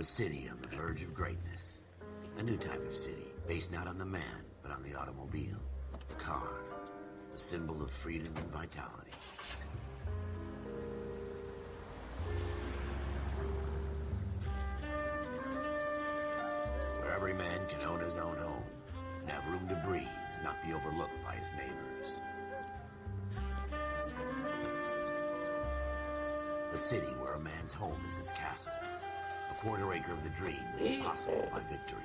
city on the verge of greatness. A new type of city, based not on the man, but on the automobile. The car, a symbol of freedom and vitality. Where every man can own his own home, and have room to breathe, and not be overlooked by his neighbors. The city where a man's home is his castle. A quarter acre of the dream made possible by victory.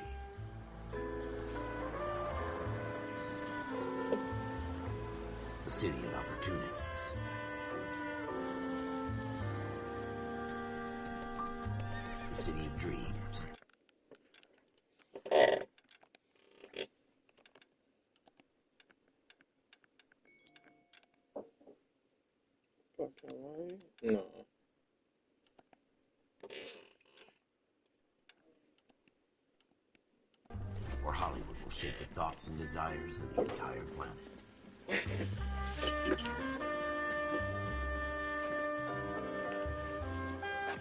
The city of opportunists. The city of dreams. No. Where Hollywood will shape the thoughts and desires of the entire planet.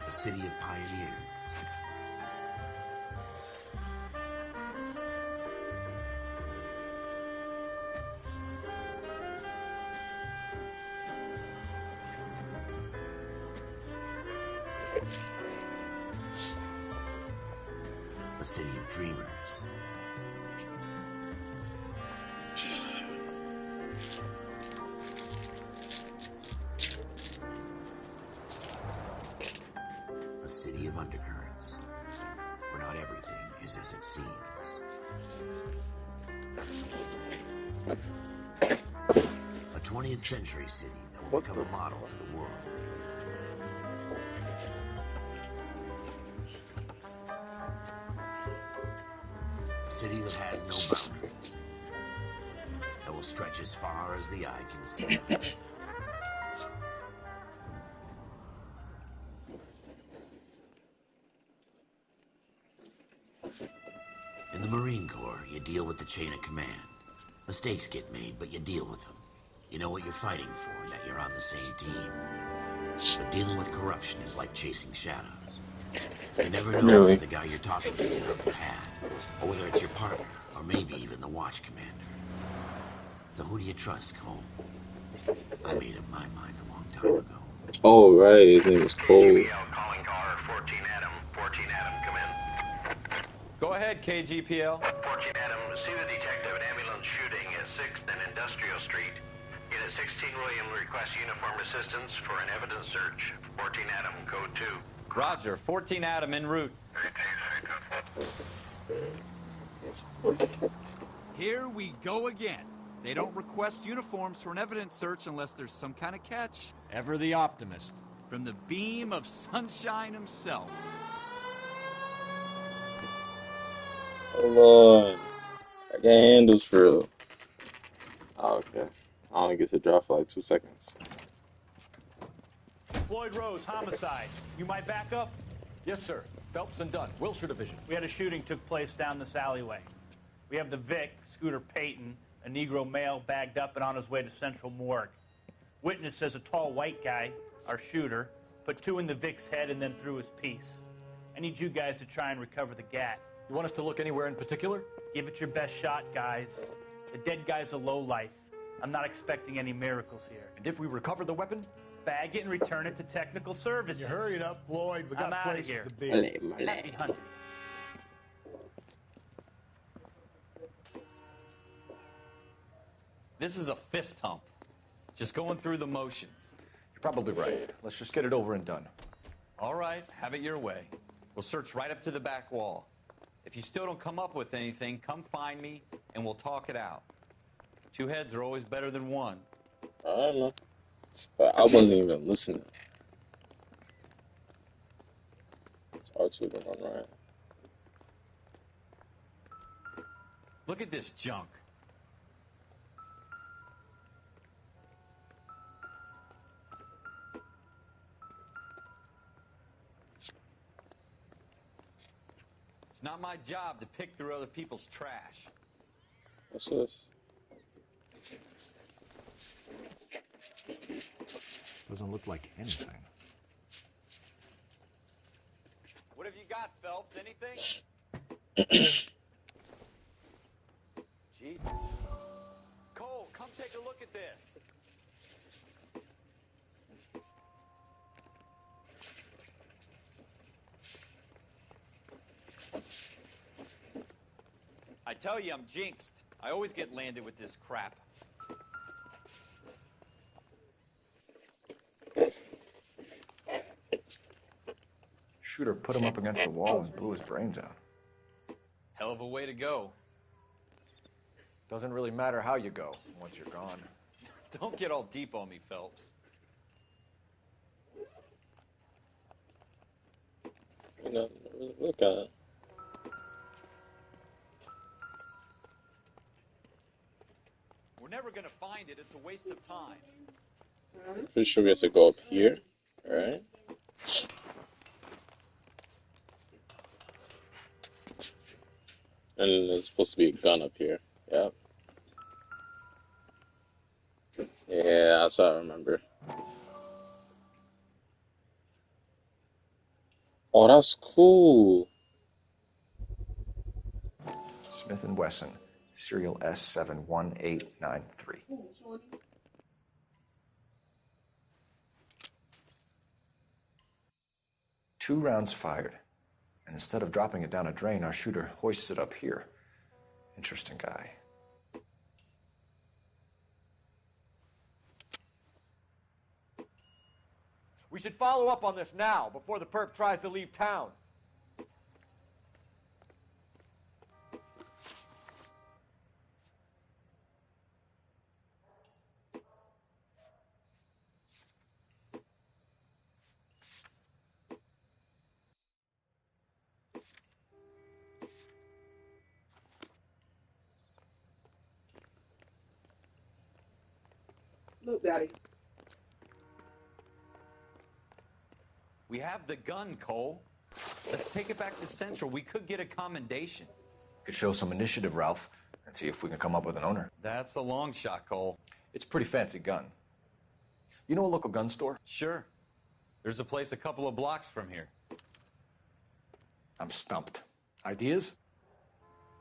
The city of pioneers. A city of dreamers. A city of undercurrents, where not everything is as it seems. A 20th century city that will become a model to the world. A city that has no boundaries, that will stretch as far as the eye can see. In the Marine Corps, you deal with the chain of command. Mistakes get made, but you deal with them. You know what you're fighting for, that you're on the same team. But dealing with corruption is like chasing shadows. You never know if the guy you're talking to is on the pad, or whether it's your partner, or maybe even the watch commander. So who do you trust, Cole? I made up my mind a long time ago. Oh, right, his name is Cole. Calling car 14 Adam. 14 Adam, come in. Go ahead, KGPL. 14 Adam, see the detective, an ambulance shooting at 6th and Industrial Street. Unit 16 William requests uniform assistance for an evidence search. 14 Adam, code 2. Roger, 14 Adam en route. Here we go again. They don't request uniforms for an evidence search unless there's some kind of catch. Ever the optimist. From the beam of sunshine himself. Hold on. I got handles for real. Oh, okay. I only get to drop for like 2 seconds. Floyd Rose, homicide. You might back up? Yes, sir. Phelps and Dunn, Wilshire Division. We had a shooting took place down this alleyway. We have the Vic, Scooter Payton, a Negro male bagged up and on his way to Central Morgue. Witness says a tall white guy, our shooter, put 2 in the Vic's head and then threw his piece. I need you guys to try and recover the gat. You want us to look anywhere in particular? Give it your best shot, guys. The dead guy's a lowlife. I'm not expecting any miracles here. And if we recover the weapon? Bag it and return it to technical services. You hurry it up, Floyd. We got I'm outta places here. to be. Happy hunting. This is a fist hump. Just going through the motions. You're probably right. Let's just get it over and done. All right, have it your way. We'll search right up to the back wall. If you still don't come up with anything, come find me and we'll talk it out. 2 heads are always better than 1. I don't know. But I wasn't even listening. It's R2 going on, right? Look at this junk. It's not my job to pick through other people's trash. What's this? Doesn't look like anything. What have you got, Phelps? Anything? Jesus. Cole, come take a look at this. I tell you, I'm jinxed. I always get landed with this crap. Shooter put him up against the wall and blew his brains out. Hell of a way to go. Doesn't really matter how you go once you're gone. Don't get all deep on me, Phelps. You know, look at it. We're never gonna find it. It's a waste of time. Pretty sure we have to go up here. Alright. And there's supposed to be a gun up here. Yep. Yeah, that's what I remember. Oh, that's cool. Smith & Wesson, serial S71893. 2 rounds fired. And instead of dropping it down a drain, our shooter hoists it up here. Interesting guy. We should follow up on this now, before the perp tries to leave town. Look, Daddy. We have the gun, Cole. Let's take it back to Central. We could get a commendation. Could show some initiative, Ralph, and see if we can come up with an owner. That's a long shot, Cole. It's a pretty fancy gun. You know a local gun store? Sure. There's a place a couple of blocks from here. I'm stumped. Ideas?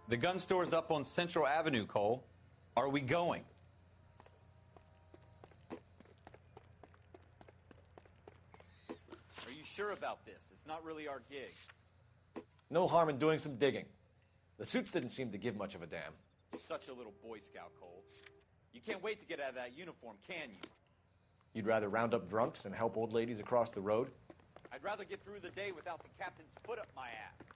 The gun store's up on Central Avenue, Cole. Are we going? Are you sure about this? It's not really our gig. No harm in doing some digging. The suits didn't seem to give much of a damn. Such a little Boy Scout, Cole. You can't wait to get out of that uniform, can you? You'd rather round up drunks than help old ladies across the road? I'd rather get through the day without the captain's foot up my ass.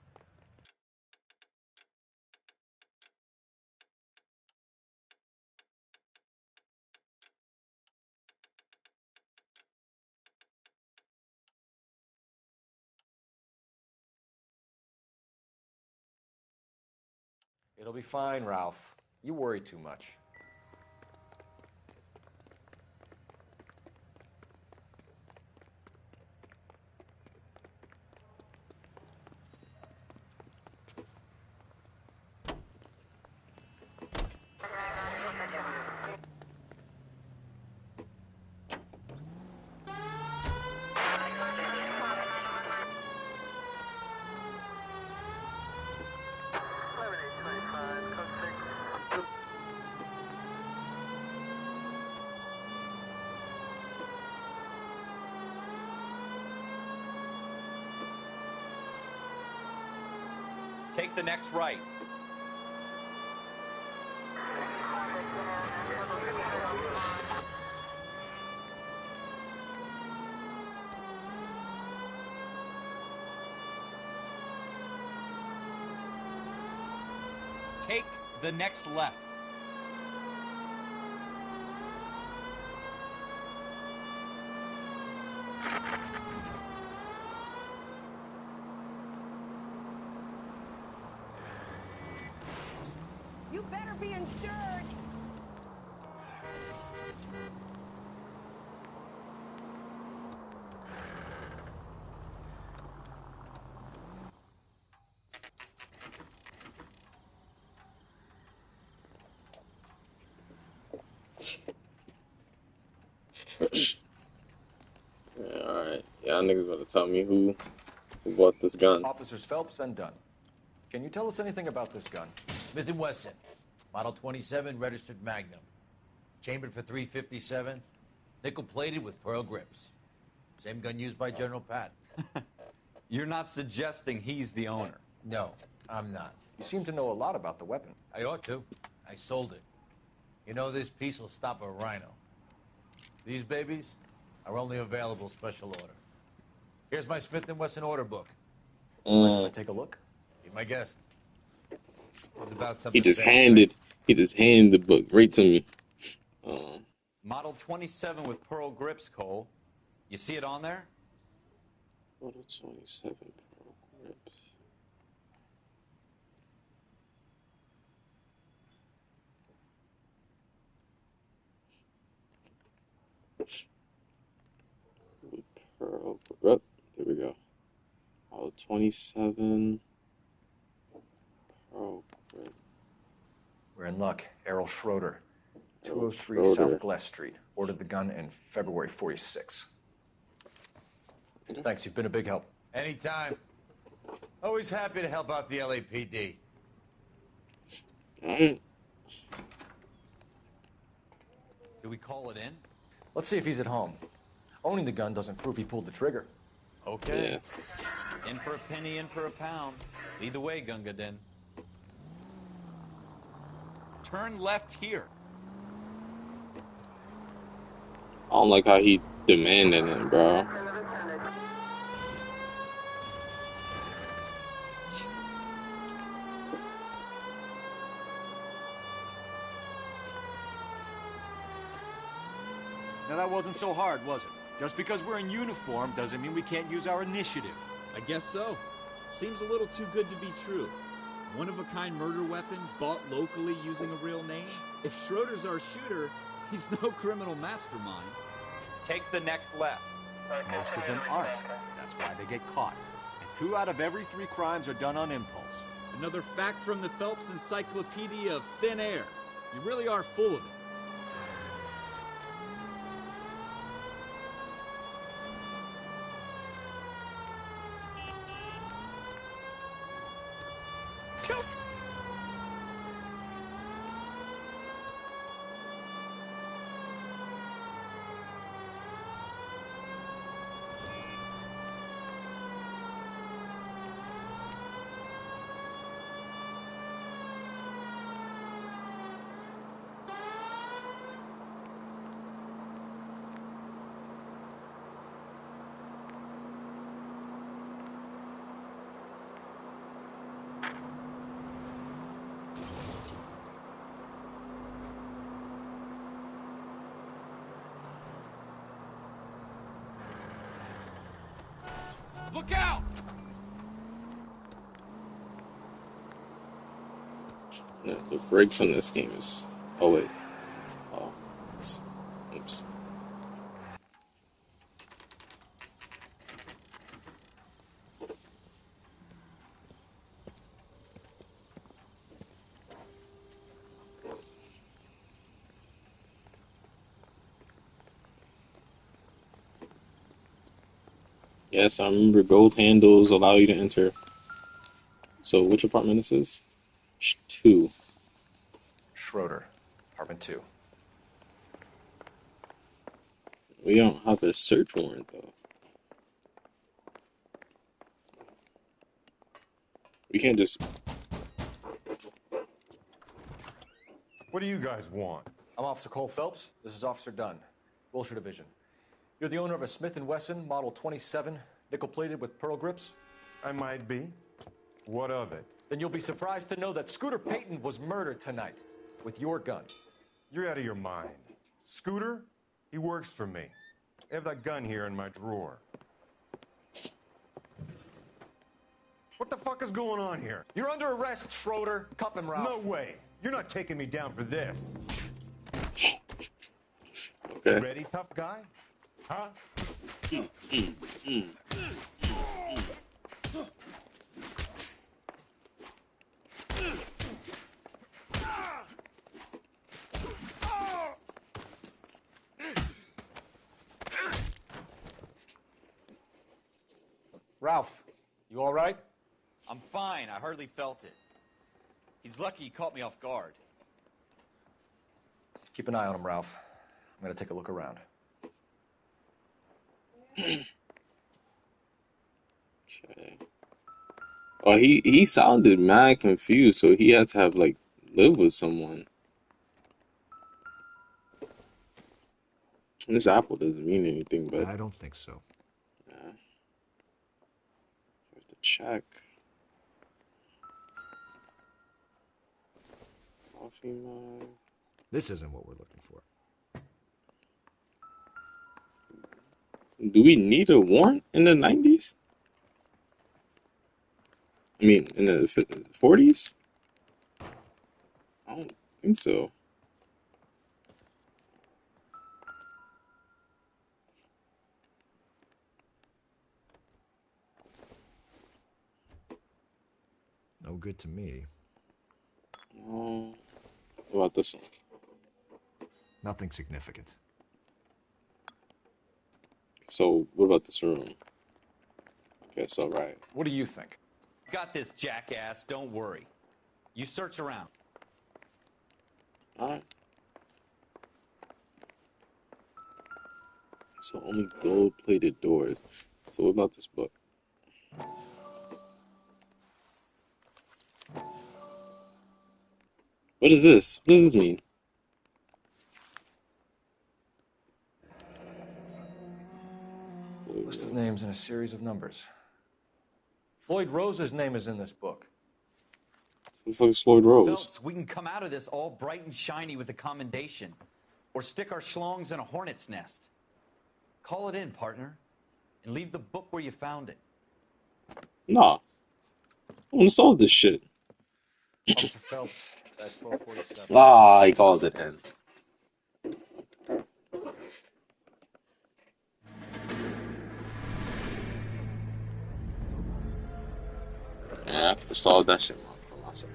It'll be fine, Ralph. You worry too much. Take the next right. Take the next left. You better be insured. Yeah, alright. Y'all niggas better tell me who who bought this gun. Officers Phelps and Dunn. Can you tell us anything about this gun? Smith & Wesson, Model 27, registered Magnum. Chambered for .357, nickel-plated with pearl grips. Same gun used by General Patton. You're not suggesting he's the owner? No, I'm not. You seem to know a lot about the weapon. I ought to. I sold it. You know, this piece will stop a rhino. These babies are only available special order. Here's my Smith & Wesson order book. Mind if I take a look? Be my guest. This is about something. He just handed the book right to me. Model 27 with pearl grips, Cole. You see it on there? Model 27 pearl grips. Pearl. Oh, there we go. Model 27 pearl grip. We're in luck. Errol Schroeder, 203 Schroeder. South Glass Street. Ordered the gun in February 46. Thanks, you've been a big help. Anytime. Always happy to help out the LAPD. Alright. Do we call it in? Let's see if he's at home. Owning the gun doesn't prove he pulled the trigger. Okay. Yeah. In for a penny, in for a pound. Lead the way, Gunga Din. Turn left here. I don't like how he demanded it, bro. Now that wasn't so hard, was it? Just because we're in uniform doesn't mean we can't use our initiative. I guess so. Seems a little too good to be true. One-of-a-kind murder weapon bought locally using a real name? If Schroeder's our shooter, he's no criminal mastermind. Take the next left. Most of them aren't. That's why they get caught. And 2 out of every 3 crimes are done on impulse. Another fact from the Phelps Encyclopedia of Thin Air. You really are full of it. Look out! Yeah, the brakes on this game is. Oh wait. Oh. Oops. Yes, I remember gold handles allow you to enter. So which apartment this is? 2. Schroeder, apartment 2. We don't have a search warrant though. We can't just. What do you guys want? I'm Officer Cole Phelps. This is Officer Dunn, Wilshire Division. You're the owner of a Smith & Wesson Model 27, nickel-plated with pearl grips? I might be. What of it? Then you'll be surprised to know that Scooter Payton was murdered tonight with your gun. You're out of your mind. Scooter? He works for me. I have that gun here in my drawer. What the fuck is going on here? You're under arrest, Schroeder. Cuff him, Ralph. No way. You're not taking me down for this. Okay. Ready, tough guy? Huh? Ralph, You all right? I'm fine. I hardly felt it. He's lucky he caught me off guard. Keep an eye on him, Ralph. I'm gonna take a look around. Okay. Oh, he sounded mad confused, so he had to have like lived with someone. This apple doesn't mean anything, but I don't think so. yeah. Have to check. Coffee mug. This isn't what we're looking for. Do we need a warrant in the 90s? I mean, in the 40s? I don't think so. No good to me. What about this one? Nothing significant. So, what about this room? Okay, so right. What do you think? Got this, jackass. Don't worry. You search around. Alright. So only gold-plated doors. So what about this book? What is this? What does this mean? List of names and a series of numbers. Floyd Rose's name is in this book. Looks like Floyd Rose. Phelps, we can come out of this all bright and shiny with a commendation. Or stick our schlongs in a hornet's nest. Call it in, partner. And leave the book where you found it. Nah. I want to solve this shit. Officer Phelps, that's 1247. Ah, he called it in. Yeah, I solved that shit for myself.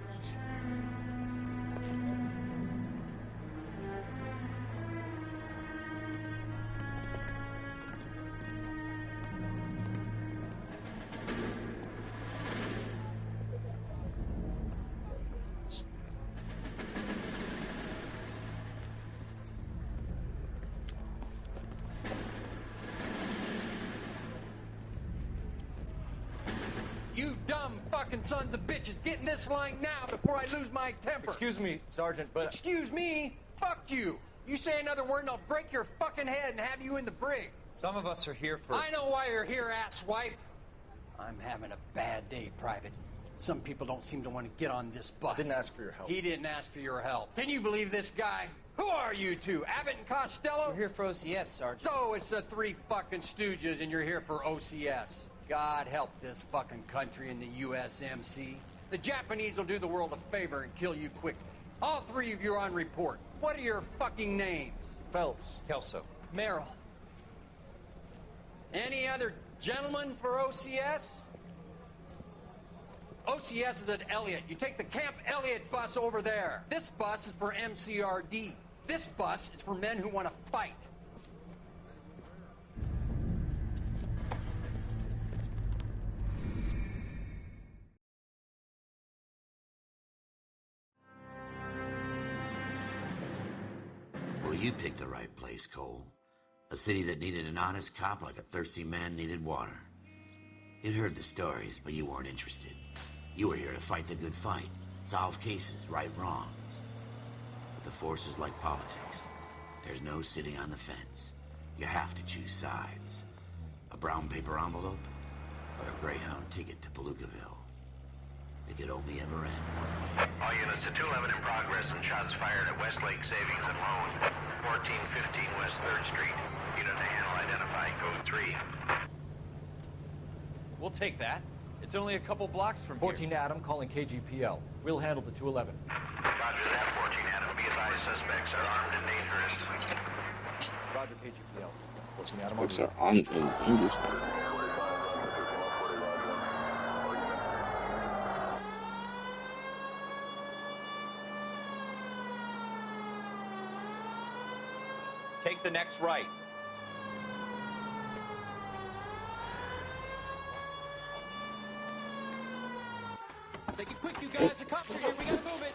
You dumb fucking sons of bitches, get in this line now before I lose my temper. Excuse me, Sergeant, but... Excuse me? Fuck you. You say another word and I'll break your fucking head and have you in the brig. Some of us are here for... I know why you're here, asswipe. I'm having a bad day, Private. Some people don't seem to want to get on this bus. I didn't ask for your help. He didn't ask for your help. Can you believe this guy? Who are you two? Abbott and Costello? We're here for OCS, Sergeant. So it's the three fucking stooges and you're here for OCS. God help this fucking country and the USMC. The Japanese will do the world a favor and kill you quickly. All three of you are on report. What are your fucking names? Phelps. Kelso. Merrill. Any other gentlemen for OCS? OCS is at Elliott. You take the Camp Elliott bus over there. This bus is for MCRD. This bus is for men who want to fight. Well, you picked the right place, Cole. A city that needed an honest cop like a thirsty man needed water. You'd heard the stories, but you weren't interested. You were here to fight the good fight, solve cases, right wrongs. But the force is like politics. There's no sitting on the fence. You have to choose sides. A brown paper envelope or a Greyhound ticket to Palookaville. It could only ever end one way. All units to 211 in progress and shots fired at Westlake Savings and Loan, 1415 West 3rd Street. Unit to handle identified code 3. We'll take that. It's only a couple blocks from 14 Adam calling KGPL. We'll handle the 211. Roger that, 14 Adam. Be advised, suspects are armed and dangerous. Roger, KGPL. 14 Adam. Books are armed and dangerous. Take the next right. Make it quick, you guys. The cops are here. We gotta move it.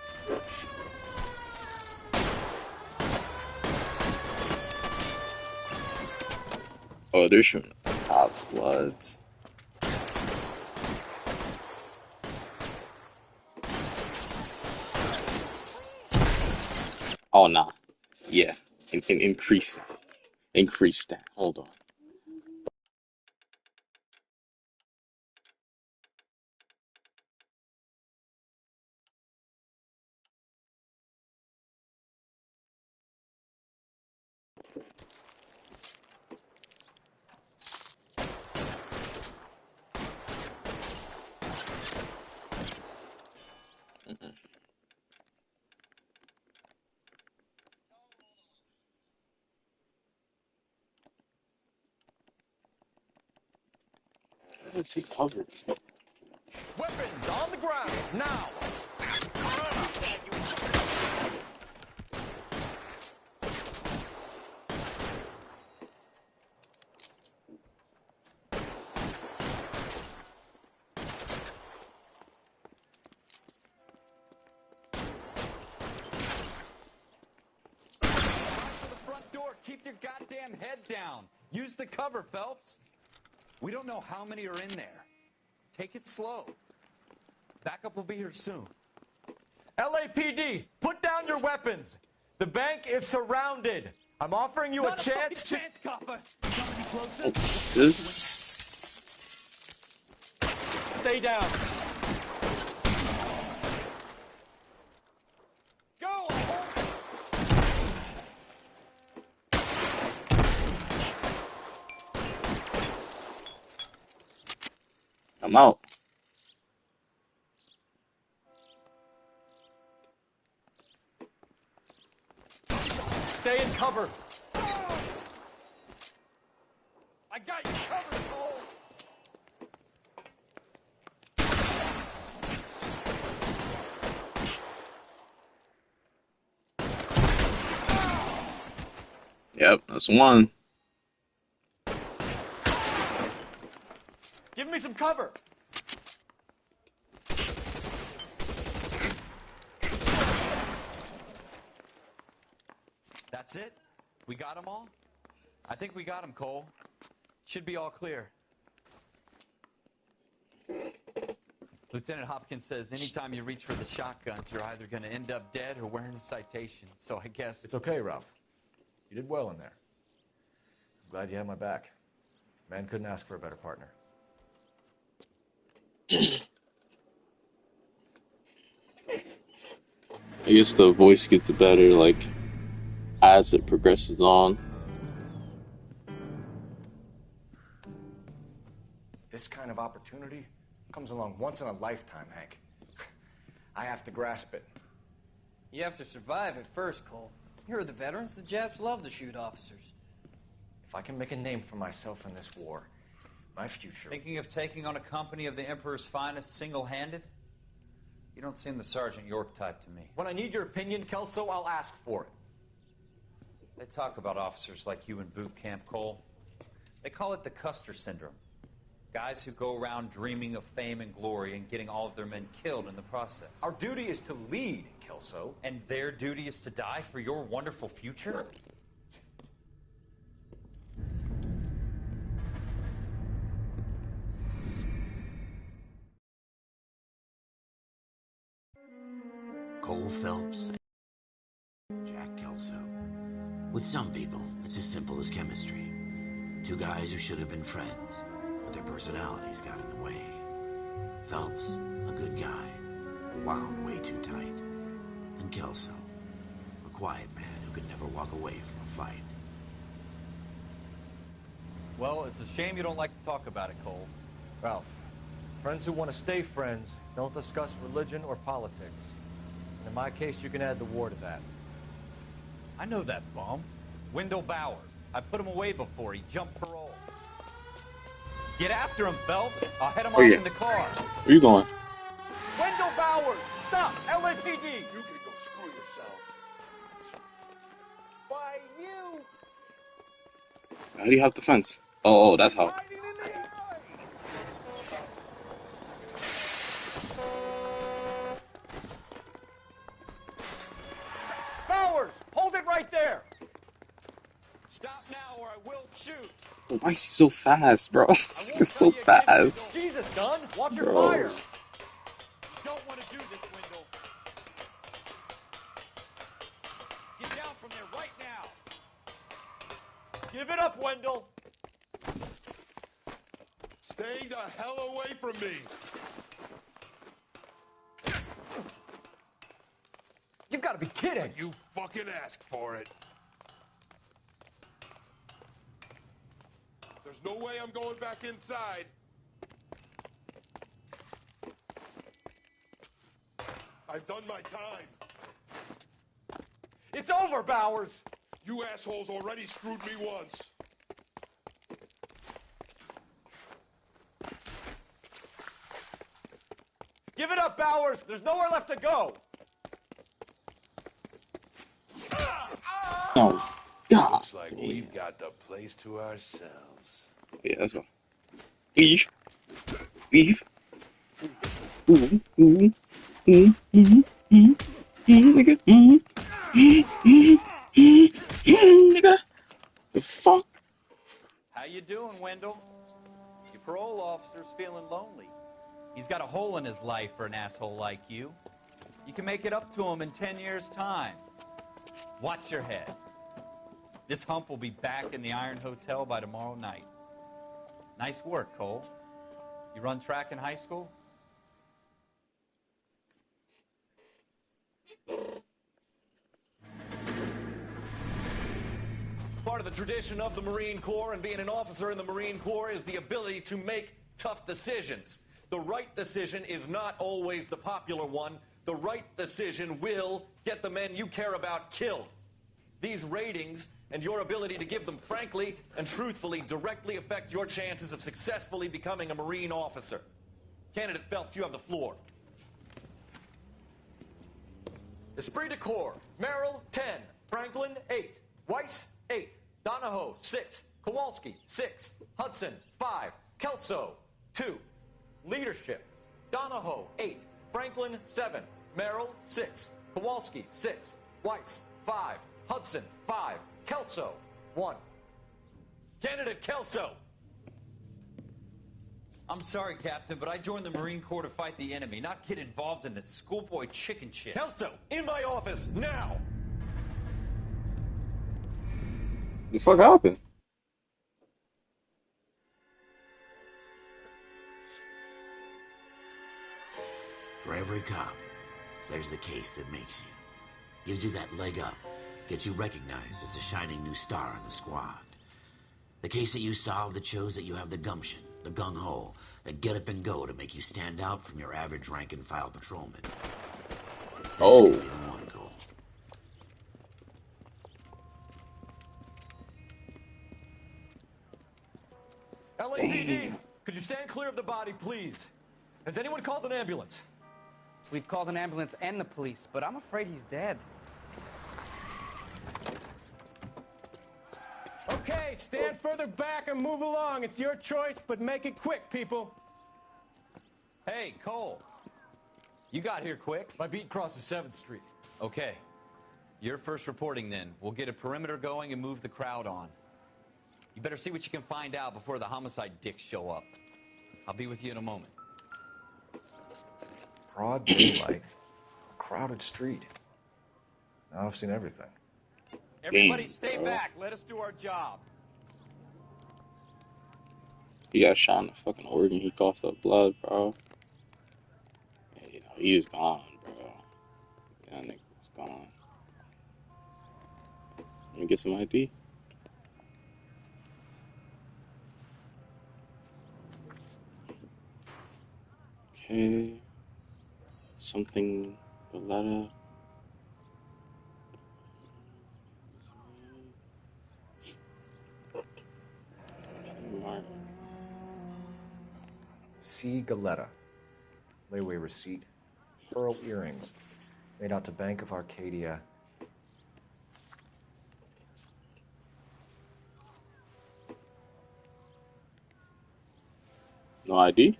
Oh, they're shooting at the cops, bloods. Oh, nah. Yeah. Increase that. Increase that. Hold on. I'm gonna take cover. Weapons on the ground now. Keep your goddamn head down. Use the cover, Phelps. We don't know how many are in there. Take it slow. Backup will be here soon. LAPD, put down your weapons. The bank is surrounded. I'm offering you a chance to... chance, copper. Good. Stay down. Go! I'm out. Stay in cover. I got you covered, Cole. Yep, that's one. Give me some cover. That's it? We got them all? I think we got them, Cole. Should be all clear. Lieutenant Hopkins says anytime you reach for the shotguns, you're either going to end up dead or wearing a citation. So I guess... It's okay, Ralph. You did well in there. I'm glad you had my back. Man couldn't ask for a better partner. I guess the voice gets better, like, as it progresses on. This kind of opportunity comes along once in a lifetime, Hank. I have to grasp it. You have to survive at first, Cole. Here are the veterans. The Japs love to shoot officers. If I can make a name for myself in this war, my future... Thinking of taking on a company of the Emperor's finest single-handed? You don't seem the Sergeant York type to me. When I need your opinion, Kelso, I'll ask for it. They talk about officers like you in boot camp, Cole. They call it the Custer syndrome. Guys who go around dreaming of fame and glory and getting all of their men killed in the process. Our duty is to lead, Kelso. And their duty is to die for your wonderful future? Cole Phelps and Jack Kelso. With some people, it's as simple as chemistry. Two guys who should have been friends, but their personalities got in the way. Phelps, a good guy, wound way too tight. And Kelso, a quiet man who could never walk away from a fight. Well, it's a shame you don't like to talk about it, Cole. Ralph, friends who want to stay friends don't discuss religion or politics. And in my case, you can add the war to that. I know that bum. Wendell Bowers. I put him away before. He jumped parole. Get after him, Phelps. I'll head him off in the car. Where you going? Wendell Bowers! Stop! LAPD! You can go screw yourselves. Why, you... How do you have the fence? Oh, that's how. Why is he so fast, bro? This nigga's so fast. Jesus, Dunn, watch your Bro. fire. You don't want to do this, Wendell. Get down from there right now. Give it up, Wendell. Stay the hell away from me. You've got to be kidding. You fucking asked for it. There's no way I'm going back inside. I've done my time. It's over, Bowers. You assholes already screwed me once. Give it up, Bowers. There's nowhere left to go. Oh, God. Looks like we've got the place to ourselves. Yeah, that's what. Beef. Beef. Ooh, ooh, ooh, nigga. Nigga. The fuck? How you doing, Wendell? Your parole officer's feeling lonely. He's got a hole in his life for an asshole like you. You can make it up to him in 10 years' time. Watch your head. This hump will be back in the Iron Hotel by tomorrow night. Nice work, Cole. You run track in high school? Part of the tradition of the Marine Corps and being an officer in the Marine Corps is the ability to make tough decisions. The right decision is not always the popular one. The right decision will get the men you care about killed. These ratings and your ability to give them frankly and truthfully directly affect your chances of successfully becoming a Marine officer. Candidate Phelps, you have the floor. Esprit de Corps, Merrill, 10. Franklin, 8. Weiss, 8. Donahoe, 6. Kowalski, 6. Hudson, 5. Kelso, 2. Leadership, Donahoe, 8. Franklin, 7. Merrill, 6. Kowalski, 6. Weiss, 5. Hudson, 5. Kelso, 1. Candidate Kelso. I'm sorry, Captain, but I joined the Marine Corps to fight the enemy, not get involved in this schoolboy chicken shit. Kelso, in my office, now! The fuck happened? For every cop, there's the case that makes you. Gives you that leg up. Gets you recognized as the shining new star in the squad. The case that you solve that shows that you have the gumption, the gung-ho, the get up and go to make you stand out from your average rank-and-file patrolman. This Oh. could be the one, Cole. LAPD, could you stand clear of the body, please? Has anyone called an ambulance? We've called an ambulance and the police, but I'm afraid he's dead. Okay, stand further back and move along. It's your choice, but make it quick, people. Hey, Cole. You got here quick. My beat crosses 7th Street. Okay. You're first reporting then. We'll get a perimeter going and move the crowd on. You better see what you can find out before the homicide dicks show up. I'll be with you in a moment. Broad daylight, crowded street. Now I've seen everything. Everybody stay back. Let us do our job. He got shot in the fucking organ. He coughed up blood, bro. Yeah, you know, he's gone, bro. That nigga's gone. Let me get some ID. Okay. Something Galetta. C. Galetta. Layaway receipt. Pearl earrings. Made out to Bank of Arcadia. No ID?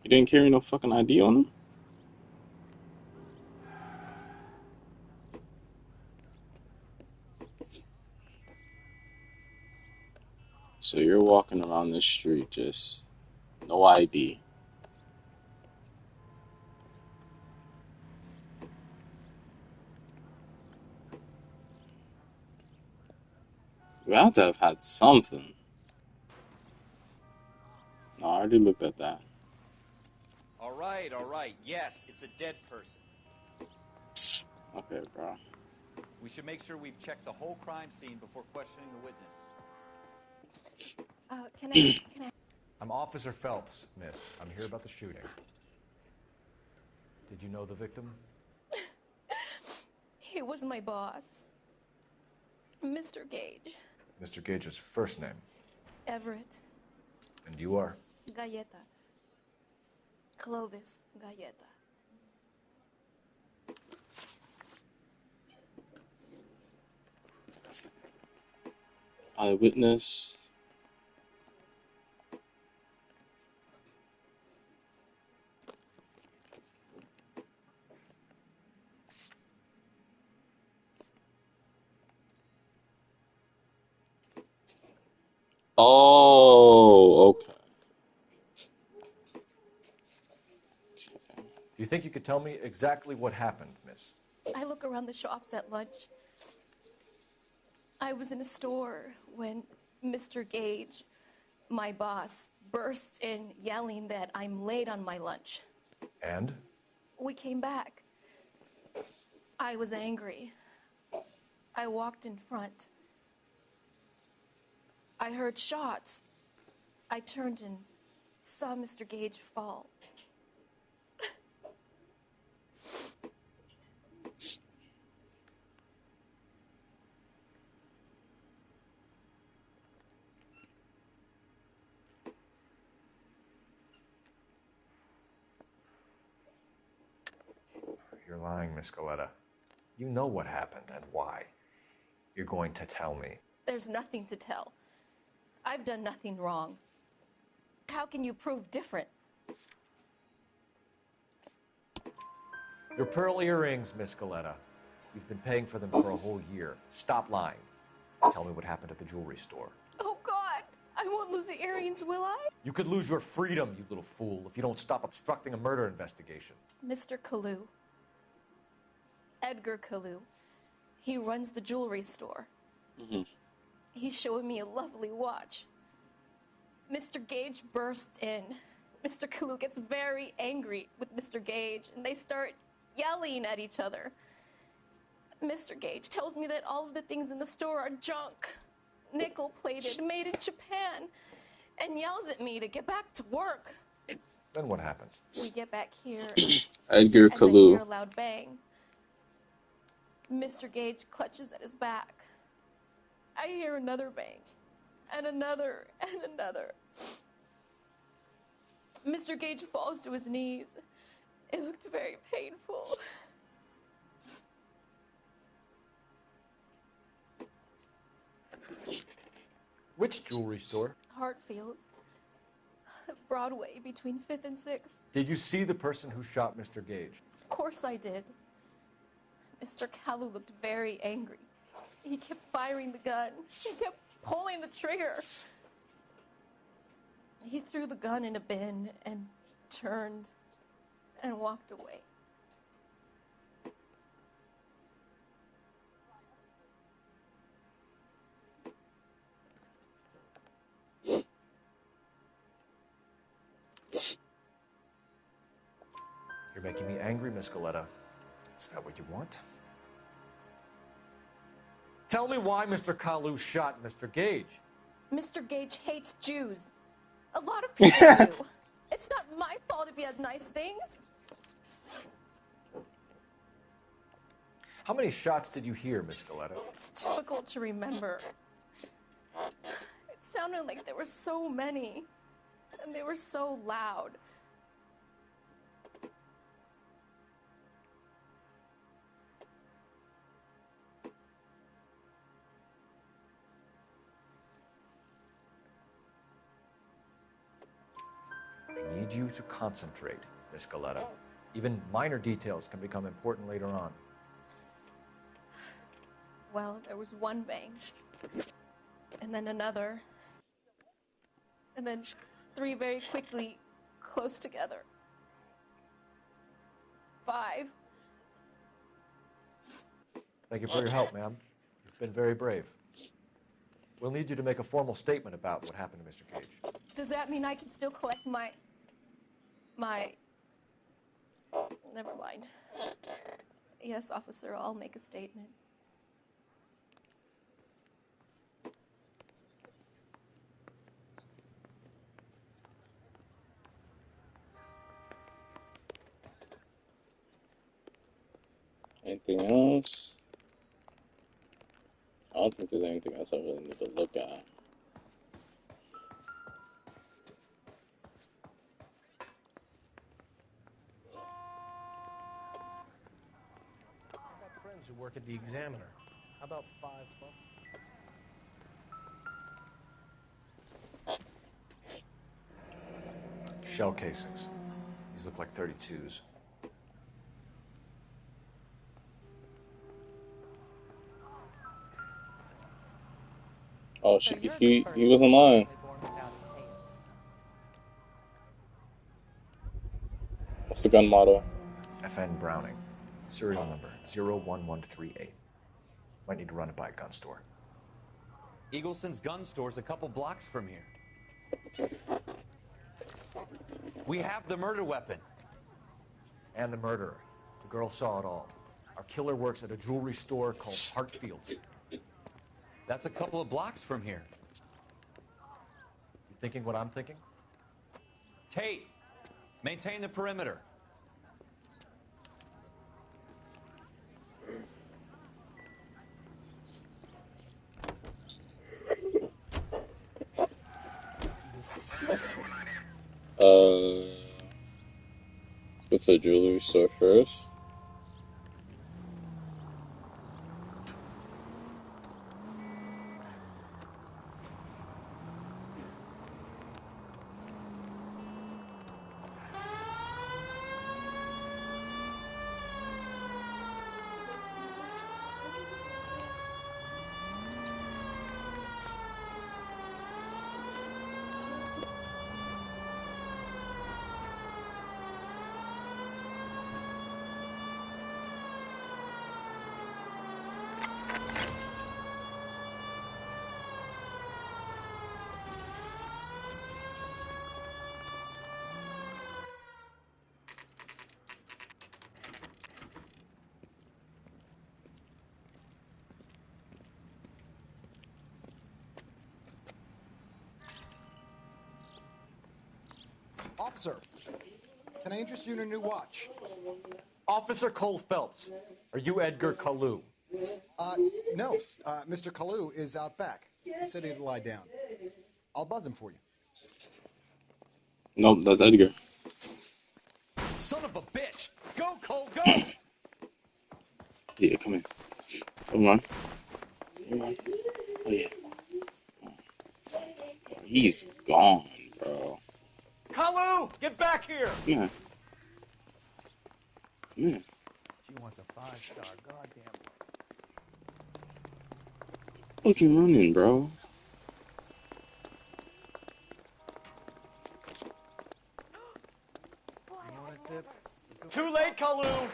He didn't carry no fucking ID on him? So you're walking around the street, just no ID. You have to have had something. No, I already looked at that. All right, all right. Yes, it's a dead person. Okay, bro. We should make sure we've checked the whole crime scene before questioning the witness. Can I? I'm Officer Phelps, miss. I'm here about the shooting. Did you know the victim? He was my boss, Mr. Gage. Mr. Gage's first name. Everett. And you are? Galleta. Clovis Galleta. Eyewitness. Oh, okay. Do you think you could tell me exactly what happened, miss? I look around the shops at lunch. I was in a store when Mr. Gage, my boss, bursts in yelling that I'm late on my lunch. And? We came back. I was angry. I walked in front. I heard shots. I turned and saw Mr. Gage fall. You're lying, Miss Galetta. You know what happened and why. You're going to tell me. There's nothing to tell. I've done nothing wrong. How can you prove different? Your pearl earrings, Miss Galetta. You've been paying for them for a whole year. Stop lying. Tell me what happened at the jewelry store. Oh, God! I won't lose the earrings, will I? You could lose your freedom, you little fool, if you don't stop obstructing a murder investigation. Mr. Kalu. Edgar Kalu. He runs the jewelry store. Mm-hmm. He's showing me a lovely watch. Mr. Gage bursts in. Mr. Kalu gets very angry with Mr. Gage, and they start yelling at each other. Mr. Gage tells me that all of the things in the store are junk, nickel-plated, made in Japan, and yells at me to get back to work. Then what happened? We get back here, Edgar and I hear a Kalu. loud bang. Mr. Gage clutches at his back. I hear another bang, and another, and another. Mr. Gage falls to his knees. It looked very painful. Which jewelry store? Hartfield's. Broadway, between 5th and 6th. Did you see the person who shot Mr. Gage? Of course I did. Mr. Kalu looked very angry. He kept firing the gun. He kept pulling the trigger. He threw the gun in a bin and turned and walked away. You're making me angry, Miss Galetta. Is that what you want? Tell me why Mr. Kalu shot Mr. Gage. Mr. Gage hates Jews. A lot of people do. It's not my fault if he has nice things. How many shots did you hear, Miss Galetta? It's difficult to remember. It sounded like there were so many, and they were so loud. I need you to concentrate, Miss Galetta. Even minor details can become important later on. Well, there was one bang, and then another, And then 3 very quickly, close together. 5. Thank you for your help, ma'am. You've been very brave. We'll need you to make a formal statement about what happened to Mr. Cage. Does that mean I can still collect my... Never mind. Yes, officer, I'll make a statement. Anything else? I don't think there's anything else I really need to look at. I've got friends who work at the Examiner. How about 5 bucks? Shell casings. These look like 32s. Oh, he wasn't lying. What's the gun model? FN Browning. Serial number 01138. Might need to run it by a gun store. Eagleson's gun store's a couple blocks from here. We have the murder weapon. And the murderer. The girl saw it all. Our killer works at a jewelry store called Hartfield's. That's a couple of blocks from here. You thinking what I'm thinking? Tate, maintain the perimeter. Go to the jewelry store first. Officer, can I interest you in a new watch? Officer Cole Phelps, are you Edgar Kalu? No. Mr. Kalu is out back. He said he'd lie down. I'll buzz him for you. Nope, that's Edgar. Son of a bitch! Go, Cole, go! Yeah, come here. Come on. Come on. Oh, yeah. He's gone, bro. Kalu, get back here! Come on. Come here. She wants a 5-star, goddamn. Fucking running, bro. Too late, Kalu!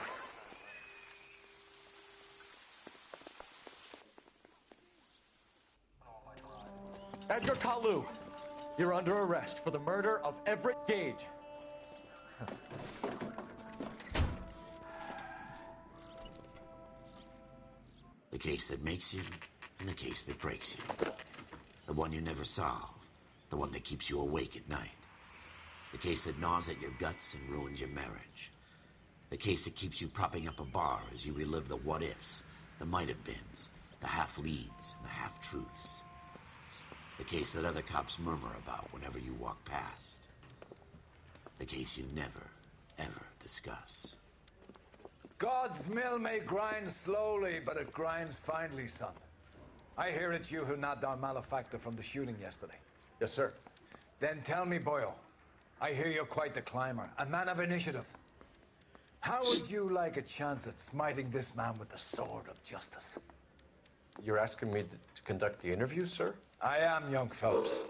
Edgar Kalu, you're under arrest for the murder of Everett Gage. The case that makes you, and the case that breaks you. The one you never solve, the one that keeps you awake at night. The case that gnaws at your guts and ruins your marriage. The case that keeps you propping up a bar as you relive the what-ifs, the might-have-beens, the half-leads, and the half-truths. The case that other cops murmur about whenever you walk past. The case you never, ever discuss. God's mill may grind slowly, but it grinds finely, son. I hear it's you who nabbed our malefactor from the shooting yesterday. Yes, sir. Then tell me, Boyle, I hear you're quite the climber, a man of initiative. How would you like a chance at smiting this man with the sword of justice? You're asking me to conduct the interview, sir? I am, young Phelps.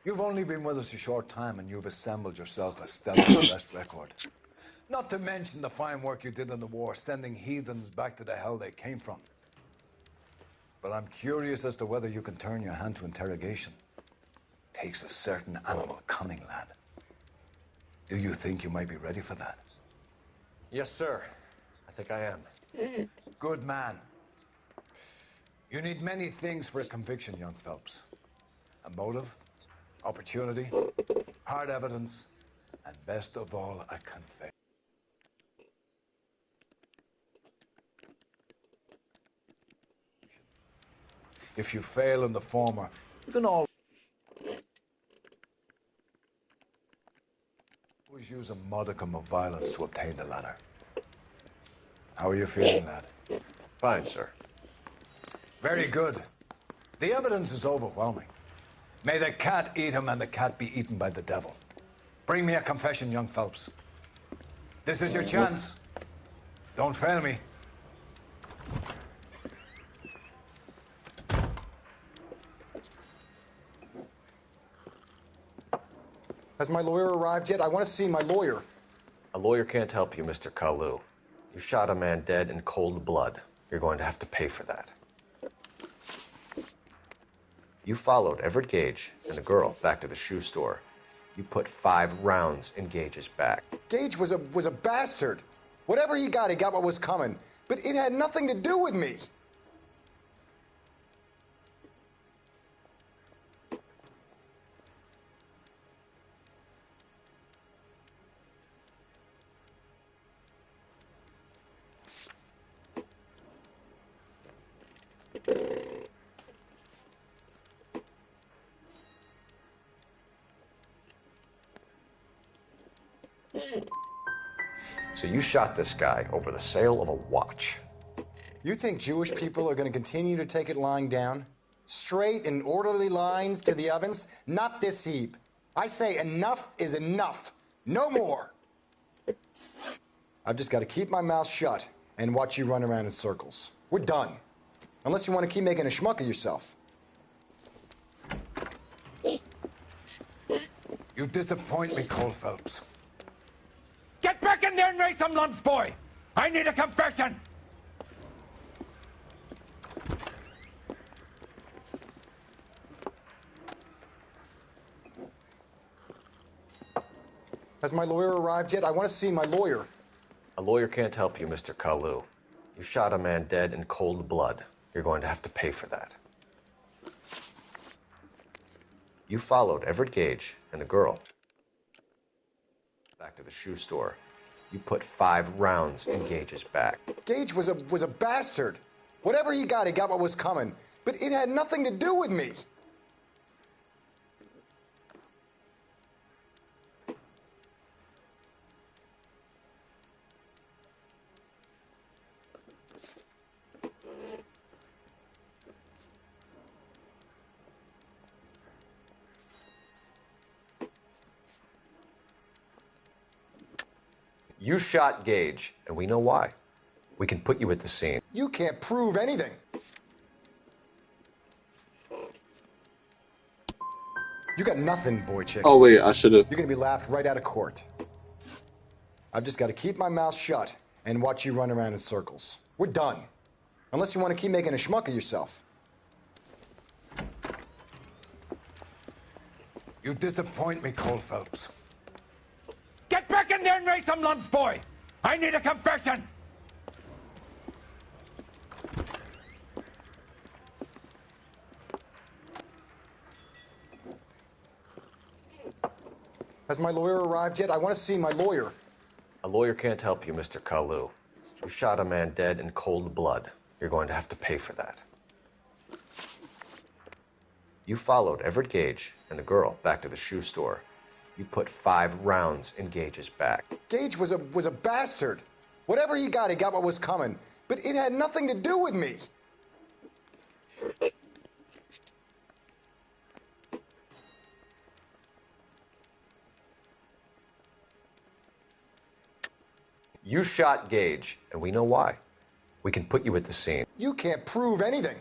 You've only been with us a short time and you've assembled yourself a stellar arrest record. Not to mention the fine work you did in the war, sending heathens back to the hell they came from. But I'm curious as to whether you can turn your hand to interrogation. Takes a certain animal cunning, lad. Do you think you might be ready for that? Yes, sir. I think I am. Good man. You need many things for a conviction, young Phelps. A motive, opportunity, hard evidence, and best of all, a confession. If you fail in the former, you can always use a modicum of violence to obtain the latter. How are you feeling, lad? Fine, sir. Very good. The evidence is overwhelming. May the cat eat him and the cat be eaten by the devil. Bring me a confession, young Phelps. This is your chance. Don't fail me. Has my lawyer arrived yet? I want to see my lawyer. A lawyer can't help you, Mr. Kalu. You shot a man dead in cold blood. You're going to have to pay for that. You followed Everett Gage and the girl back to the shoe store. You put 5 rounds in Gage's back. Gage was a bastard. Whatever he got what was coming. But it had nothing to do with me. So you shot this guy over the sale of a watch. You think Jewish people are going to continue to take it lying down? Straight and orderly lines to the ovens? Not this heap. I say enough is enough. No more. I've just got to keep my mouth shut and watch you run around in circles. We're done. Unless you want to keep making a schmuck of yourself. You disappoint me, Cole Phelps. Get back in there and raise some lumps, boy! I need a confession! Has my lawyer arrived yet? I want to see my lawyer. A lawyer can't help you, Mr. Kalu. You shot a man dead in cold blood. You're going to have to pay for that. You followed Everett Gage and the girl back to the shoe store. You put 5 rounds in Gage's back. Gage was a bastard. Whatever he got what was coming. But it had nothing to do with me. You shot Gage, and we know why. We can put you at the scene. You can't prove anything. You got nothing, boy chicken. Oh wait, I should have. You're gonna be laughed right out of court. I've just got to keep my mouth shut and watch you run around in circles. We're done. Unless you want to keep making a schmuck of yourself. You disappoint me, Cole Phelps. Get back in there and raise some lumps, boy! I need a confession! Has my lawyer arrived yet? I want to see my lawyer. A lawyer can't help you, Mr. Kalu. You shot a man dead in cold blood. You're going to have to pay for that. You followed Everett Gage and the girl back to the shoe store. You put 5 rounds in Gage's back. Gage was a bastard. Whatever he got what was coming. But it had nothing to do with me. You shot Gage, and we know why. We can put you at the scene. You can't prove anything.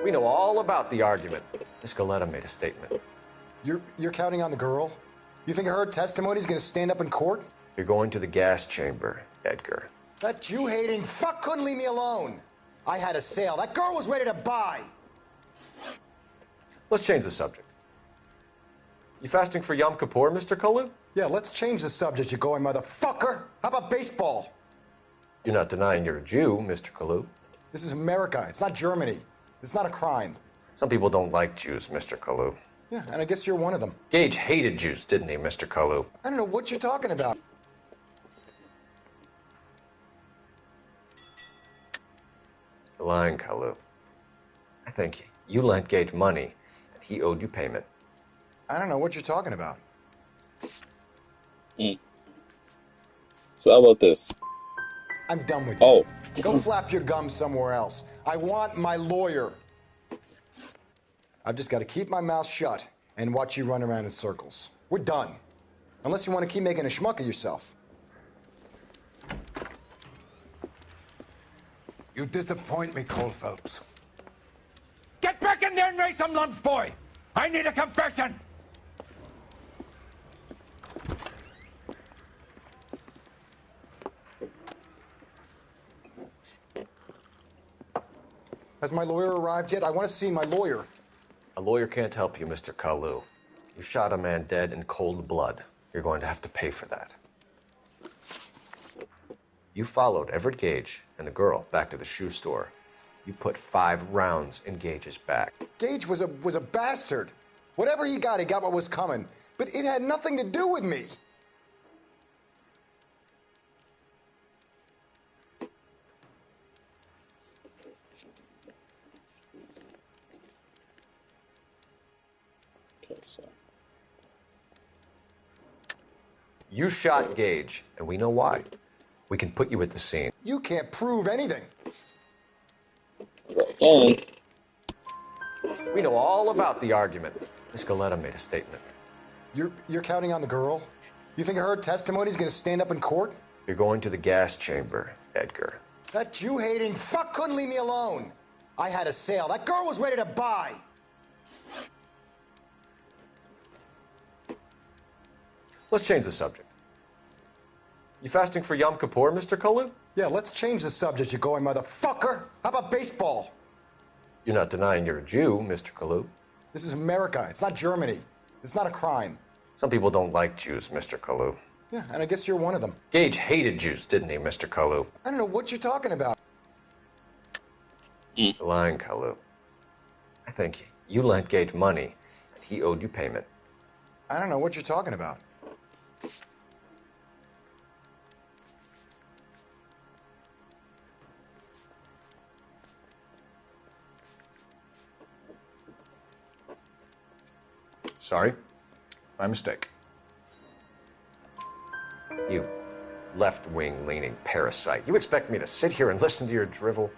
We know all about the argument. Miss Goleta made a statement. You're counting on the girl? You think her testimony is going to stand up in court? You're going to the gas chamber, Edgar. That Jew-hating fuck couldn't leave me alone. I had a sale. That girl was ready to buy. Let's change the subject. You fasting for Yom Kippur, Mr. Kalu? Yeah, let's change the subject, you going motherfucker. How about baseball? You're not denying you're a Jew, Mr. Kalu. This is America. It's not Germany. It's not a crime. Some people don't like Jews, Mr. Kalu. Yeah, and I guess you're one of them. Gage hated Jews, didn't he, Mr. Kalu? I don't know what you're talking about. You're lying, Kalu. I think you lent Gage money, and he owed you payment. I don't know what you're talking about. So how about this? I'm done with you. Go flap your gums somewhere else. I want my lawyer. I've just got to keep my mouth shut and watch you run around in circles. We're done. Unless you want to keep making a schmuck of yourself. You disappoint me, Cole Phelps. Get back in there and raise some lumps, boy! I need a confession! Has my lawyer arrived yet? I want to see my lawyer. A lawyer can't help you, Mr. Kalu. You shot a man dead in cold blood. You're going to have to pay for that. You followed Everett Gage and the girl back to the shoe store. You put 5 rounds in Gage's back. Gage was a bastard. Whatever he got what was coming. But it had nothing to do with me. You shot Gage, and we know why. We can put you at the scene. You can't prove anything. We know all about the argument. Miss Goleta made a statement. You're counting on the girl? You think her testimony is going to stand up in court? You're going to the gas chamber, Edgar. That Jew-hating fuck couldn't leave me alone. I had a sale. That girl was ready to buy. Let's change the subject. You fasting for Yom Kippur, Mr. Kalu? Yeah, let's change the subject, you going motherfucker. How about baseball? You're not denying you're a Jew, Mr. Kalu. This is America. It's not Germany. It's not a crime. Some people don't like Jews, Mr. Kalu. Yeah, and I guess you're one of them. Gage hated Jews, didn't he, Mr. Kalu? I don't know what you're talking about. You're lying, Kalu. I think you lent Gage money, and he owed you payment. I don't know what you're talking about. Sorry. My mistake. You left-wing leaning parasite. You expect me to sit here and listen to your drivel?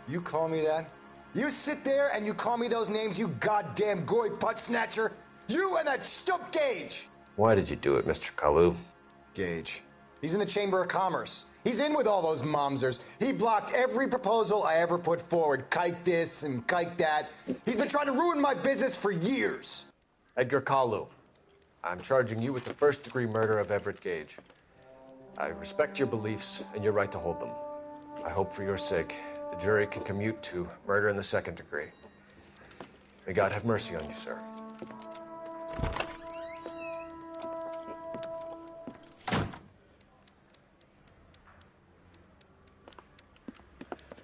You call me that? You sit there and you call me those names, you goddamn goy putt snatcher? You and that stup Gage! Why did you do it, Mr. Kalu? Gage. He's in the Chamber of Commerce. He's in with all those momsers. He blocked every proposal I ever put forward. Kike this and kike that. He's been trying to ruin my business for years. Edgar Kalu, I'm charging you with the first-degree murder of Everett Gage. I respect your beliefs and your right to hold them. I hope for your sake the jury can commute to murder in the second degree. May God have mercy on you, sir.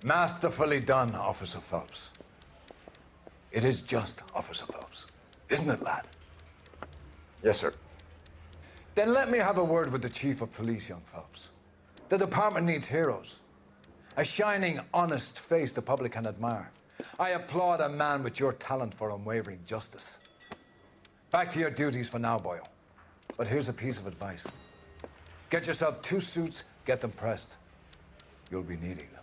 Masterfully done, Officer Phelps. It is just Officer Phelps. Isn't it, lad? Yes, sir. Then let me have a word with the Chief of Police, young Phelps. The department needs heroes. A shining, honest face the public can admire. I applaud a man with your talent for unwavering justice. Back to your duties for now, boyo. But here's a piece of advice. Get yourself 2 suits, get them pressed. You'll be needing them.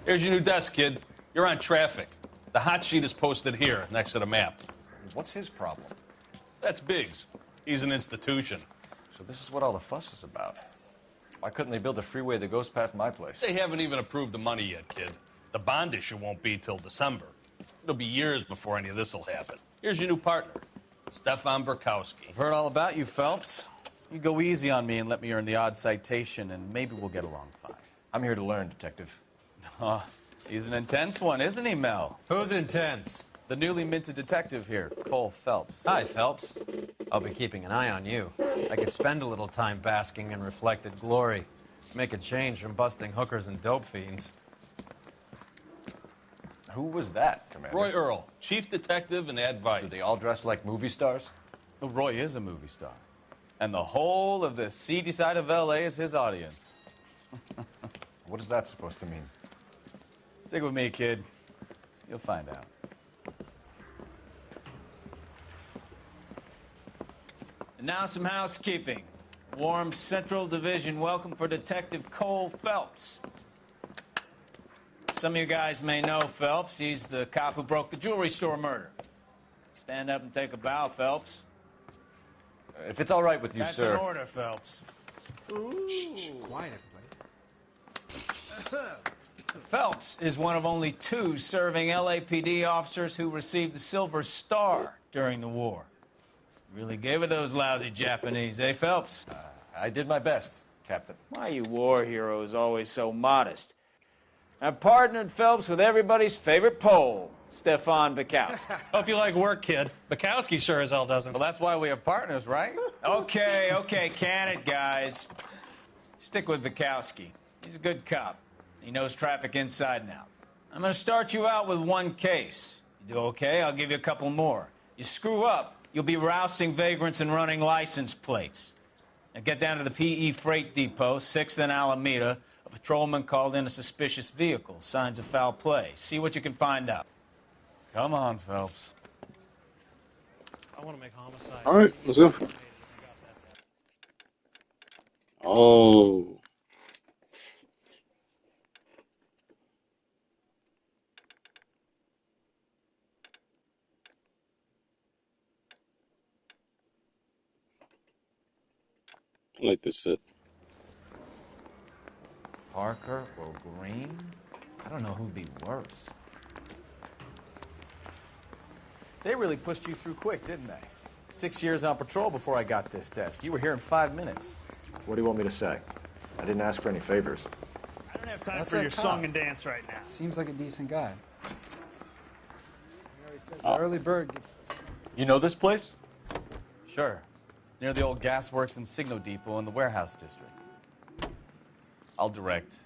Here's your new desk, kid. You're on traffic. The hot sheet is posted here, next to the map. What's his problem? That's Biggs. He's an institution. So this is what all the fuss is about. Why couldn't they build a freeway that goes past my place? They haven't even approved the money yet, kid. The bond issue won't be till December. It'll be years before any of this will happen. Here's your new partner, Stefan Burkowski. I've heard all about you, Phelps. You go easy on me and let me earn the odd citation, and maybe we'll get along fine. I'm here to learn, Detective. He's an intense one, isn't he, Mel? Who's intense? The newly minted detective here, Cole Phelps. Hi, Phelps. I'll be keeping an eye on you. I could spend a little time basking in reflected glory. Make a change from busting hookers and dope fiends. Who was that, Commander? Roy Earl, chief detective and advice. Do they all dress like movie stars? Well, Roy is a movie star. And the whole of the seedy side of L.A. is his audience. What is that supposed to mean? Stick with me, kid. You'll find out. And now some housekeeping. Warm Central Division welcome for Detective Cole Phelps. Some of you guys may know Phelps. He's the cop who broke the jewelry store murder. Stand up and take a bow, Phelps. If it's all right with you, That's sir. That's an order, Phelps. Shh, quiet, everybody. Phelps is one of only 2 serving LAPD officers who received the Silver Star during the war. Really gave it those lousy Japanese, eh, Phelps? I did my best, Captain. Why you war heroes always so modest? I've partnered Phelps with everybody's favorite Pole, Stefan Burkowski. Hope you like work, kid. Burkowski sure as hell doesn't. Well, that's why we have partners, right? Okay, can it, guys. Stick with Burkowski. He's a good cop. He knows traffic inside and out. I'm going to start you out with 1 case. You do okay, I'll give you a couple more. You screw up, you'll be rousting vagrants and running license plates. Now get down to the PE Freight Depot, 6th and Alameda. A patrolman called in a suspicious vehicle. Signs of foul play. See what you can find out. Come on, Phelps. I want to make homicide. All right, let's go. Oh. I like this set. Parker or Green? I don't know who'd be worse. They really pushed you through quick, didn't they? 6 years on patrol before I got this desk. You were here in 5 minutes. What do you want me to say? I didn't ask for any favors. I don't have time That's for a your cop. song and dance right now. Seems like a decent guy. Says The early bird gets... You know this place? Sure. Near the old gasworks and Signal Depot in the warehouse district. I'll direct.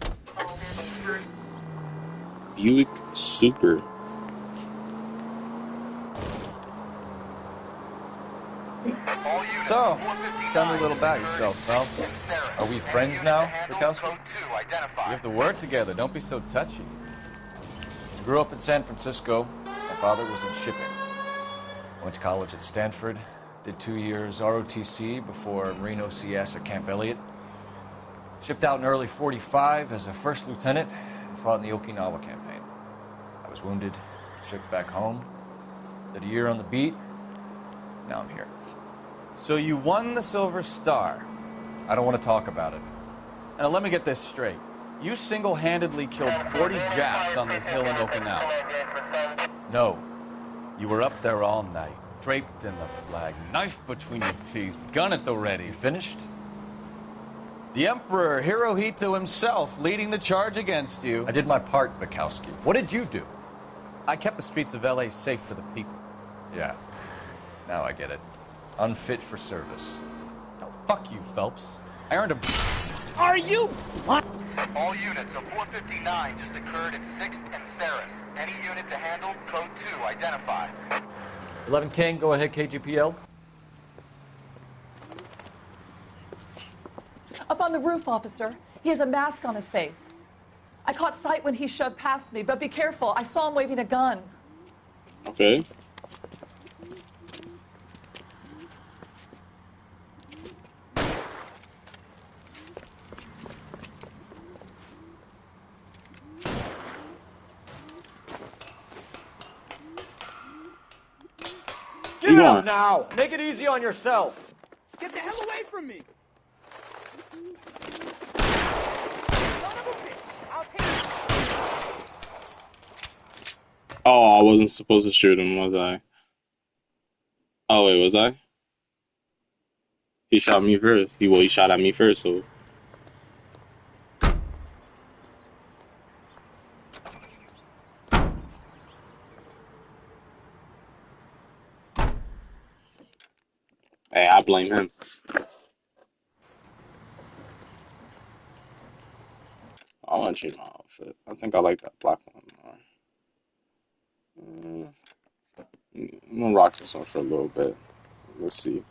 Buick Super. So, tell me a little about yourself, Phelps. Are we friends now, Burkowski? We have to work together. Don't be so touchy. I grew up in San Francisco. My father was in shipping. I went to college at Stanford. Did 2 years ROTC before Marine OCS at Camp Elliott. Shipped out in early '45 as a first lieutenant and fought in the Okinawa campaign. I was wounded, shipped back home. Did a year on the beat. Now I'm here. So you won the Silver Star. I don't want to talk about it. Now let me get this straight. You single-handedly killed 40 Japs on this hill in Okinawa. No. You were up there all night, draped in the flag, knife between your teeth, gun at the ready. You finished? The Emperor Hirohito himself leading the charge against you. I did my part, Burkowski. What did you do? I kept the streets of L.A. safe for the people. Yeah. Now I get it. Unfit for service. No, fuck you, Phelps. I earned a... Are you... What? All units, a 459 just occurred at 6th and Saris. Any unit to handle, code 2, identify. 11 King, go ahead, KGPL. Up on the roof, officer. He has a mask on his face. I caught sight when he shoved past me, but be careful. I saw him waving a gun. Okay. Give it up now! Make it easy on yourself! Get the hell away from me! Oh, I wasn't supposed to shoot him, was I? Oh, wait, was I? He shot me first. He shot at me first, so... Hey, I blame him. I want to change my outfit. I think I like that black one more. I'm gonna rock this one for a little bit. Let's see.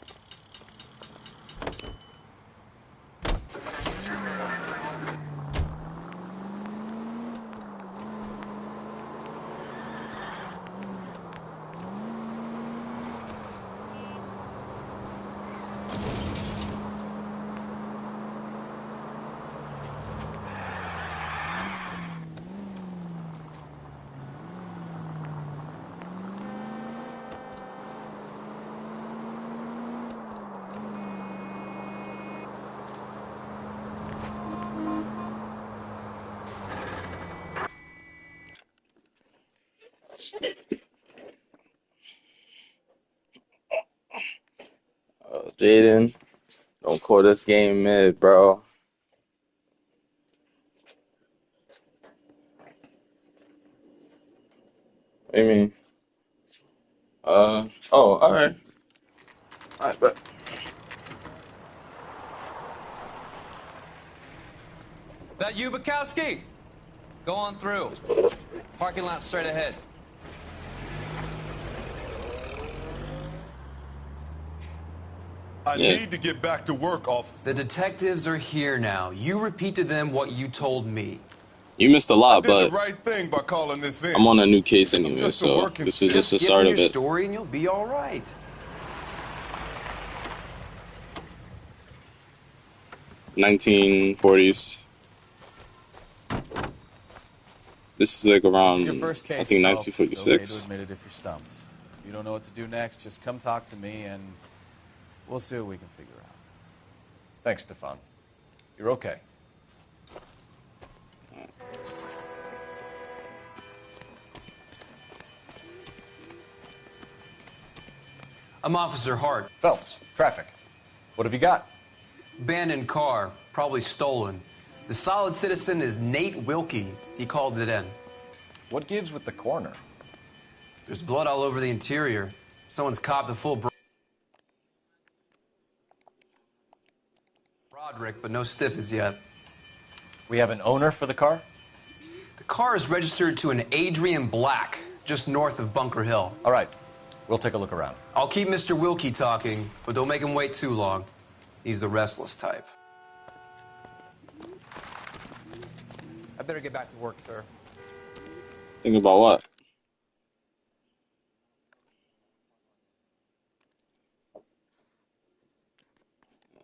Jaden, don't call this game mid, bro. What do you mean? Oh, alright. Alright, but. That you, Bukowski? Go on through. Parking lot straight ahead. I need to get back to work, officer. The detectives are here now. You repeat to them what you told me. You missed a lot, I but did the right thing by calling this in. I'm on a new case anyway, so this is just the start of Give them your it. story and you'll be all right. 1940s. This is like around, Your first case, I think, folks. It's okay to 1946. admit it if you're stumped. If you don't know what to do next, just come talk to me and we'll see what we can figure out. Thanks, Stefan. You're okay. I'm Officer Hart. Phelps, traffic. What have you got? Abandoned car, probably stolen. The solid citizen is Nate Wilkie. He called it in. What gives with the coroner? There's blood all over the interior. Someone's copped a full Broderick, but no stiff as yet. We have an owner for the car? The car is registered to an Adrian Black, just north of Bunker Hill. All right. We'll take a look around. I'll keep Mr. Wilkie talking, but don't make him wait too long. He's the restless type. I better get back to work, sir. Think about what?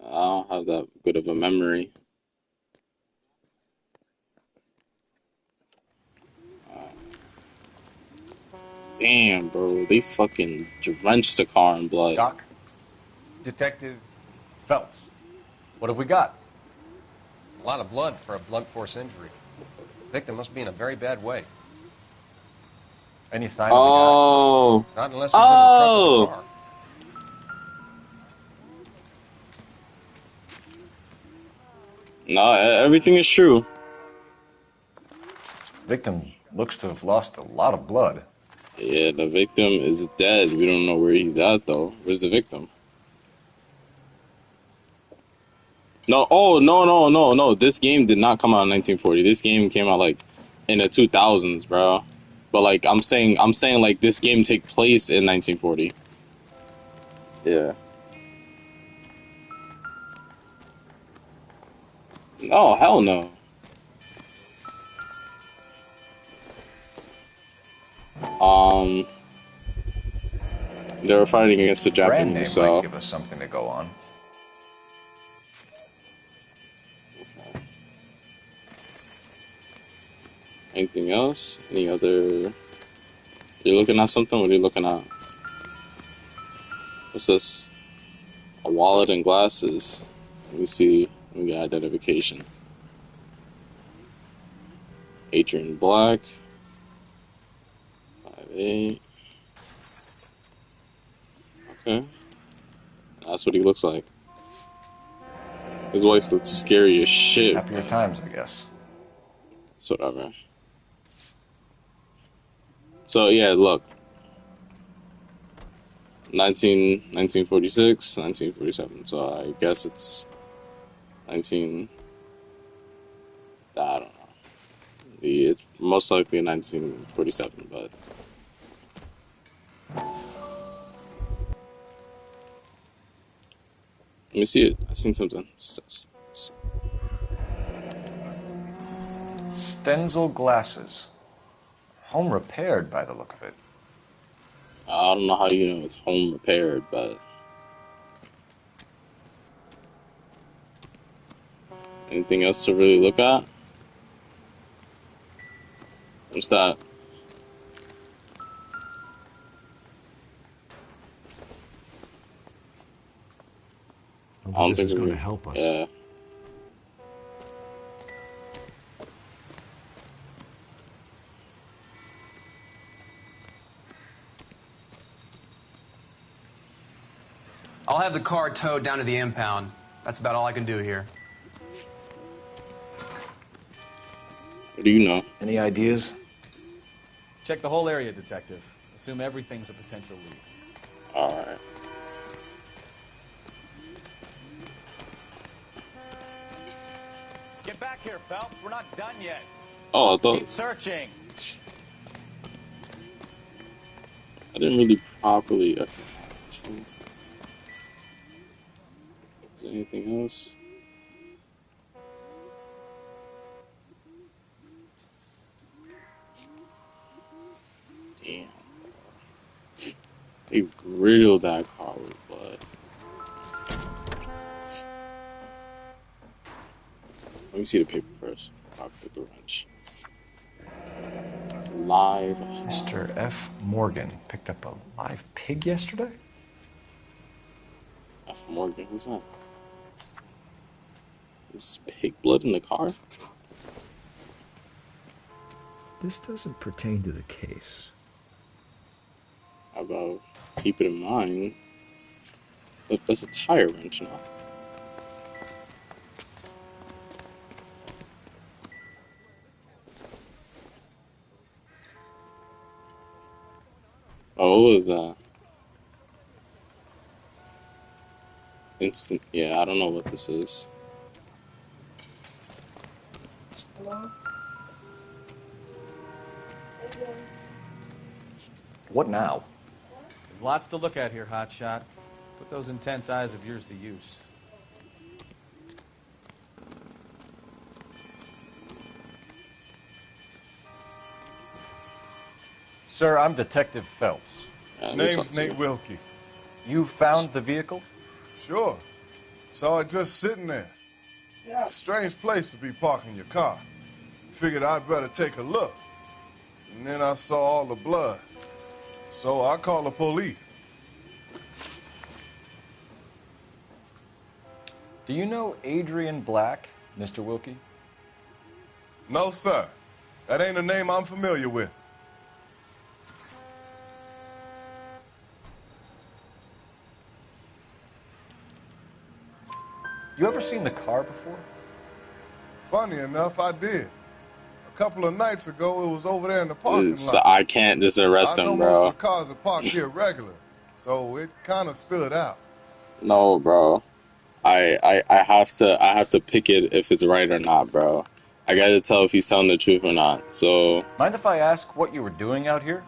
I don't have that good of a memory. Damn, bro. They fucking drenched the car in blood. Doc? Detective Phelps. What have we got? A lot of blood for a blunt force injury. Victim must be in a very bad way. Any sign of the guy? Not unless he's in the trunk of the car. No, everything is true. Victim looks to have lost a lot of blood. Yeah, the victim is dead. We don't know where he's at, though. Where's the victim? No, oh no. This game did not come out in 1940. This game came out like in the 2000s, bro. But like I'm saying like this game take place in 1940. Yeah. Oh hell no. They were fighting against the Brand Japanese, name so. might give us something to go on. Anything else? Any other? You looking at something? What are you looking at? What's this? A wallet and glasses. Let me see. Let me get identification. Adrian Black. 5'8". Okay. That's what he looks like. His wife looks scary as shit. Happier times, I guess. It's whatever. So yeah, look. 1946, 1947. So I guess it's 19. I don't know. It's most likely 1947, but. Let me see it. I seen something. Stenzel glasses. Home repaired by the look of it. I don't know how you know it's home repaired, but. Anything else to really look at? What's that? I don't think this is going to help us. Yeah. I'll have the car towed down to the impound. That's about all I can do here. What do you know? Any ideas? Check the whole area, Detective. Assume everything's a potential lead. Alright. Get back here, Phelps. We're not done yet. Oh, I thought. Keep searching. I didn't really properly. Is there anything else? Damn. They riddled that car with blood. Let me see the paper first. I'll put the wrench. Live. Mr. F. Morgan picked up a live pig yesterday? F. Morgan, who's that? Is pig blood in the car? This doesn't pertain to the case. How about keep it in mind? Look, that's a tire wrench now. Oh, what was that? Instant. Yeah, I don't know what this is. What now? There's lots to look at here, Hotshot. Put those intense eyes of yours to use. Sir, I'm Detective Phelps. Name's Nate Wilkie. You found the vehicle? Sure. Saw it just sitting there. Strange place to be parking your car. Figured I'd better take a look. And then I saw all the blood. So I called the police. Do you know Adrian Black, Mr. Wilkie? No, sir. That ain't a name I'm familiar with. You ever seen the car before? Funny enough, I did. A couple of nights ago, it was over there in the parking So lot. I can't just arrest I know him, most bro. of the cars are parked here regular, so it kind of stood out. No, bro. I have to pick it if it's right or not, bro. I gotta tell if he's telling the truth or not. So Mind if I ask what you were doing out here?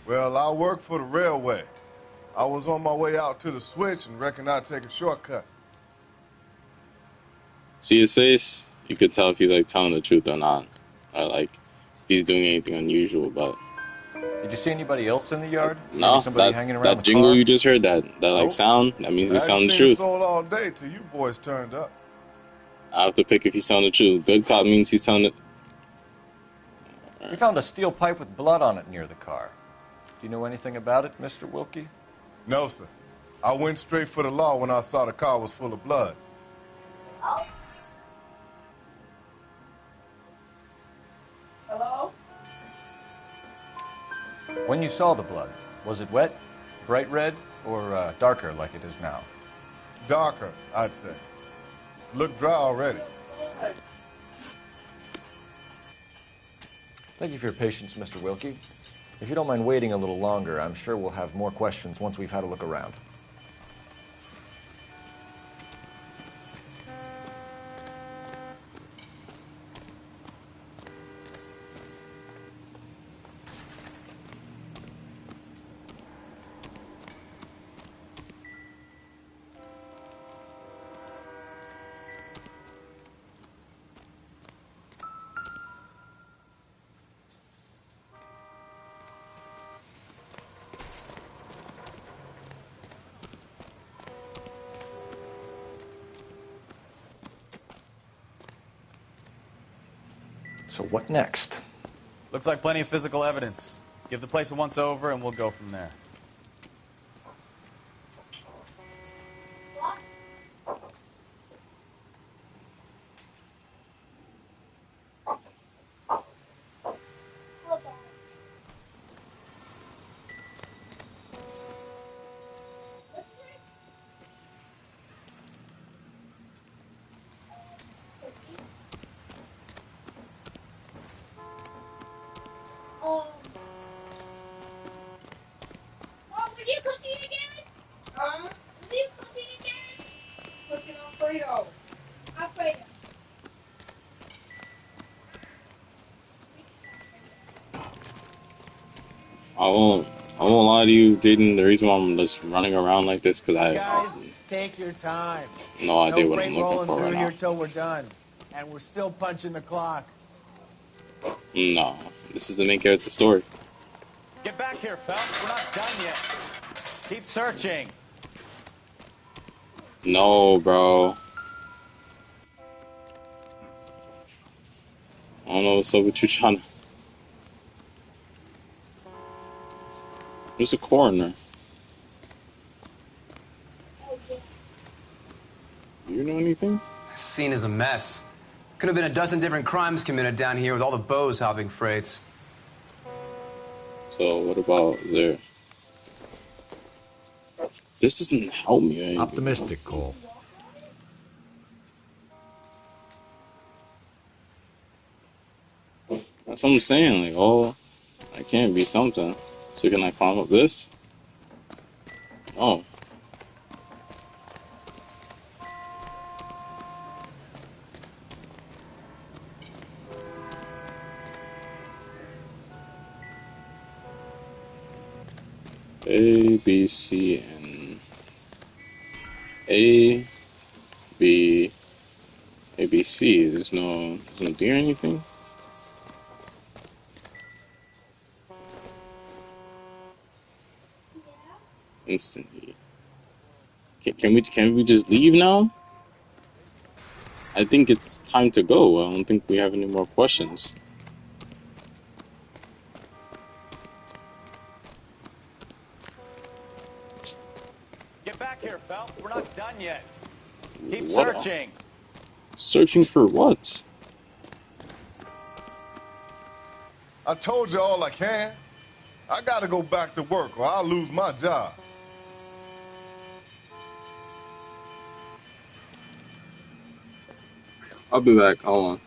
Well, I work for the railway. I was on my way out to the switch and reckon I'd take a shortcut. see his face, you could tell if he's like telling the truth or not, or like if he's doing anything unusual. But Did you see anybody else in the yard? Maybe no, somebody hanging around that the jingle car? you just heard, that like Nope. sound, that means he's I telling the seen it truth. sold all day till you boys turned up. I have to pick if he's telling the truth. Good cop means he's telling it. We found a steel pipe with blood on it near the car. Do you know anything about it, Mr. Wilkie? No, sir. I went straight for the law when I saw the car was full of blood. Hello? When you saw the blood, was it wet, bright red, or darker like it is now? Darker, I'd say. Looked dry already. Thank you for your patience, Mr. Wilkie. If you don't mind waiting a little longer, I'm sure we'll have more questions once we've had a look around. So what next? Looks like plenty of physical evidence. Give the place a once over and we'll go from there. I won't lie to you, Jaden. The reason why I'm just running around like this because I Guys, have take your time. no idea No what freight I'm looking rolling for through right here now. till we're done. And we're still punching the clock. No, this is the main character story. Get back here, Phelps. We're not done yet. Keep searching. No, bro. I don't know what's up with you trying to. There's a coroner. You know anything? Scene is a mess. Could have been a dozen different crimes committed down here with all the bows hopping freights. So what about there? This doesn't help me. Or anything. Optimistic, Cole. That's what I'm saying. Like, oh, I can't be something. So can I climb up this? Oh. A, B, C, and A, B, A, B, C. There's no D or anything. Instantly. Can we just leave now? I think it's time to go. I don't think we have any more questions. Get back here, Phelps. We're not done yet. Keep What? searching. Searching for what? I told you all I can. I gotta go back to work or I'll lose my job. I'll be back. Hold on.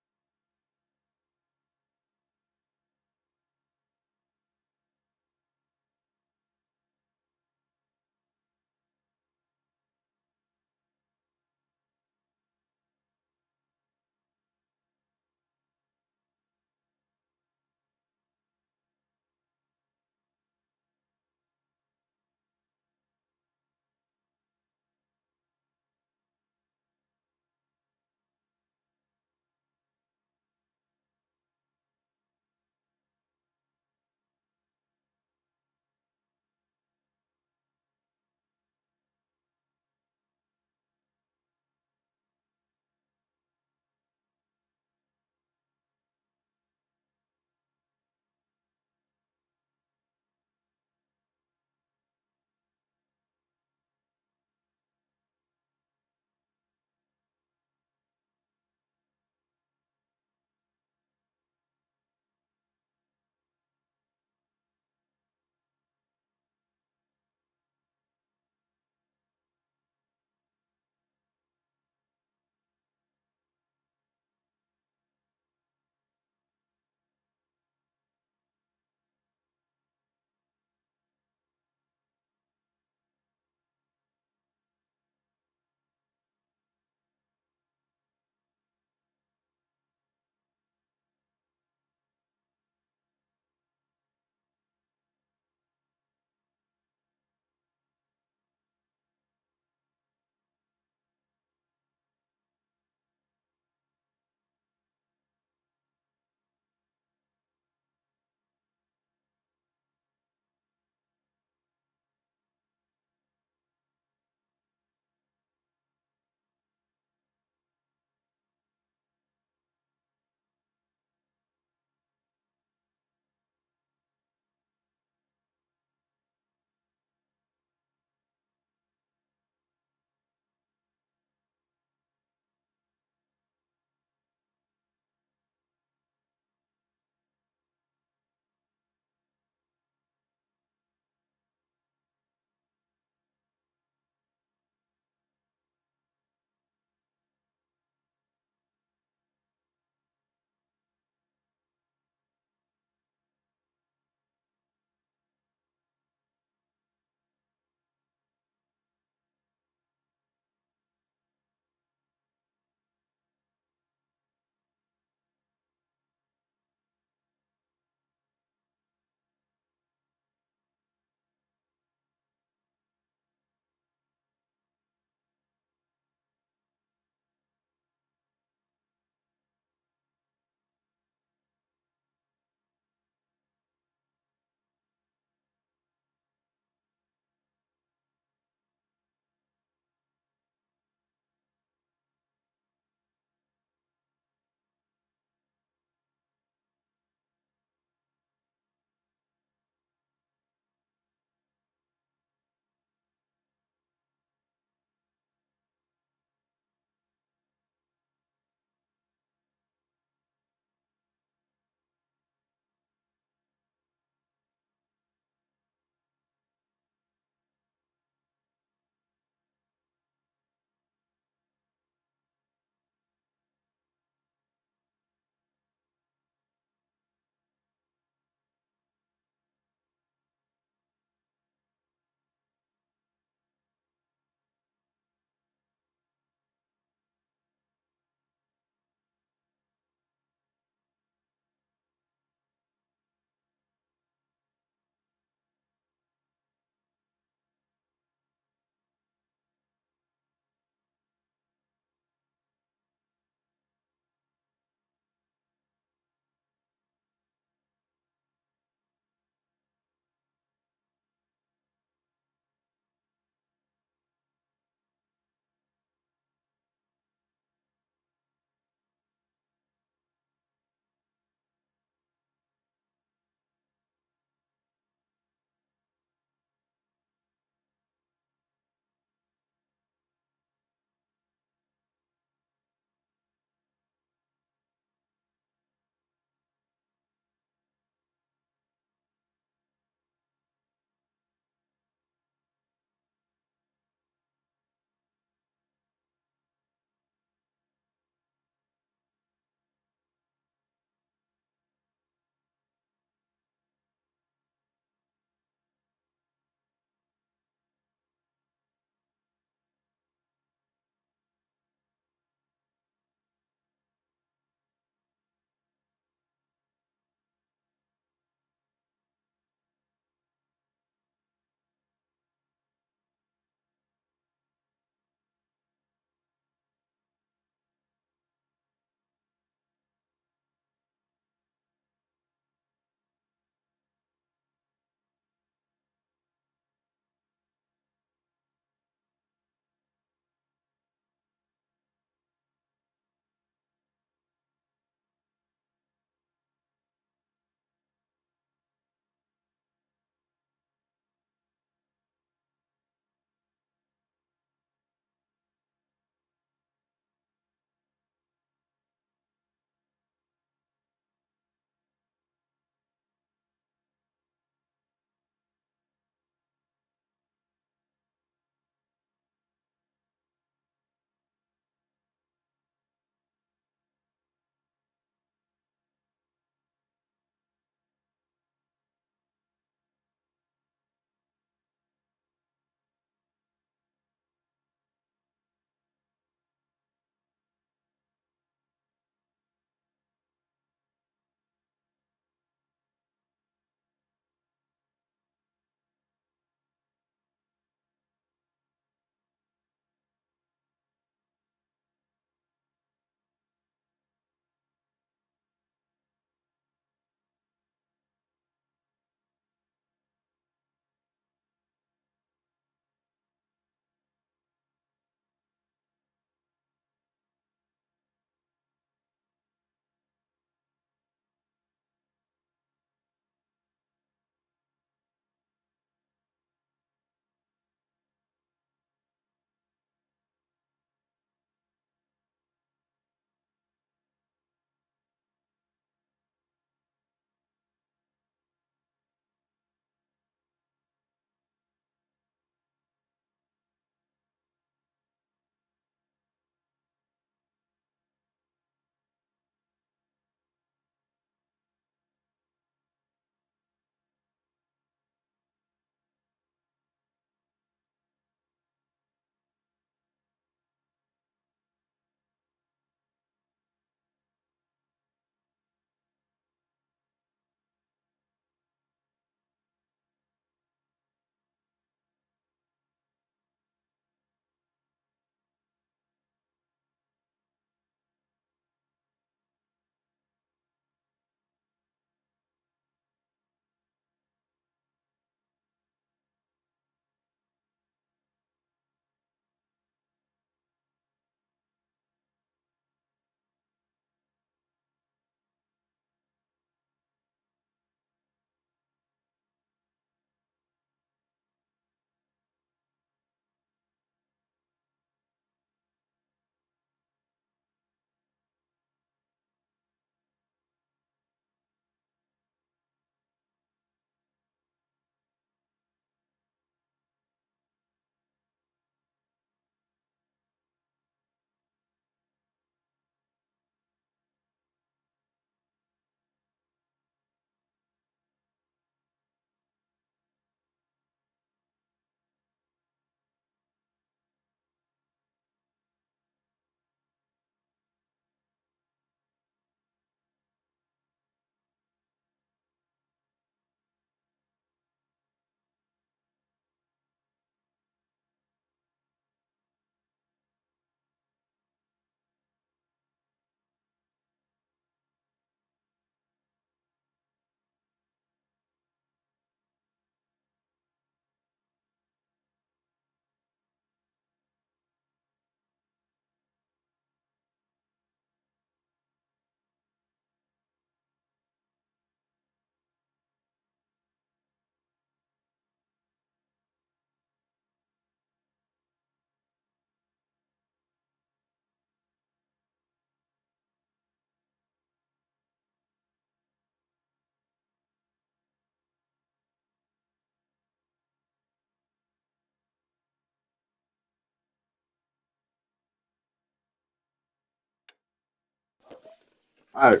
Alright.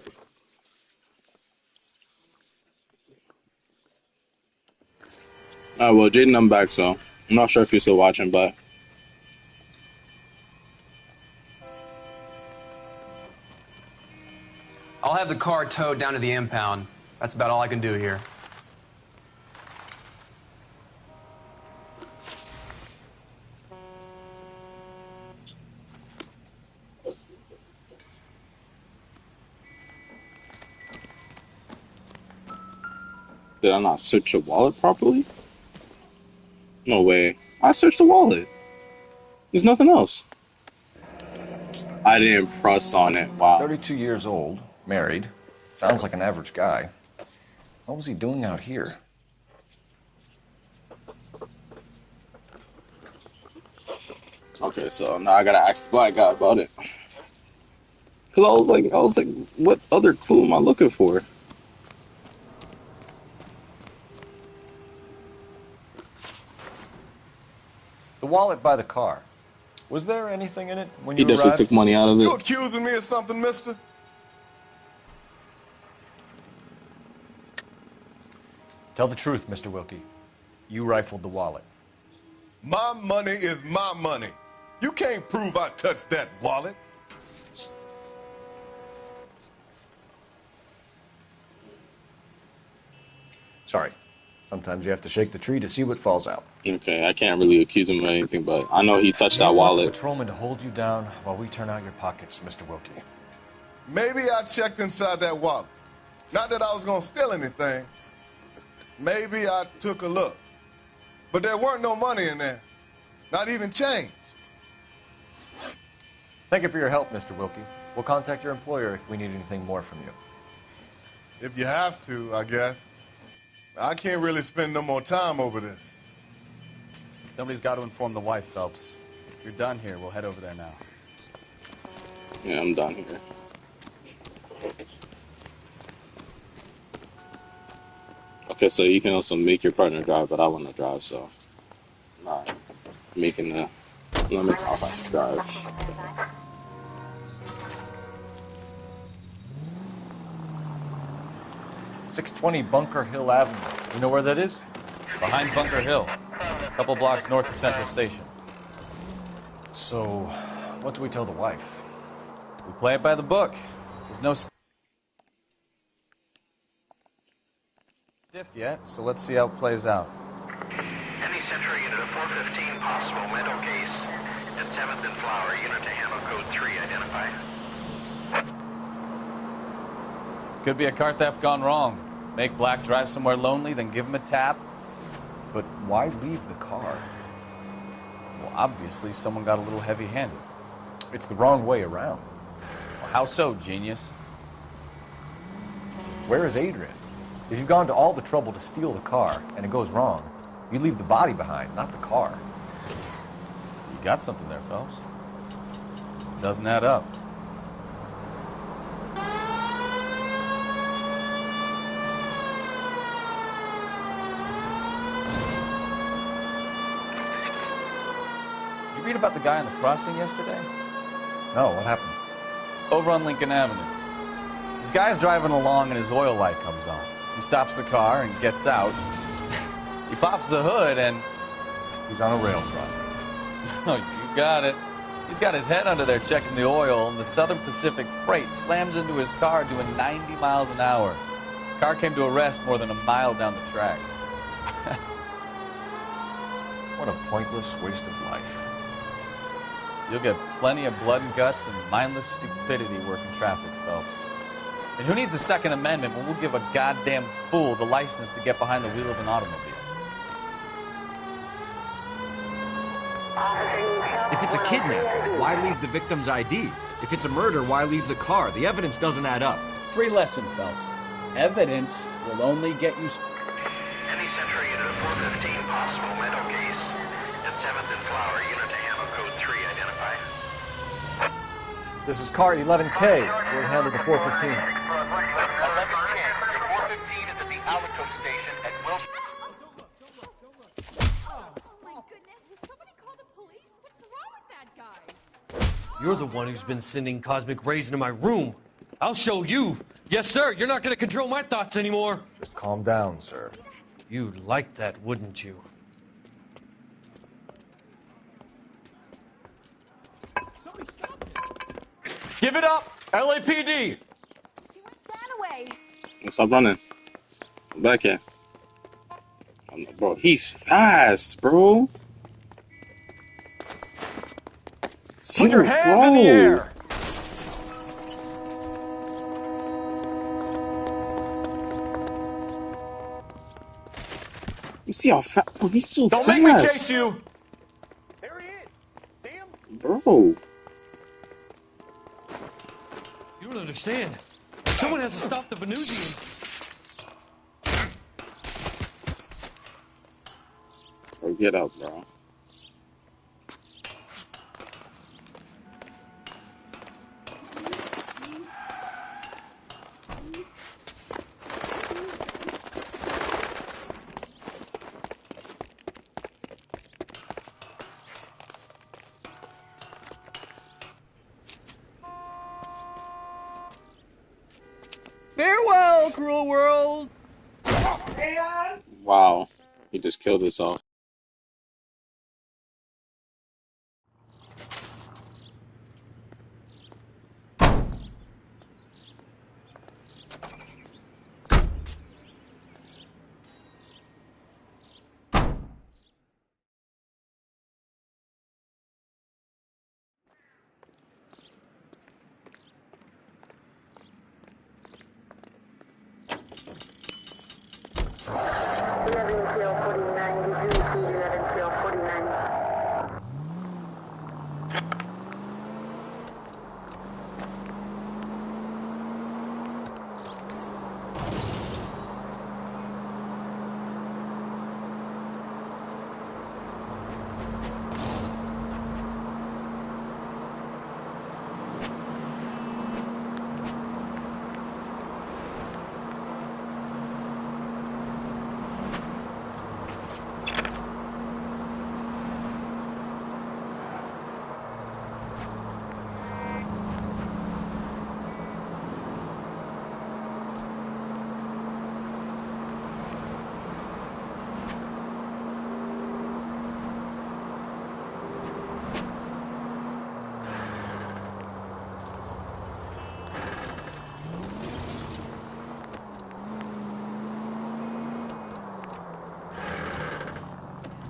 Alright, well, Jaden, I'm back, so I'm not sure if you're still watching, but I'll have the car towed down to the impound. That's about all I can do here. did I not search the wallet properly? No way. I searched the wallet. There's nothing else. I didn't press on it. Wow. 32 years old, married. Sounds like an average guy. What was he doing out here? Okay, so now I gotta ask the black guy about it. Cause I was like, what other clue am I looking for? The wallet by the car. Was there anything in it when He you definitely arrived? took money out of You it. accusing me of something, mister? Tell the truth, Mr. Wilkie. You rifled the wallet. My money is my money. You can't prove I touched that wallet. Sorry. Sometimes you have to shake the tree to see what falls out. Okay, I can't really accuse him of anything, but I know he touched that You want the wallet. patrolman to hold you down while we turn out your pockets, Mr. Wilkie. Maybe I checked inside that wallet. Not that I was gonna steal anything. Maybe I took a look. But there weren't no money in there. Not even change. Thank you for your help, Mr. Wilkie. We'll contact your employer if we need anything more from you. If you have to, I guess. I can't really spend no more time over this. Somebody's got to inform the wife, Phelps. If you're done here, we'll head over there now. Yeah, I'm done here. Okay, so you can also make your partner drive, but I want to drive, so I'm not making the. Let me drive. 620 Bunker Hill Avenue. You know where that is? Behind Bunker Hill, a couple blocks north of Central Station. So, what do we tell the wife? We play it by the book. There's no stiff yet, so let's see how it plays out. Any Central unit of 415 possible mental case at 7th and Flower, unit to handle code 3, identify. Could be a car theft gone wrong. Make Black drive somewhere lonely, then give him a tap. But why leave the car? Well, obviously someone got a little heavy-handed. It's the wrong way around. Well, how so, genius? Where is Adrian? If you've gone to all the trouble to steal the car and it goes wrong, you leave the body behind, not the car. You got something there, Phelps. Doesn't add up. You read about the guy on the crossing yesterday? No, what happened? Over on Lincoln Avenue. This guy's driving along and his oil light comes on. He stops the car and gets out. He pops the hood and... he's on a rail crossing. Oh, you got it. He's got his head under there checking the oil, and the Southern Pacific Freight slams into his car doing 90 miles an hour. The car came to a rest more than a mile down the track. What a pointless waste of life. You'll get plenty of blood and guts and mindless stupidity working traffic, Phelps. And who needs a Second Amendment when we'll give a goddamn fool the license to get behind the wheel of an automobile? If it's a kidnapping, why leave the victim's ID? If it's a murder, why leave the car? The evidence doesn't add up. Free lesson, Phelps. Evidence will only get you... Any Central unit of 415 possible mental case at 7th and Flower, unit to handle code 3, identify. This is car 11K. We'll handle the 415. 1110, your 415 is at the Alico station at Wilshire. You're the one who's been sending cosmic rays into my room. I'll show you. Yes, sir. You're not going to control my thoughts anymore. Just calm down, sir. You'd like that, wouldn't you? Give it up, LAPD! Away. Stop running. I'm back here. Bro, he's fast, bro. Put your hands in the air! You see how fast? Oh, he's so Don't fast. make me chase you! There he is. Damn. Bro. You don't understand. Someone has to stop the Venusians. Bro, get up, bro. Farewell, cruel world! Wow. He just killed himself.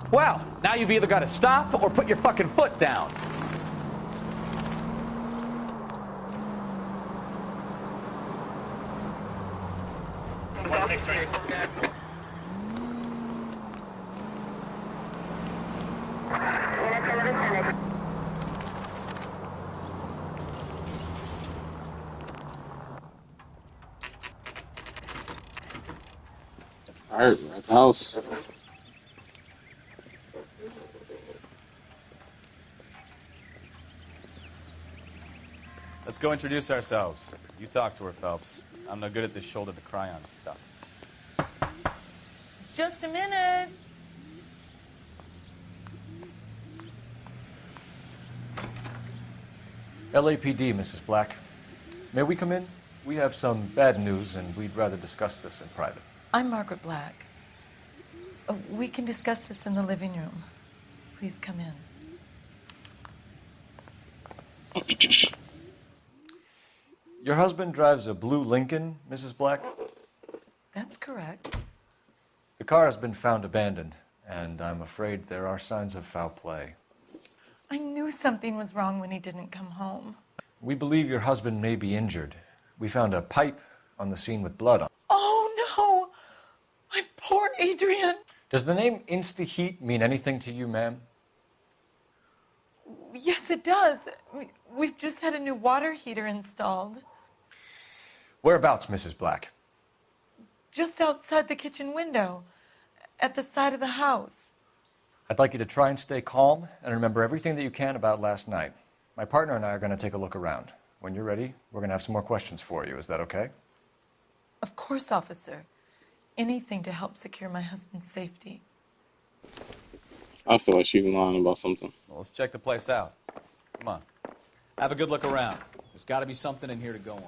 Well, now you've either got to stop or put your fucking foot down. Alright, we're at the house. Let's go introduce ourselves. You talk to her, Phelps. I'm no good at this shoulder to cry on stuff. Just a minute. LAPD, Mrs. Black. May we come in? We have some bad news, and we'd rather discuss this in private. I'm Margaret Black. We can discuss this in the living room. Please come in. Your husband drives a blue Lincoln, Mrs. Black? That's correct. The car has been found abandoned, and I'm afraid there are signs of foul play. I knew something was wrong when he didn't come home. We believe your husband may be injured. We found a pipe on the scene with blood on it. Oh, no! My poor Adrian! Does the name Insta-Heat mean anything to you, ma'am? Yes, it does. We've just had a new water heater installed. Whereabouts, Mrs. Black? Just outside the kitchen window, at the side of the house. I'd like you to try and stay calm and remember everything that you can about last night. My partner and I are going to take a look around. When you're ready, we're going to have some more questions for you. Is that okay? Of course, officer. Anything to help secure my husband's safety. I feel like she's lying about something. Well, let's check the place out. Come on. Have a good look around. There's got to be something in here to go on.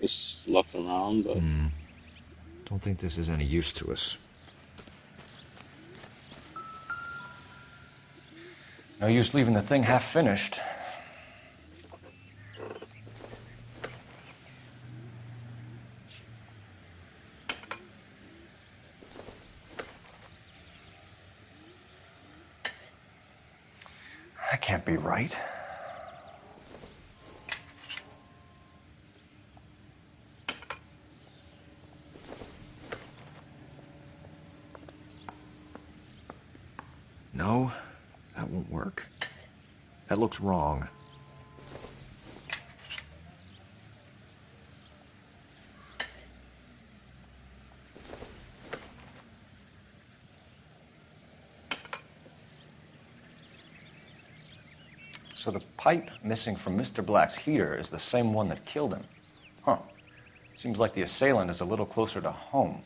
It's just left around, but... Don't think this is any use to us. No use leaving the thing half finished. That can't be right. No, that won't work. That looks wrong. So the pipe missing from Mr. Black's heater is the same one that killed him. Huh. Seems like the assailant is a little closer to home.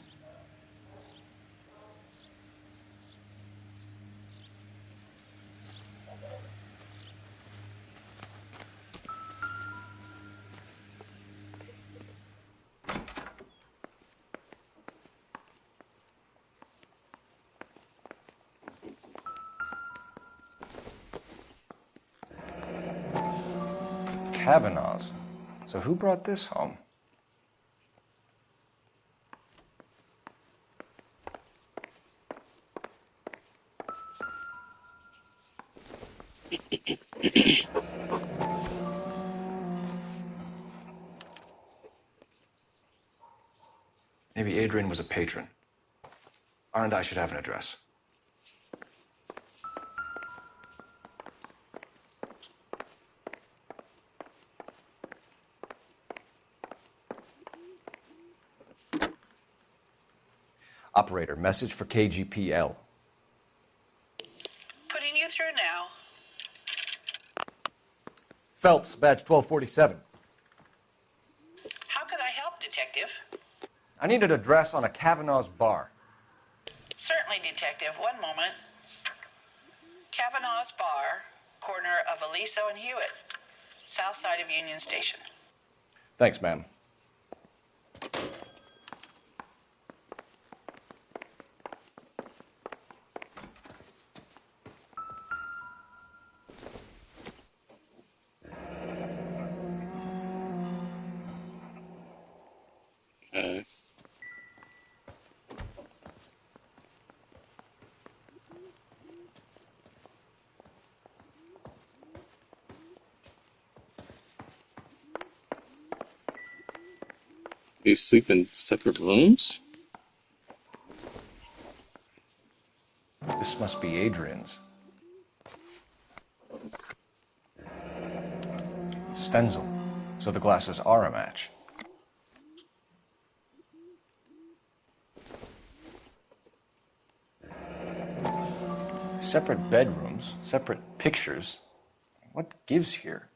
Kavanaugh's. So who brought this home? Maybe Adrian was a patron. R&I should have an address. Operator, message for KGPL. Putting you through now. Phelps, badge 1247. How could I help, Detective? I need an address on a Kavanaugh's bar. Certainly, Detective. One moment. Kavanaugh's Bar, corner of Aliso and Hewitt, south side of Union Station. Thanks, ma'am. Okay. They sleep in separate rooms? This must be Adrian's. Stenzel. So the glasses are a match. Separate bedrooms, separate pictures. What gives here?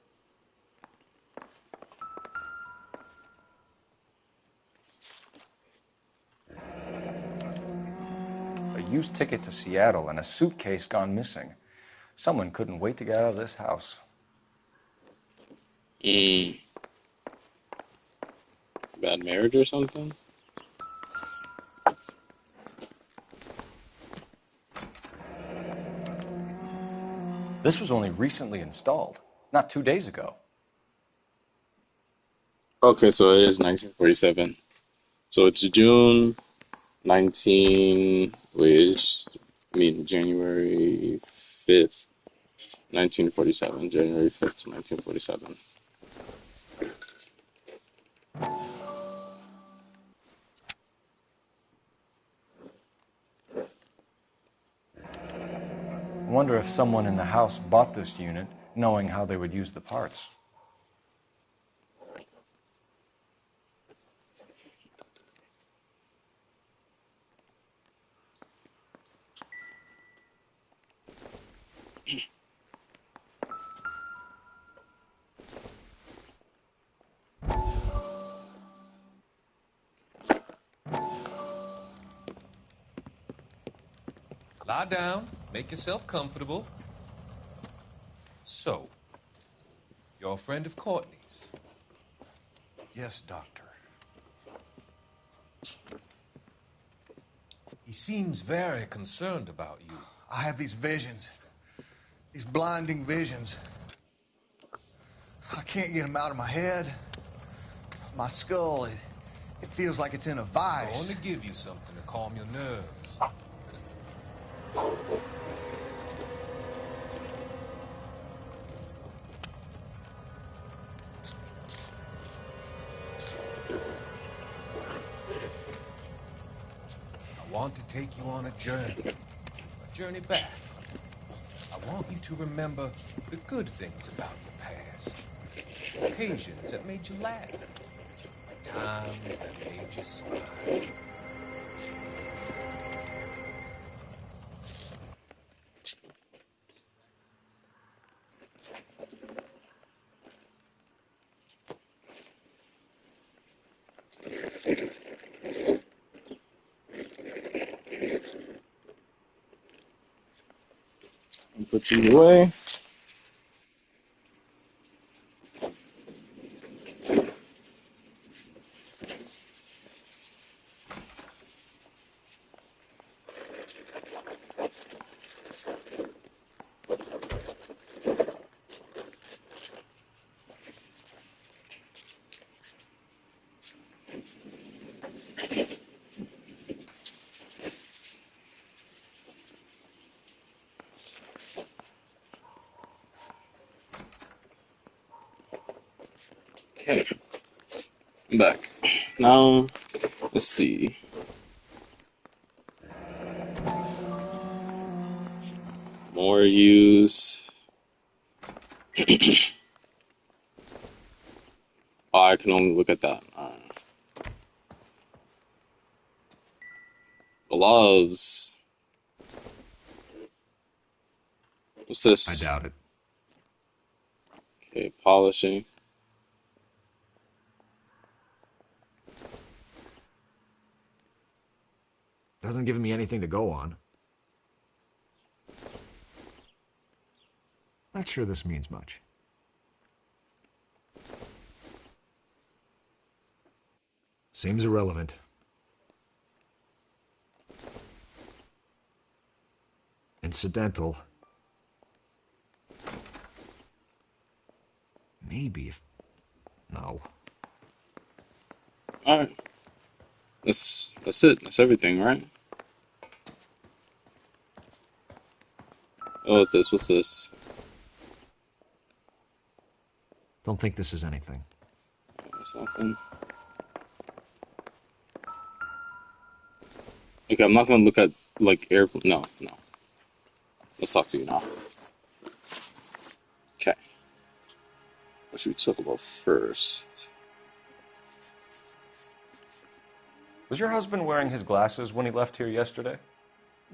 A used ticket to Seattle and a suitcase gone missing. Someone couldn't wait to get out of this house. Bad marriage or something? This was only recently installed, not 2 days ago. Okay, so it is 1947. So it's June 19... January 5th, 1947. January 5th, 1947. I wonder if someone in the house bought this unit knowing how they would use the parts. Lie down, make yourself comfortable. So, you're a friend of Courtney's? Yes, Doctor. He seems very concerned about you. I have these visions. These blinding visions. I can't get them out of my head. My skull, it feels like it's in a I vice. want to give you something to calm your nerves. I want to take you on a journey back. I want you to remember the good things about your past. Occasions that made you laugh. Times that made you smile. Put these away. Okay, I'm back. Now, let's see. More use. Oh, I can only look at that. Gloves. What's this? I doubt it. Okay, polishing. Doesn't give me anything to go on. Not sure this means much. Seems irrelevant. Incidental. Maybe if... No. Alright. That's it. That's everything, right? Oh, what's this? Don't think this is anything. That's nothing. Okay, I'm not gonna look at, like, no. Let's talk to you now. Okay. What should we talk about first? Was your husband wearing his glasses when he left here yesterday?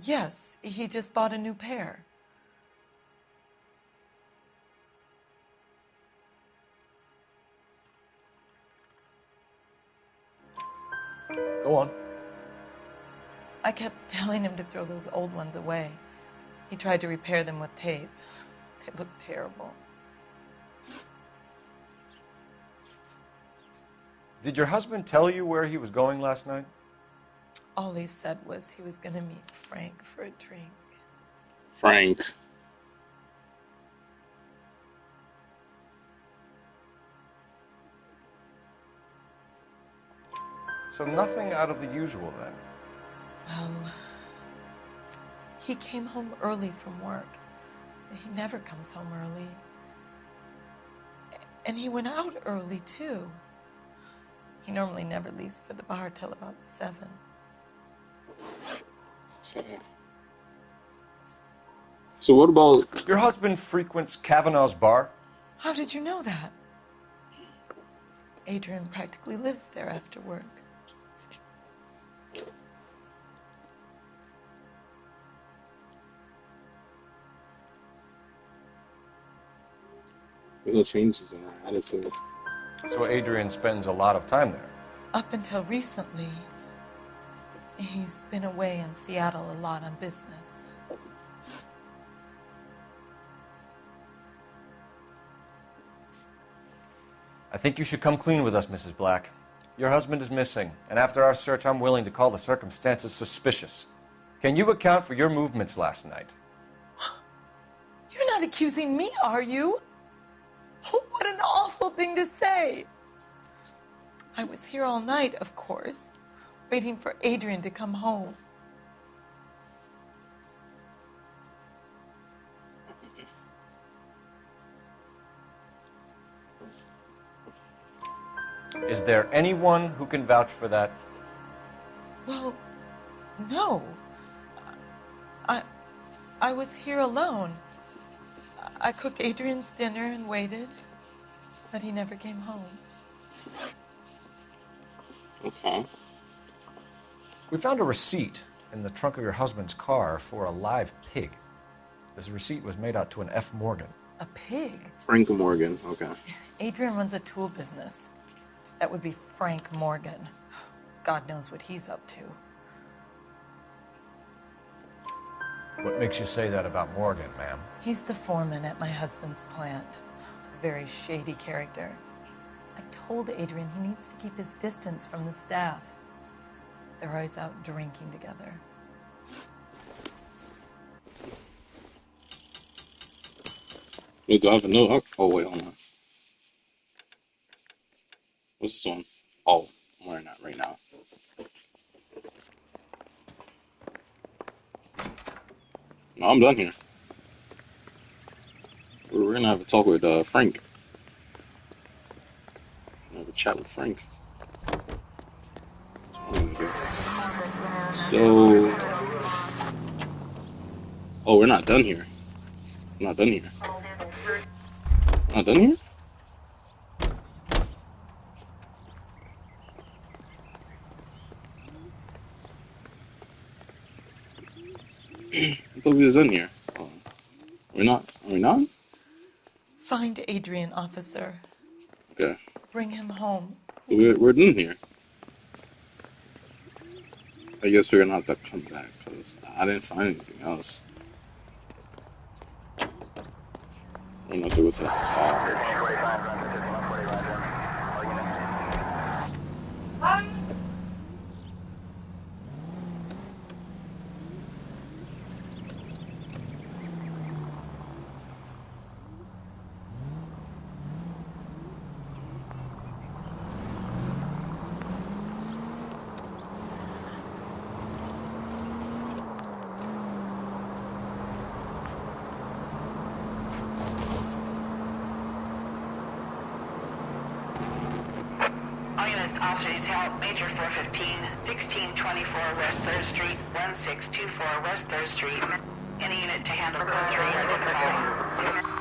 Yes, he just bought a new pair. Go on. I kept telling him to throw those old ones away. He tried to repair them with tape. They looked terrible. Did your husband tell you where he was going last night? All he said was he was going to meet Frank for a drink. Frank. So nothing out of the usual then? Well, he came home early from work. He never comes home early. And he went out early, too. He normally never leaves for the bar till about 7. So what about... Your husband frequents Kavanaugh's bar? How did you know that? Adrian practically lives there after work. Little changes in her attitude. So Adrian spends a lot of time there? Up until recently, he's been away in Seattle a lot on business. I think you should come clean with us, Mrs. Black. Your husband is missing, and after our search, I'm willing to call the circumstances suspicious. Can you account for your movements last night? You're not accusing me, are you? Oh, what an awful thing to say. I was here all night, of course, waiting for Adrian to come home. Is there anyone who can vouch for that? Well, no. I was here alone. I cooked Adrian's dinner and waited, but he never came home. Okay. We found a receipt in the trunk of your husband's car for a live pig. This receipt was made out to an F. Morgan. A pig? Frank Morgan, okay. Adrian runs a tool business. That would be Frank Morgan. God knows what he's up to. What makes you say that about Morgan, ma'am? He's the foreman at my husband's plant. A very shady character. I told Adrian he needs to keep his distance from the staff. They're always out drinking together. Wait, do I have a note? Oh, wait, hold on. What's this one? Oh, I'm wearing that right now. No, I'm done here. We're gonna have a talk with Frank. We're gonna have a chat with Frank. So, oh, we're not done here. We're not done here. We're not done here? I thought we was done here. We're not? Are we not? Find Adrian, officer. Okay. Bring him home. We're done here. I guess we're gonna have to come back because I didn't find anything else. I don't know if there was a Officers help Major 415, 1624 West 3rd Street, 1624 West 3rd Street. Any unit to handle code 3 identify.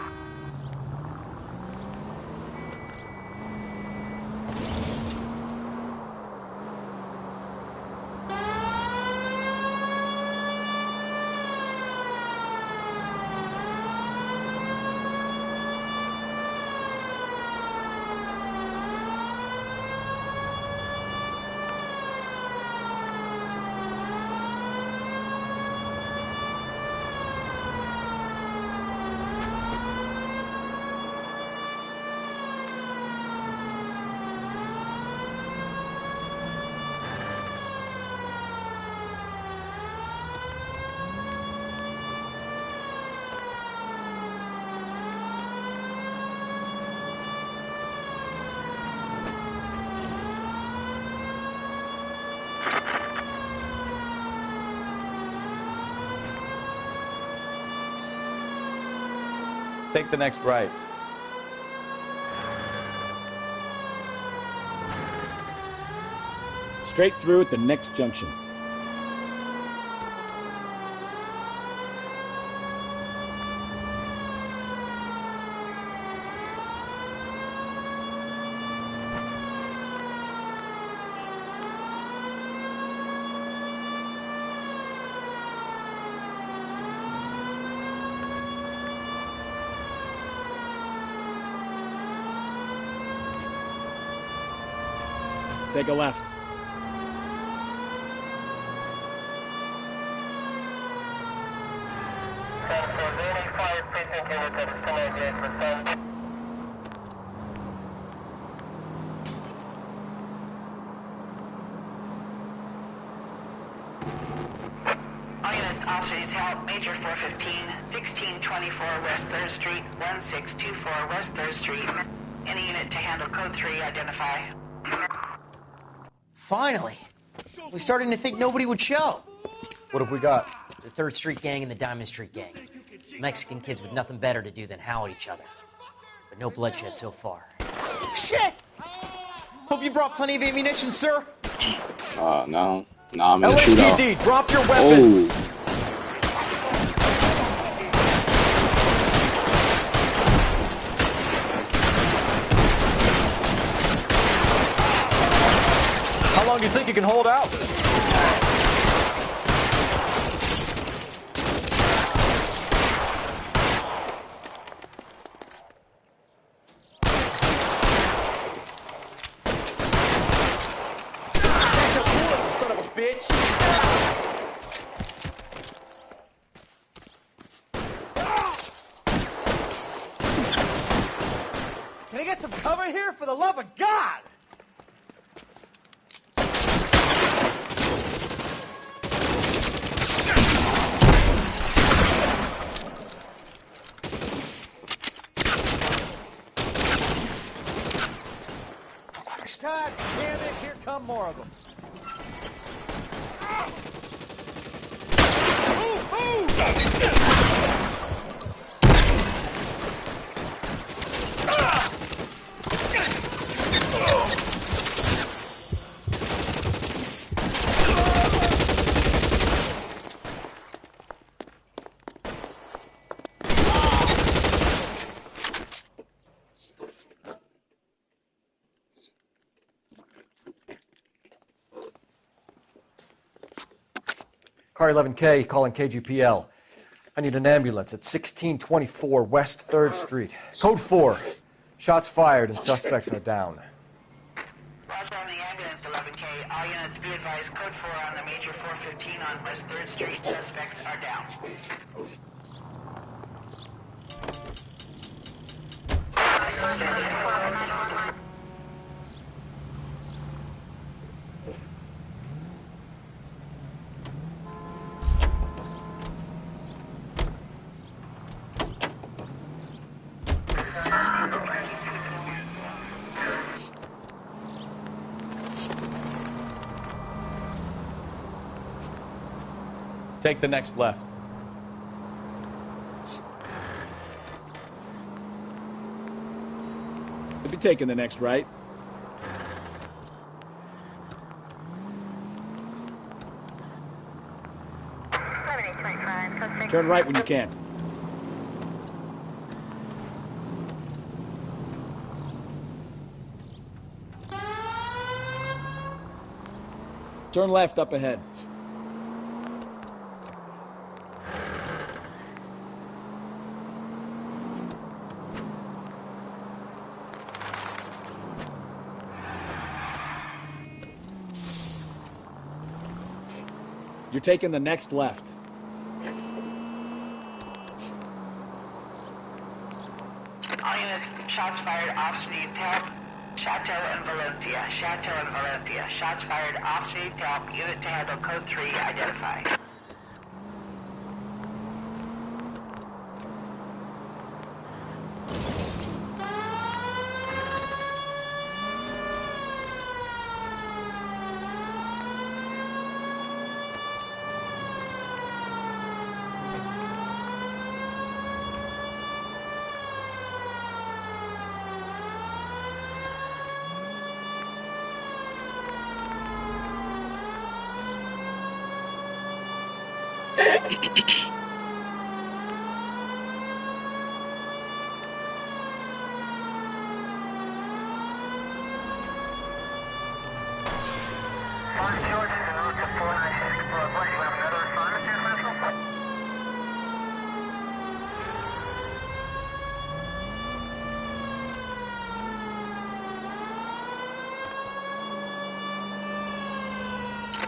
Take the next right. Straight through at the next junction. Take a left. Officer needs help. Major 415, 1624 West 3rd Street, 1624 West 3rd Street. Any unit to handle code 3, identify. Finally! We're starting to think nobody would show. What have we got? The 3rd Street gang and the Diamond Street gang. Mexican kids with nothing better to do than howl at each other. But no bloodshed so far. Shit! Hope you brought plenty of ammunition, sir. No. Nah, I'm in a shootout. LAPD, drop your weapon! Oh. How long do you think you can hold out? Son of a bitch! Can I get some cover here, for the love of God? God damn it, here come more of them. Car 11K calling KGPL. I need an ambulance at 1624 West 3rd Street. Code 4. Shots fired and suspects are down. Roger on the ambulance, 11K. All units be advised, code 4 on the Major 415 on West 3rd Street. Suspects are down. Take the next left. We'll be taking the next right. Turn right when you can. Turn left up ahead. You're taking the next left. All units, shots fired, officer needs help. Chateau and Valencia. Chateau and Valencia. Shots fired, officer needs help. Unit to handle code 3, identify.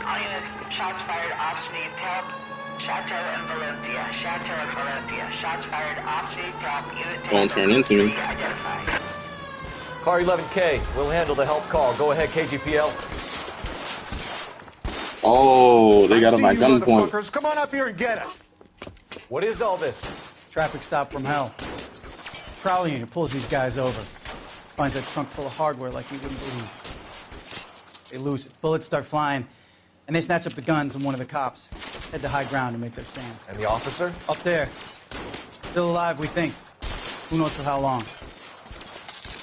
All units, shots fired, officer needs help. Chateau and Valencia. Chateau and Valencia. Shots fired, officer needs help. Unit to Won't turn into me. identify. Car 11K, we'll handle the help call. Go ahead, KGPL. Oh, they got him at gunpoint. Motherfuckers, come on up here and get us. What is all this? Traffic stop from hell. Prowling unit pulls these guys over. Finds a trunk full of hardware like you wouldn't believe. They lose it. Bullets start flying, and they snatch up the guns and one of the cops. Head to high ground to make their stand. And the officer? Up there. Still alive, we think. Who knows for how long.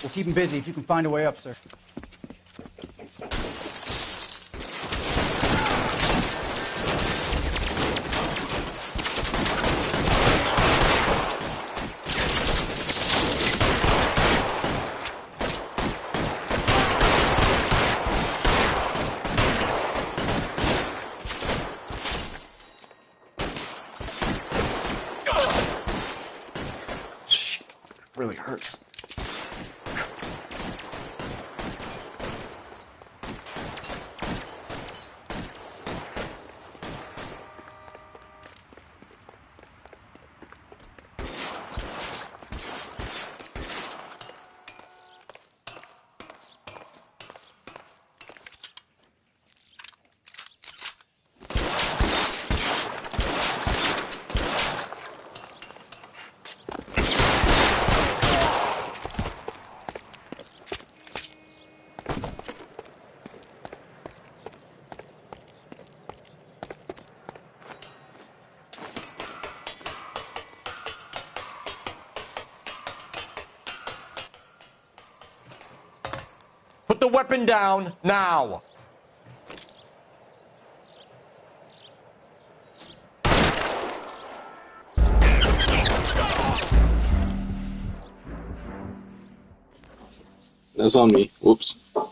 We'll keep him busy if you can find a way up, sir. Really hurts. Put the weapon down now. That's on me. Whoops. All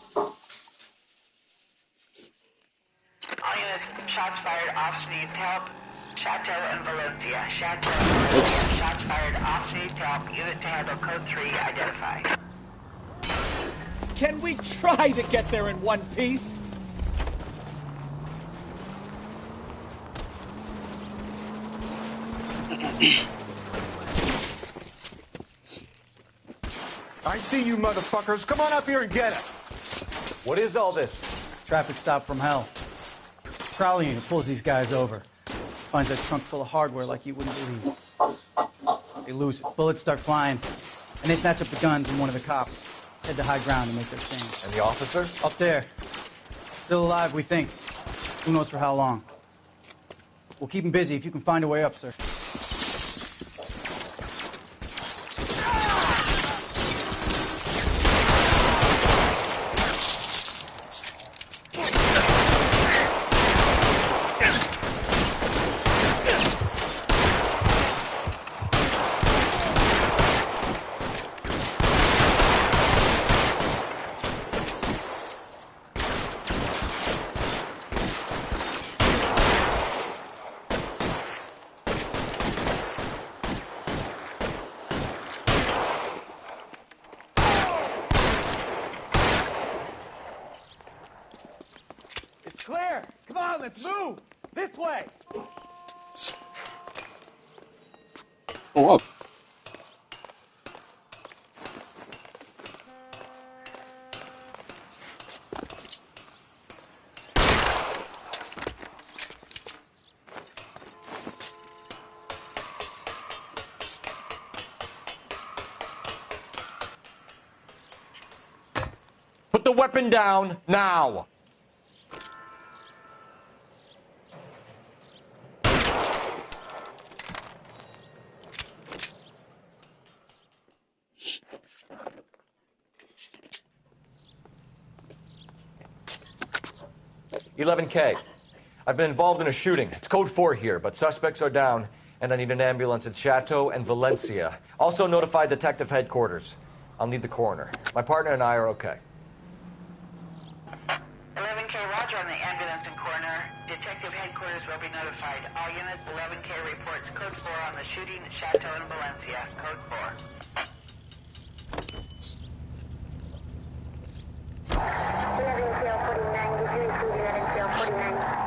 units, shots fired. Officer needs help. Chateau and Valencia. Chateau and Valencia. Shots fired. Officer needs help. Unit to handle code 3. Identify. Can we try to get there in one piece? I see you motherfuckers. Come on up here and get us. What is all this? Traffic stop from hell. Prowling unit pulls these guys over. Finds a trunk full of hardware like you wouldn't believe. They lose it. Bullets start flying, and they snatch up the guns and one of the cops. Head to high ground to make their stand. And the officer? Up there. Still alive, we think. Who knows for how long. We'll keep him busy if you can find a way up, sir. Clear! Come on, let's move! This way! Oh, up. Put the weapon down now. $11K. I've been involved in a shooting. It's code 4 here, but suspects are down, and I need an ambulance in Chateau and Valencia. Also notify detective headquarters. I'll need the coroner. My partner and I are okay. 11K, roger on the ambulance and coroner. Detective headquarters will be notified. All units, 11K reports code 4 on the shooting at Chateau and Valencia. Code 4. 11K 49, 49.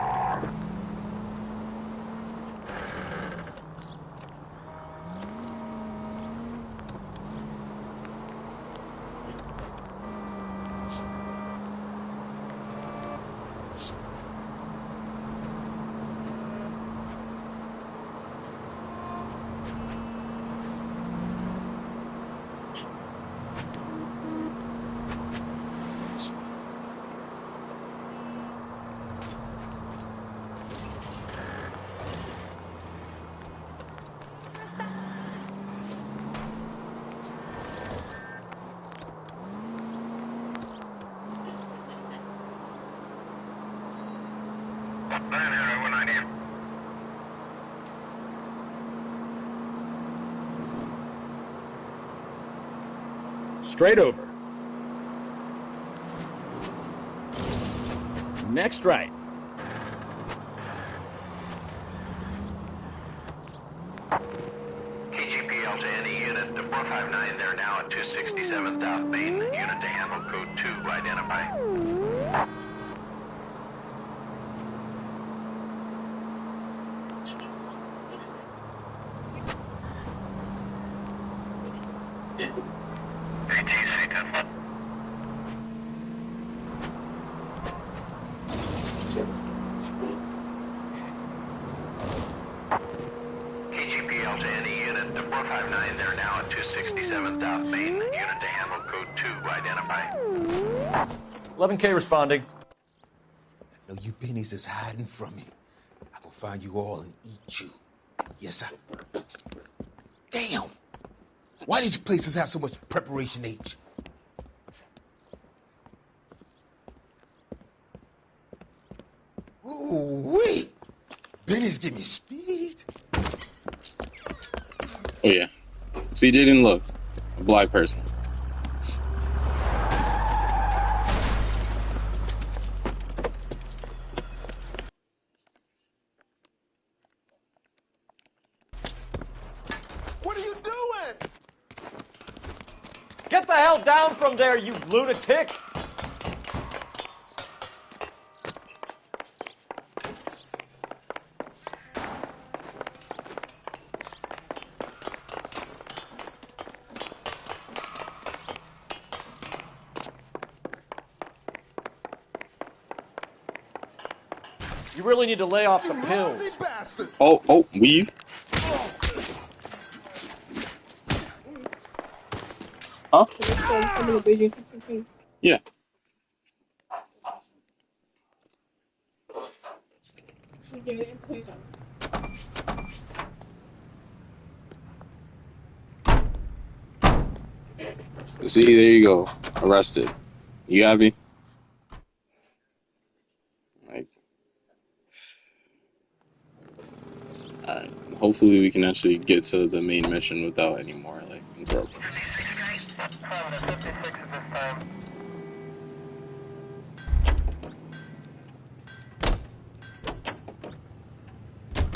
Straight over. Next right. KGPL to any unit, the 459, they're now at 267 South Main. Unit to handle code 2, identify. KGPL to any unit, the 459, they're now at 267 South Main. Unit to handle code 2, identify. 11K responding. I know you pennies is hiding from me. I will find you all and eat you. Yes, sir. Damn! Why these places have so much preparation H? Ooh-wee! Benny's give me speed. Oh yeah. See, didn't look. A black person. What are you doing? Get the hell down from there, you lunatic! You really need to lay off the pills. Oh, weave. Huh? Yeah. See, there you go. Arrested. You happy? Like, alright. Hopefully we can actually get to the main mission without any more, like, interruptions.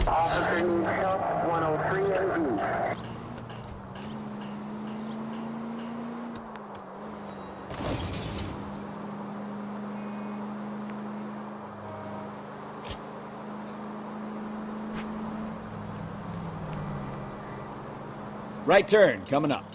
Officer needs help, 103 MD. Right turn, coming up.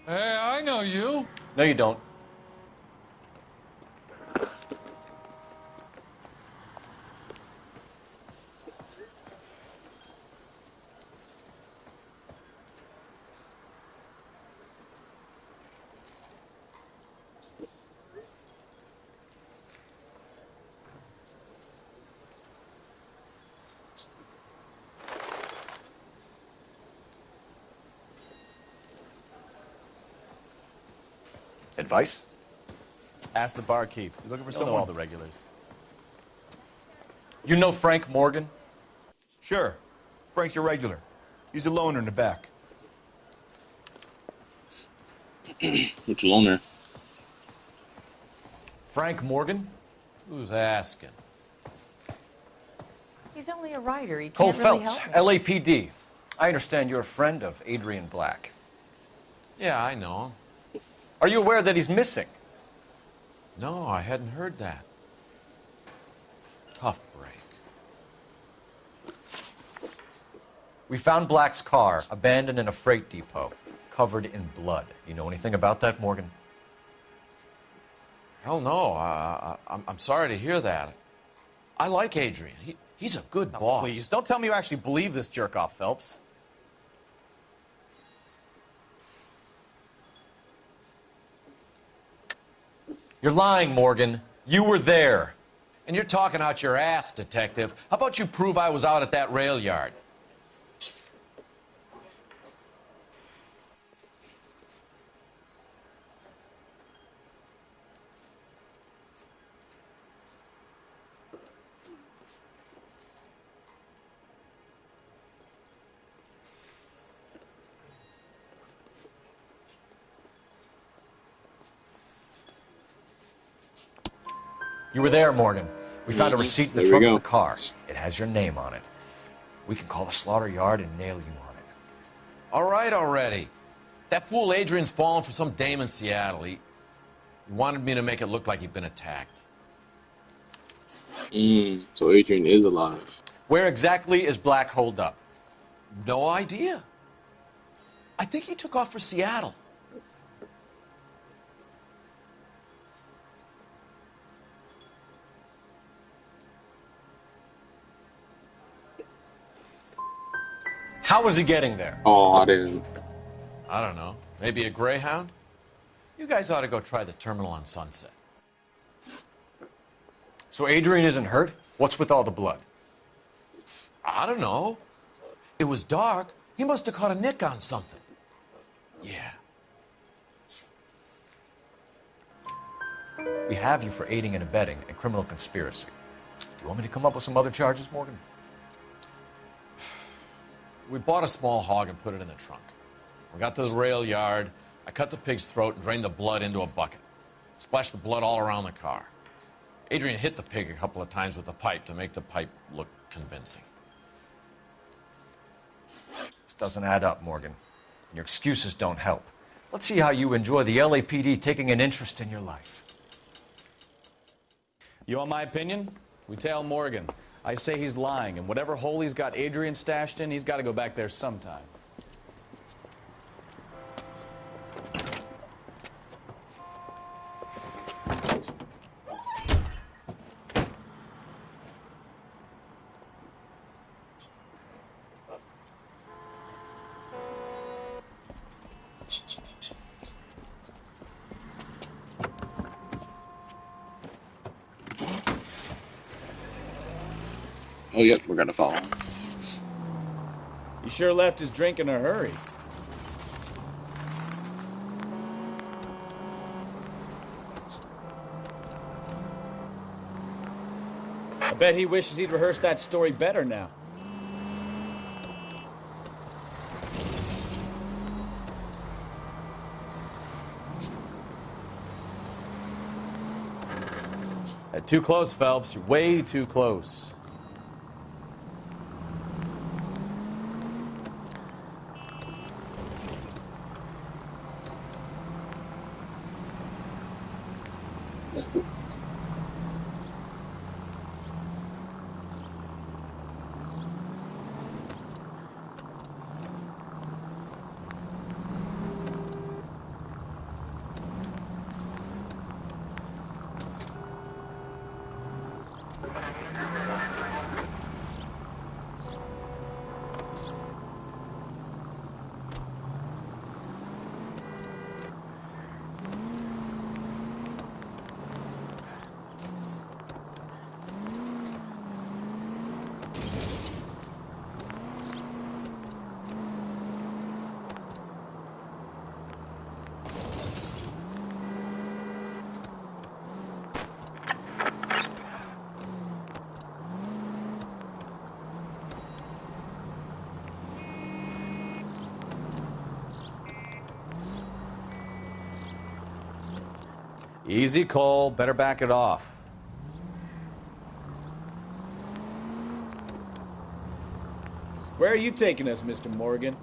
Hey, I know you. No, you don't. Advice? Ask the barkeep. You looking for You'll know someone? all the regulars. You know Frank Morgan? Sure. Frank's your regular. He's a loner in the back. Which loner? Frank Morgan? Who's asking? He's only a writer. He Cole can't really Phelps, help me. LAPD. I understand you're a friend of Adrian Black. Yeah, I know him. Are you aware that he's missing? No, I hadn't heard that. Tough break. We found Black's car abandoned in a freight depot, covered in blood. You know anything about that, Morgan? Hell no. I'm sorry to hear that. I like Adrian. He's a good boss. Please, don't tell me you actually believe this jerk-off, Phelps. You're lying, Morgan. You were there. And you're talking out your ass, Detective. How about you prove I was out at that rail yard? You were there, Morgan. We found a receipt in the There we trunk go. of the car. It has your name on it. We can call the slaughter yard and nail you on it. All right already. That fool Adrian's fallen for some dame in Seattle. He wanted me to make it look like he'd been attacked. So Adrian is alive. Where exactly is Black holed up? No idea. I think he took off for Seattle. How was he getting there? Oh, I didn't. I don't know. Maybe a Greyhound? You guys ought to go try the terminal on Sunset. So Adrian isn't hurt? What's with all the blood? I don't know. It was dark. He must have caught a nick on something. Yeah. We have you for aiding and abetting and criminal conspiracy. Do you want me to come up with some other charges, Morgan? We bought a small hog and put it in the trunk. We got to the rail yard. I cut the pig's throat and drained the blood into a bucket. Splashed the blood all around the car. Adrian hit the pig a couple of times with the pipe to make the pipe look convincing. This doesn't add up, Morgan. Your excuses don't help. Let's see how you enjoy the LAPD taking an interest in your life. You want my opinion? We tail Morgan. I say he's lying, and whatever hole he's got Adrian stashed in, he's got to go back there sometime. Oh, yep, we're gonna follow him. He sure left his drink in a hurry. I bet he wishes he'd rehearsed that story better now. Too close, Phelps. You're way too close. Easy, Cole. Better back it off. Where are you taking us, Mr. Morgan?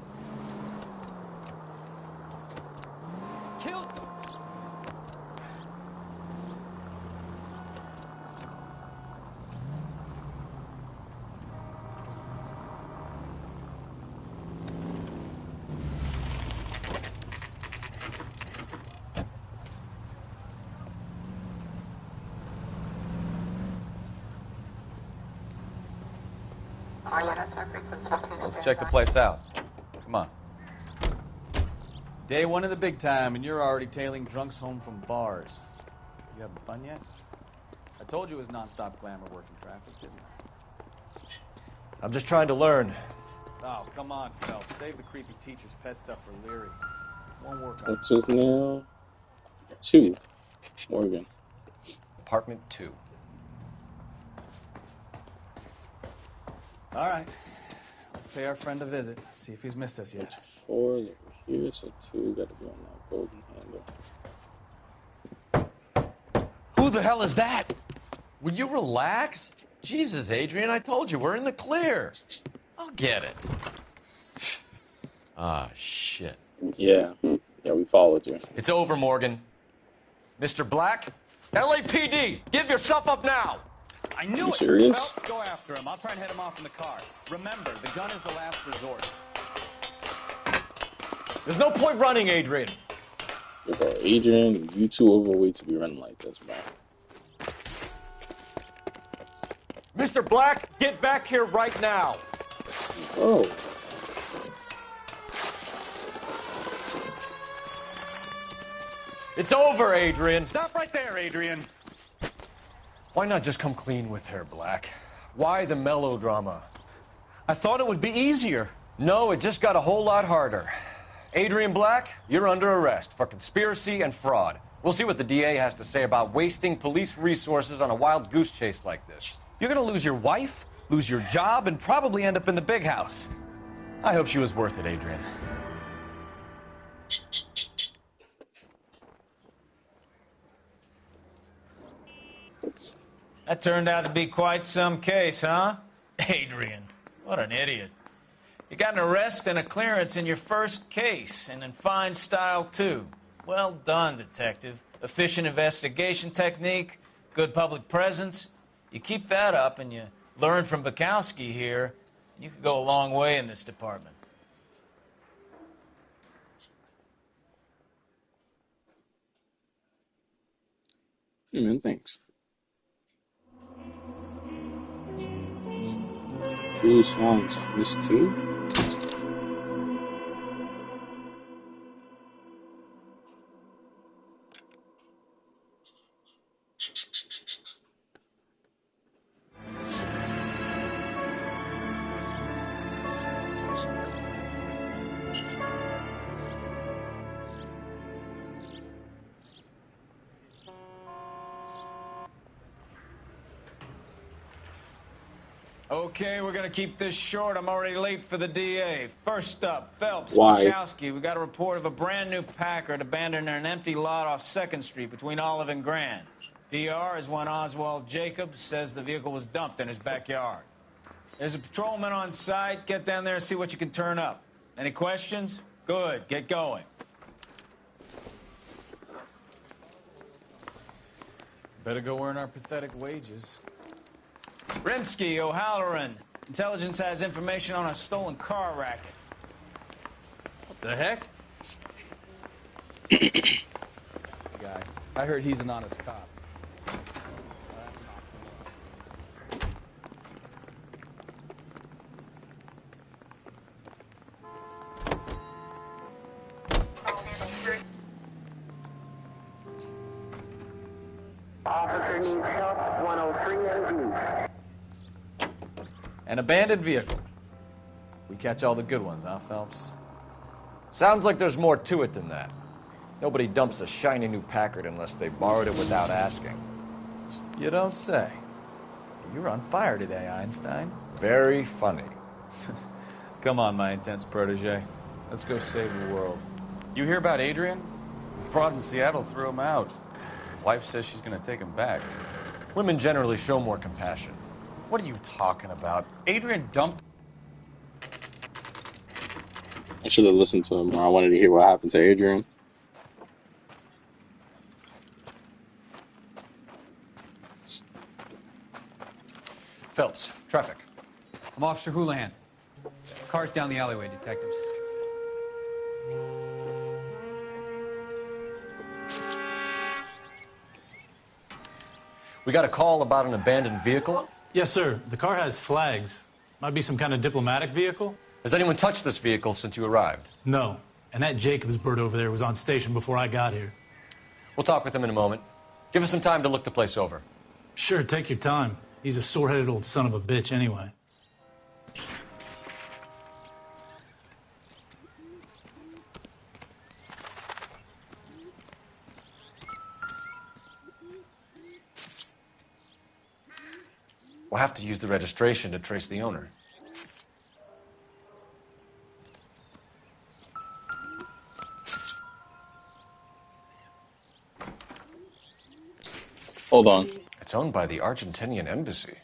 Let's check the place out. Come on. Day one of the big time, and you're already tailing drunks home from bars. You having fun yet? I told you it was nonstop glamour working traffic, didn't I? I'm just trying to learn. Oh, come on, Phelps. Save the creepy teacher's pet stuff for Leary. Won't work on What's his name? 2. Morgan. Apartment 2. All right. Let's pay our friend a visit. See if he's missed us yet. 4 over here, so 2 got to be on that golden handle. Who the hell is that? Will you relax? Jesus, Adrian, I told you, we're in the clear. I'll get it. Ah, shit. Yeah. Yeah, we followed you. It's over, Morgan. Mr. Black? LAPD! Give yourself up now! I knew it! Serious? Phelps, go after him. I'll try and head him off in the car. Remember, the gun is the last resort. There's no point running, Adrian. Yeah, bro, Adrian, you too overweight to be running like this, bro. Mr. Black, get back here right now. Oh. It's over, Adrian. Stop right there, Adrian. Why not just come clean with her, Black? Why the melodrama? I thought it would be easier. No, it just got a whole lot harder. Adrian Black, you're under arrest for conspiracy and fraud. We'll see what the DA has to say about wasting police resources on a wild goose chase like this. You're gonna lose your wife, lose your job, and probably end up in the big house. I hope she was worth it, Adrian. That turned out to be quite some case, huh? Adrian, what an idiot. You got an arrest and a clearance in your first case, and in fine style, too. Well done, detective. Efficient investigation technique, good public presence. You keep that up and you learn from Bukowski here, you could go a long way in this department. Hey, man, thanks. 2 songs on this too? Okay, we're gonna keep this short. I'm already late for the DA. First up, Phelps, Why? Bukowski. We got a report of a brand new Packard abandoned in an empty lot off 2nd Street between Olive and Grand. DR is one Oswald Jacobs says the vehicle was dumped in his backyard. There's a patrolman on site. Get down there and see what you can turn up. Any questions? Good. Get going. Better go earn our pathetic wages. Rimsky, O'Halloran. Intelligence has information on a stolen car racket. What the heck? Guy. I heard he's an honest cop. Officer needs help, 103 and blue. An abandoned vehicle. We catch all the good ones, huh, Phelps? Sounds like there's more to it than that. Nobody dumps a shiny new Packard unless they borrowed it without asking. You don't say. You're on fire today, Einstein. Very funny. Come on, my intense protege. Let's go save the world. You hear about Adrian? Broad in Seattle threw him out. Wife says she's gonna take him back. Women generally show more compassion. What are you talking about? Adrian dumped... I should have listened to him more. I wanted to hear what happened to Adrian. Phelps, traffic. I'm Officer Houlihan. Car's down the alleyway, detectives. We got a call about an abandoned vehicle? Yes, sir. The car has flags. Might be some kind of diplomatic vehicle? Has anyone touched this vehicle since you arrived? No. And that Jacobs bird over there was on station before I got here. We'll talk with him in a moment. Give us some time to look the place over. Sure, take your time. He's a sore-headed old son of a bitch anyway. We'll have to use the registration to trace the owner. Hold on. It's owned by the Argentinian embassy.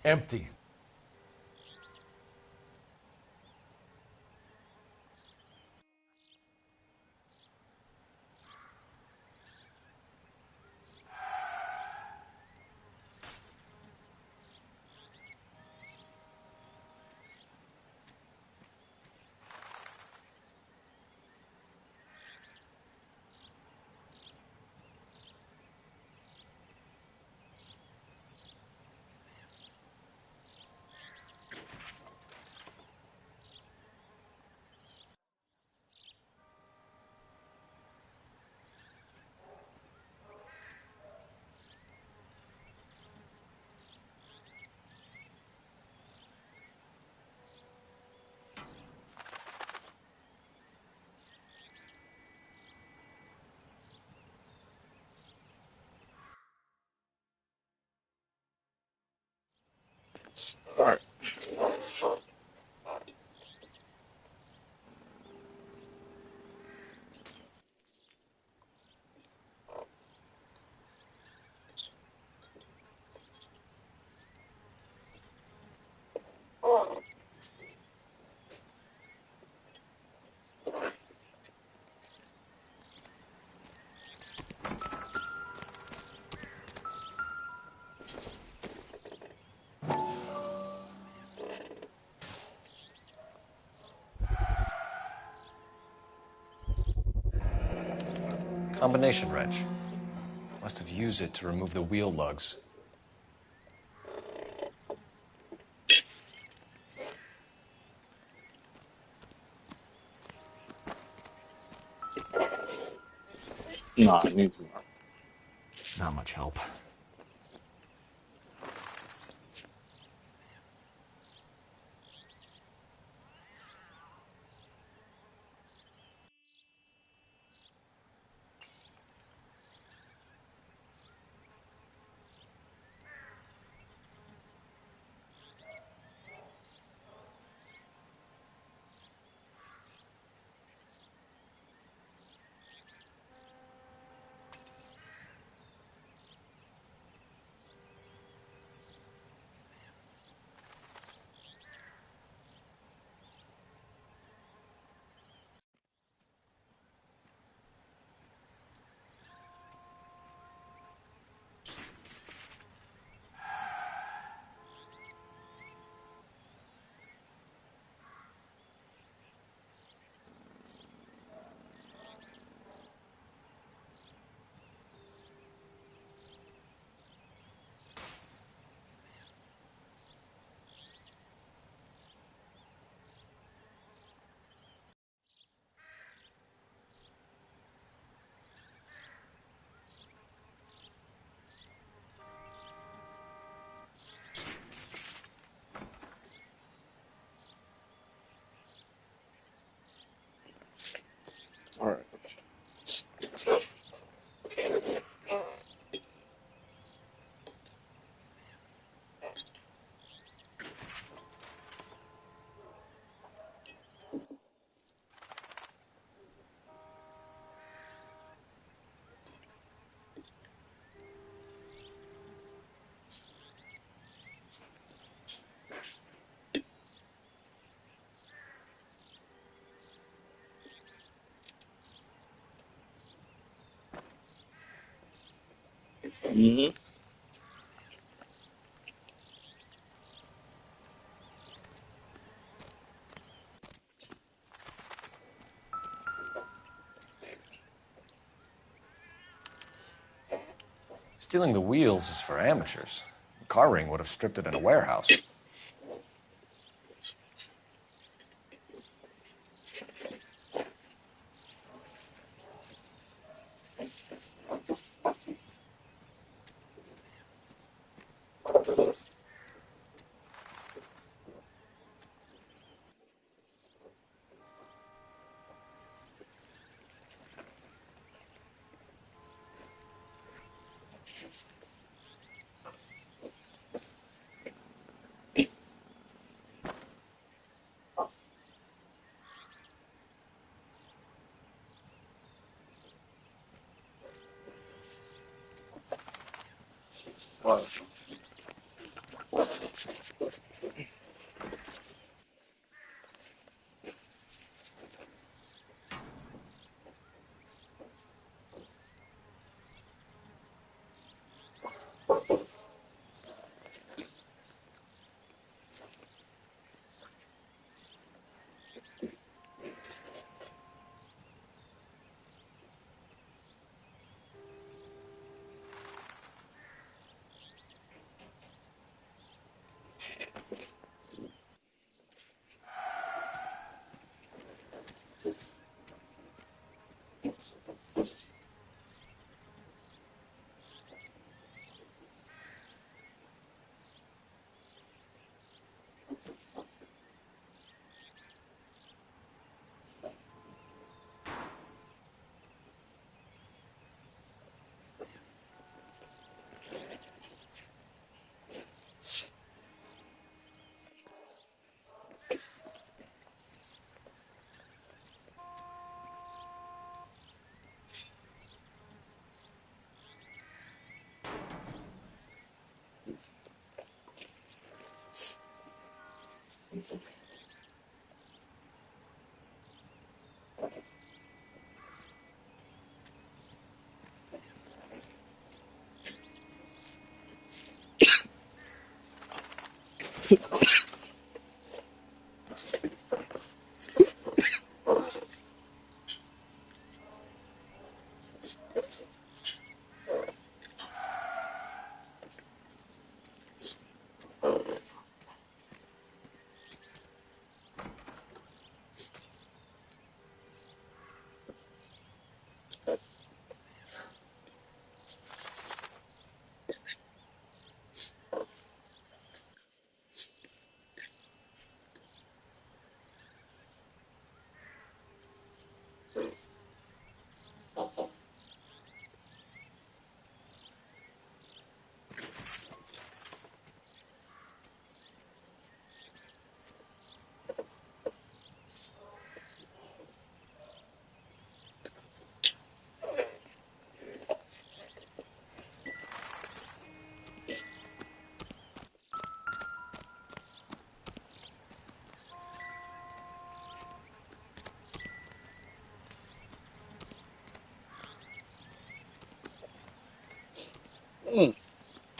Empty. Alright. Combination wrench. Must have used it to remove the wheel lugs. Nah, I need to. Not much help. Alright. Mm-hmm. Stealing the wheels is for amateurs. A car ring would have stripped it in a warehouse.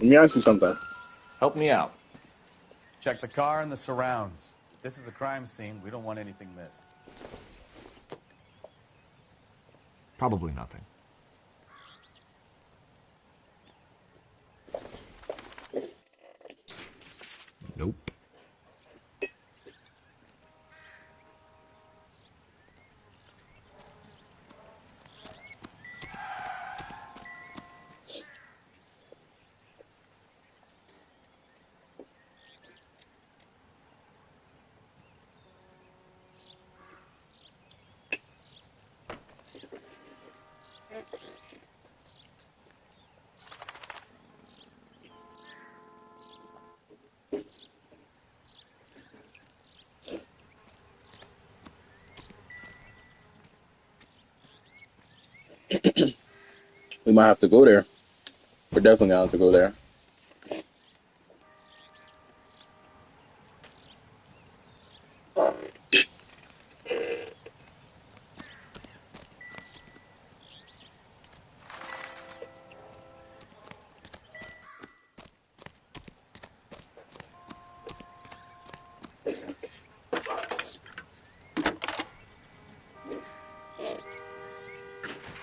Let me ask you something. Help me out. Check the car and the surrounds. If this is a crime scene, we don't want anything missed. Probably nothing. Nope. We might have to go there. We're definitely gonna have to go there.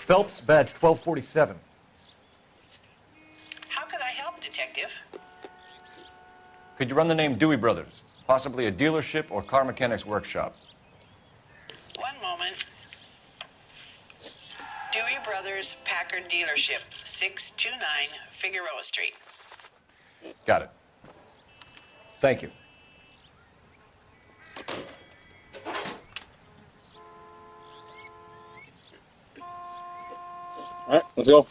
Phelps, badge 1247. How can I help, Detective? Could you run the name Dewey Brothers? Possibly a dealership or car mechanics workshop. One moment. Dewey Brothers Packard Dealership, 629 Figueroa Street. Got it. Thank you. All right, let's go.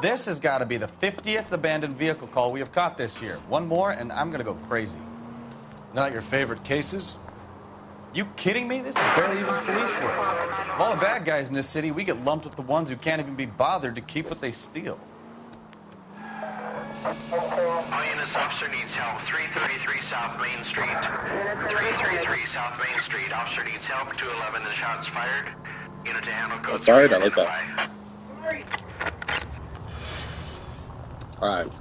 This has got to be the 50th abandoned vehicle call we have caught this year. One more, and I'm going to go crazy. Not your favorite cases? You kidding me? This is barely even police work. Of all the bad guys in this city, we get lumped with the ones who can't even be bothered to keep what they steal. All units, officer needs help. 333 South Main Street. 333 South Main Street. Officer needs help. 211 and shots fired. Unit to handle code. That's alright, I like that. Alright.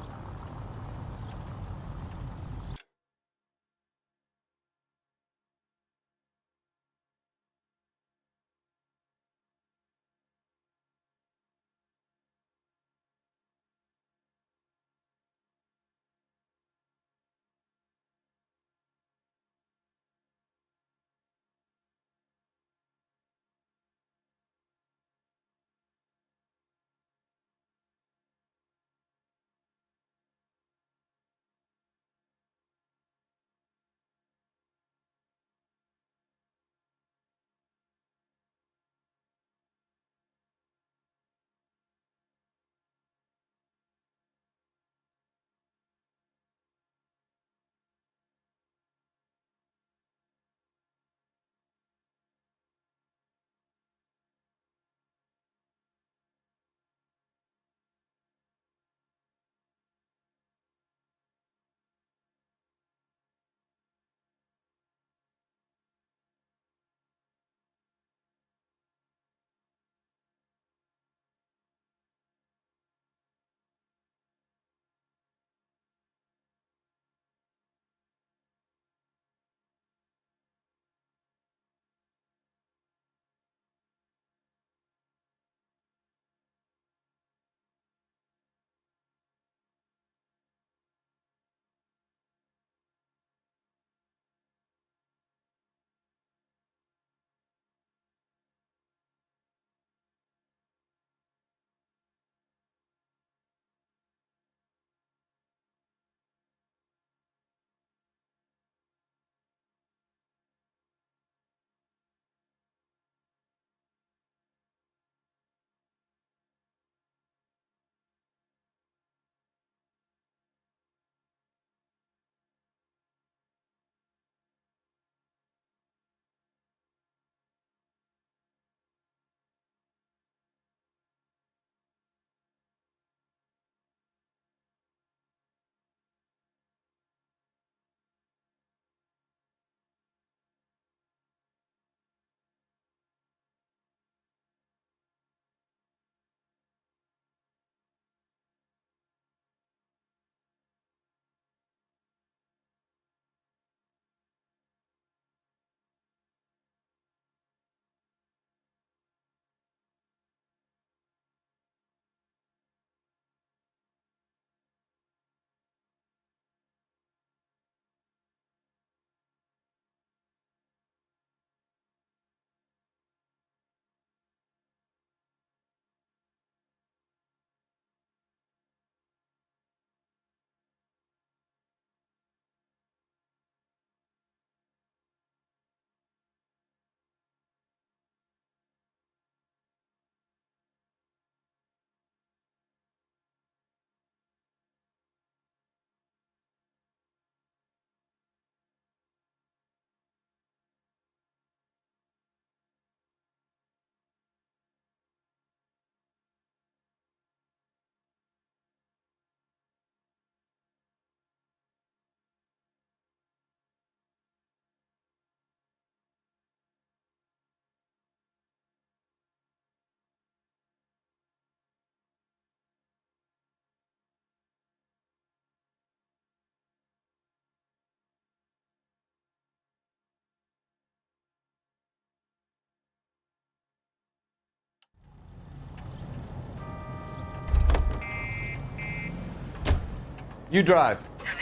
You drive.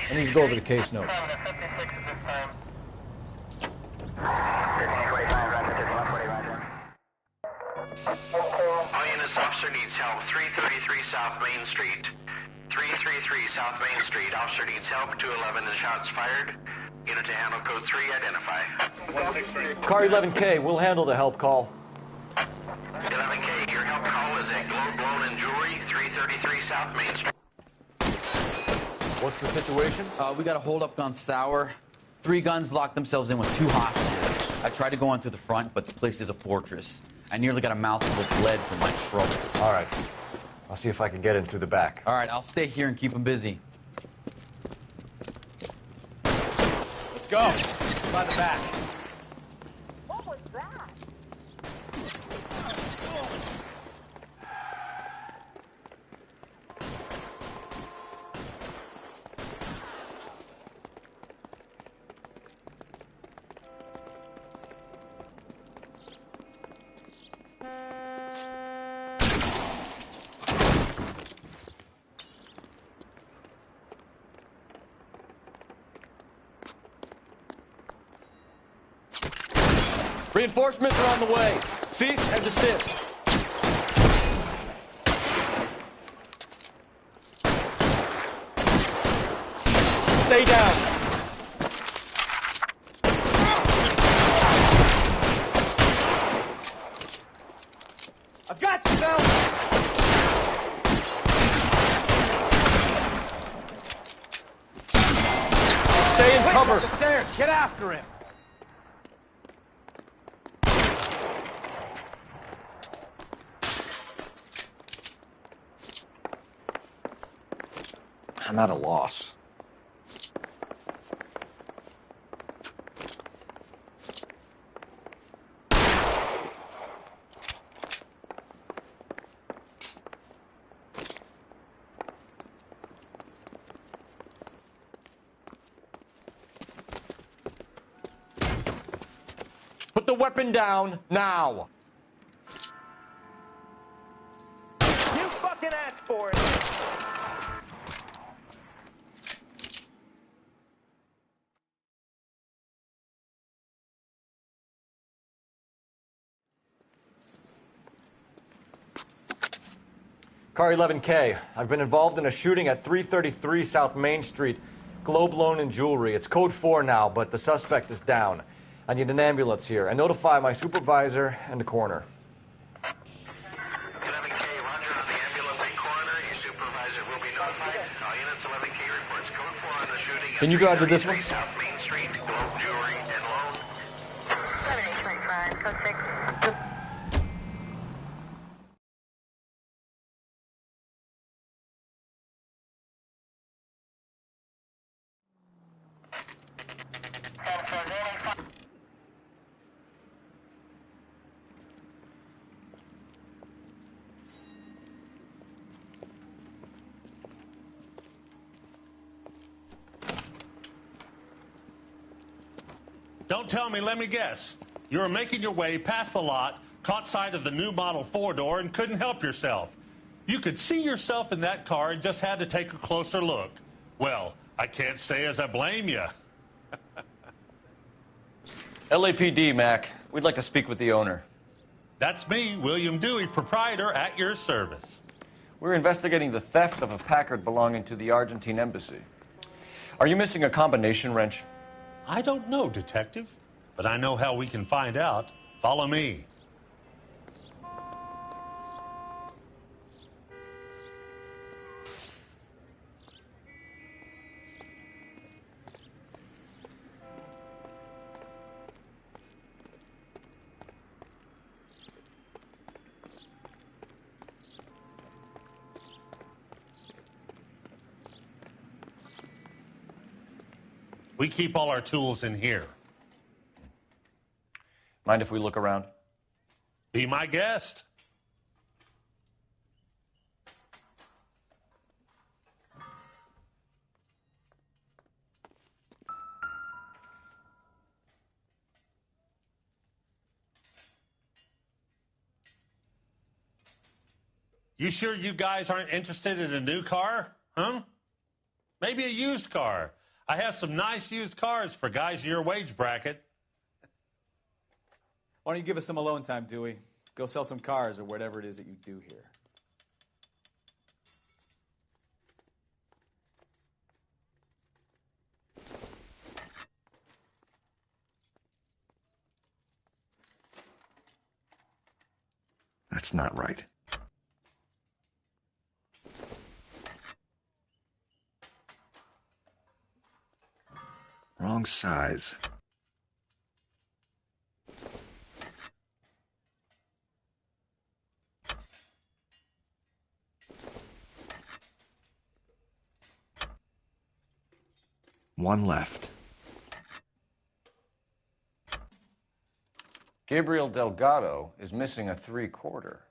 I need to go over the case notes. All units, officer needs help. 333 South Main Street. 333 South Main Street. Officer needs help. 211 and shots fired. Unit to handle code 3, identify. Car 11K, we'll handle the help call. 11K, your help call is a globe blown in jewelry. 333 South Main Street. What's the situation? We got a hold-up gone sour. 3 guns locked themselves in with 2 hostages. I tried to go on through the front, but the place is a fortress. I nearly got a mouthful of lead from my trouble. All right. I'll see if I can get in through the back. All right, I'll stay here and keep them busy. Let's go. By the back. What was that? Reinforcements are on the way. Cease and desist. Stay down. I've got you, Bill! Stay in cover. The stairs, get after him! I'm at a loss. Put the weapon down now. You fucking asked for it. Car 11K. I've been involved in a shooting at 333 South Main Street. Globe Loan and Jewelry. It's code 4 now, but the suspect is down. I need an ambulance here. And notify my supervisor and the coroner. 11K, roger on the ambulance and coroner. Your supervisor will be notified. All units, 11K reports code 4 on the shooting. Can you drive to this one? South Main Street, Globe Jewelry and Loan. 7825, code 6. Don't tell me, let me guess. You were making your way past the lot, caught sight of the new Model 4-door, and couldn't help yourself. You could see yourself in that car and just had to take a closer look. Well, I can't say as I blame you. LAPD, Mac. We'd like to speak with the owner. That's me, William Dewey, proprietor, at your service. We're investigating the theft of a Packard belonging to the Argentine embassy. Are you missing a combination wrench? I don't know, Detective, but I know how we can find out. Follow me. We keep all our tools in here. Mind if we look around? Be my guest. You sure you guys aren't interested in a new car? Huh? Maybe a used car. I have some nice used cars for guys in your wage bracket. Why don't you give us some alone time, Dewey? Go sell some cars or whatever it is that you do here. That's not right. Wrong size. One left. Gabriel Delgado is missing a 3/4.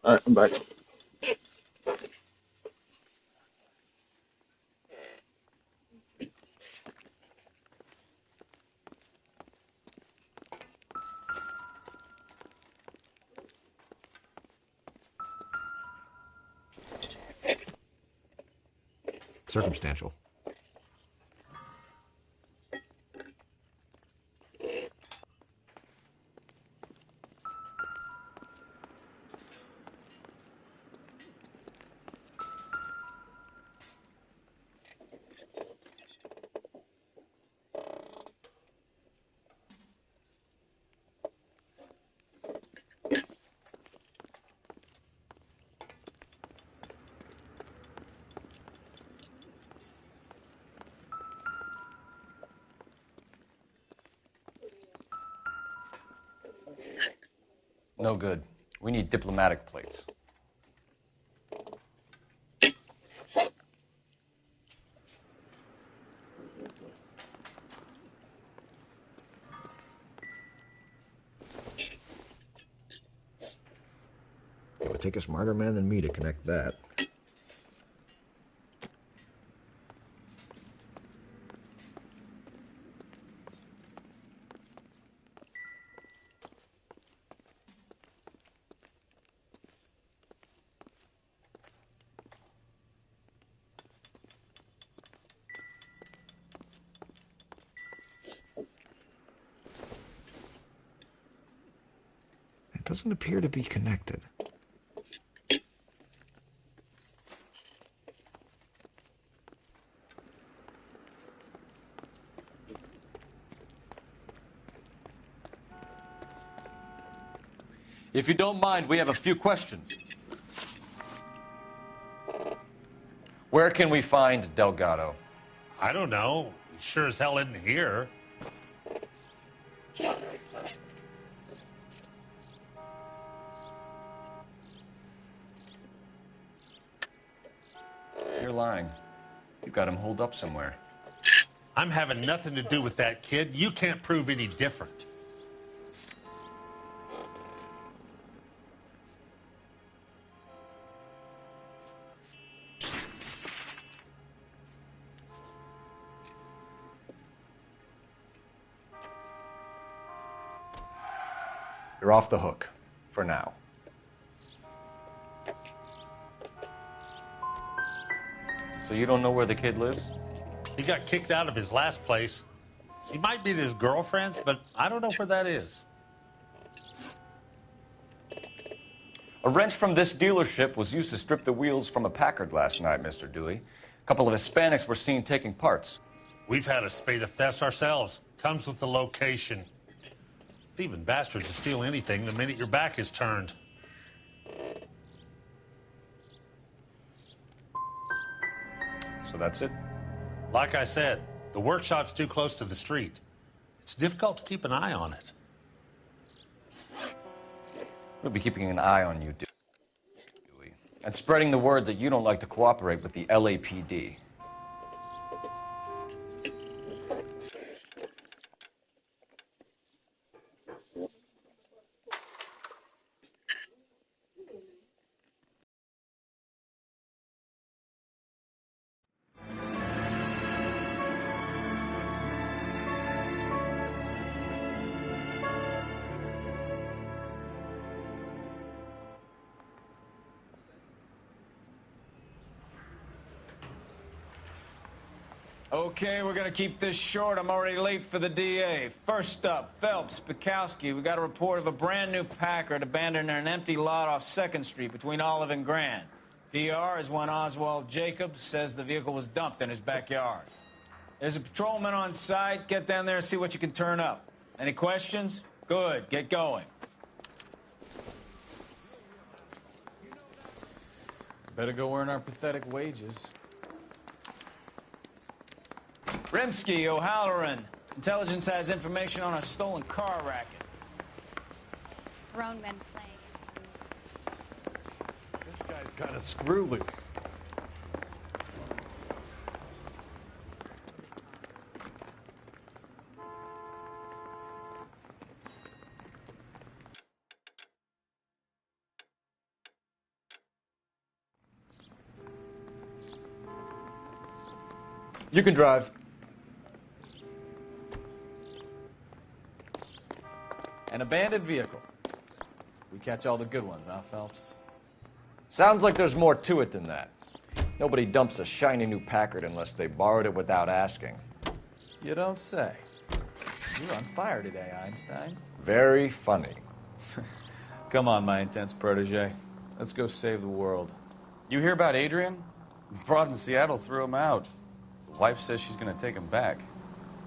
All right, I'm back. Circumstantial. No good. We need diplomatic plates. It would take a smarter man than me to connect that. It doesn't appear to be connected. If you don't mind, we have a few questions. Where can we find Delgado? I don't know. He sure as hell isn't here. You're lying. You got him holed up somewhere. I'm having nothing to do with that kid. You can't prove any different. You're off the hook. For now. So you don't know where the kid lives? He got kicked out of his last place. He might be at his girlfriend's, but I don't know where that is. A wrench from this dealership was used to strip the wheels from a Packard last night, Mr. Dewey. A couple of Hispanics were seen taking parts. We've had a spate of thefts ourselves. Comes with the location. Thieving bastards to steal anything the minute your back is turned. So that's it? Like I said, the workshop's too close to the street. It's difficult to keep an eye on it. We'll be keeping an eye on you, Dewey. And spreading the word that you don't like to cooperate with the LAPD. Okay, we're gonna keep this short. I'm already late for the DA. First up, Phelps, Bukowski. We got a report of a brand new Packard abandoned in an empty lot off 2nd Street between Olive and Grand. PR is one Oswald Jacobs says the vehicle was dumped in his backyard. There's a patrolman on site. Get down there and see what you can turn up. Any questions? Good, get going. Better go earn our pathetic wages. Rimsky, O'Halloran. Intelligence has information on a stolen car racket. Grown men playing. This guy's got a screw loose. You can drive. An abandoned vehicle. We catch all the good ones, huh, Phelps? Sounds like there's more to it than that. Nobody dumps a shiny new Packard unless they borrowed it without asking. You don't say. You're on fire today, Einstein. Very funny. Come on, my intense protege. Let's go save the world. You hear about Adrian? Broad in Seattle threw him out. The wife says she's going to take him back.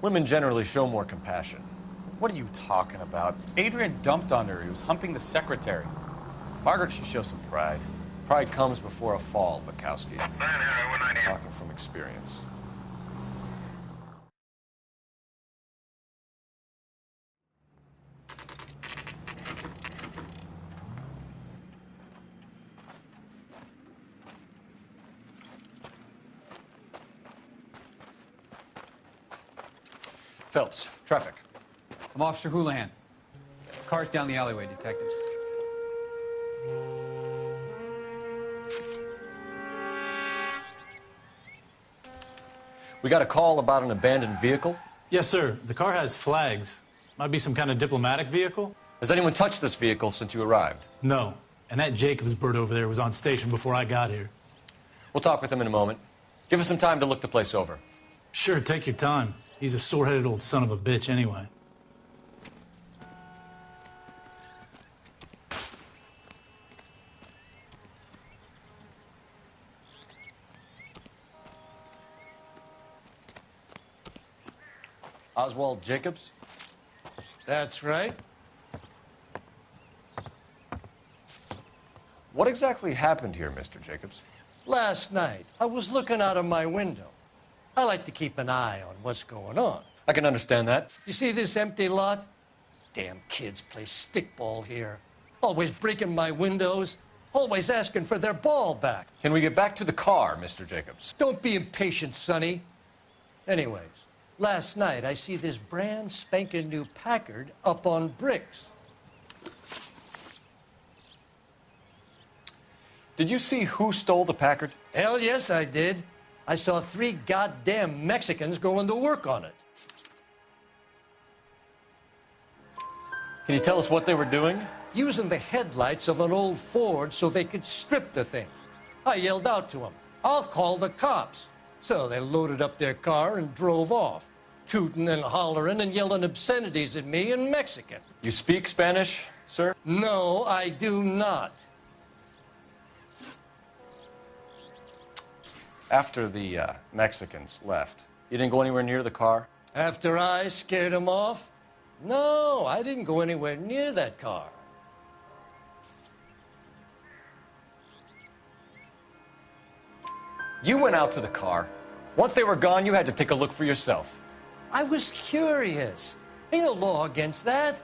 Women generally show more compassion. What are you talking about? Adrian dumped on her. He was humping the secretary. Margaret should show some pride. Pride comes before a fall, Bukowski. Talking from experience. Phelps, traffic. I'm Officer Houlihan. Car's down the alleyway, detectives. We got a call about an abandoned vehicle. Yes, sir. The car has flags. Might be some kind of diplomatic vehicle. Has anyone touched this vehicle since you arrived? No. And that Jacobs bird over there was on station before I got here. We'll talk with him in a moment. Give us some time to look the place over. Sure, take your time. He's a sore-headed old son of a bitch anyway. Oswald Jacobs? That's right. What exactly happened here, Mr. Jacobs? Last night, I was looking out of my window. I like to keep an eye on what's going on. I can understand that. You see this empty lot? Damn kids play stickball here. Always breaking my windows. Always asking for their ball back. Can we get back to the car, Mr. Jacobs? Don't be impatient, Sonny. Anyways, last night I see this brand spanking new Packard up on bricks. Did you see who stole the Packard? Hell yes, I did. I saw 3 goddamn Mexicans going to work on it. Can you tell us what they were doing? Using the headlights of an old Ford so they could strip the thing. I yelled out to them, "I'll call the cops." So they loaded up their car and drove off, tooting and hollering and yelling obscenities at me in Mexican. You speak Spanish, sir? No, I do not. After the Mexicans left, you didn't go anywhere near the car? After I scared them off? No, I didn't go anywhere near that car. You went out to the car. Once they were gone, you had to take a look for yourself. I was curious. Ain't no law against that.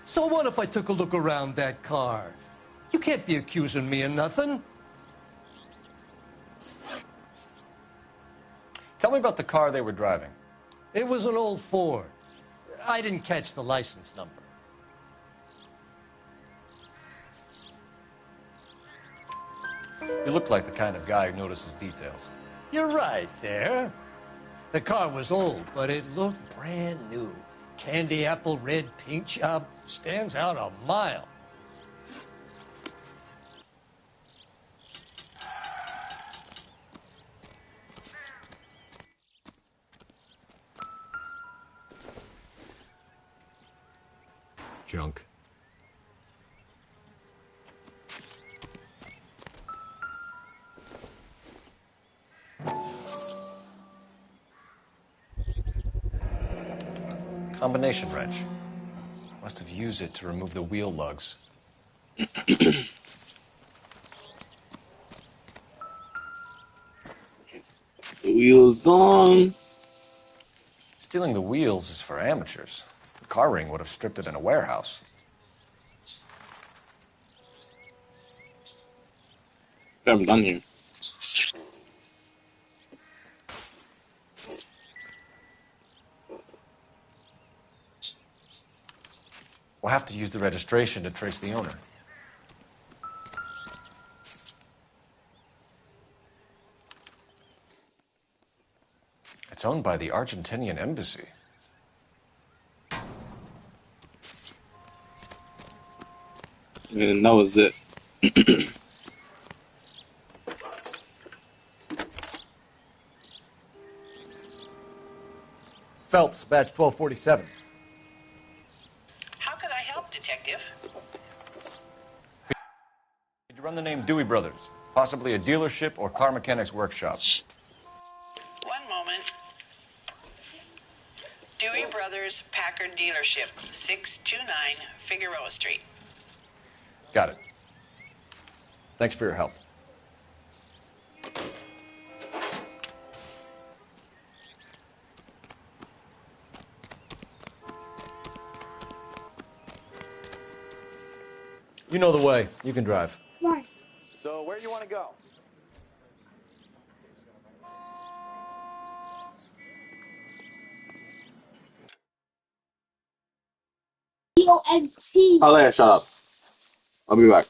So what if I took a look around that car? You can't be accusing me of nothing. Tell me about the car they were driving. It was an old Ford. I didn't catch the license number. You look like the kind of guy who notices details. You're right there. The car was old, but it looked brand new. Candy apple red paint job stands out a mile. Junk. Combination wrench. Must have used it to remove the wheel lugs. The wheel's gone. Stealing the wheels is for amateurs. The car ring would have stripped it in a warehouse. What have I done here? We'll have to use the registration to trace the owner. It's owned by the Argentinian embassy. And that was it. Phelps, badge 1247. How could I help, Detective? Did you run the name Dewey Brothers? Possibly a dealership or car mechanics workshop. One moment. Dewey Brothers Packard Dealership, 629 Figueroa Street. Got it. Thanks for your help. You know the way. You can drive. So, where do you want to go? Oh, there, shut up. I'll be back.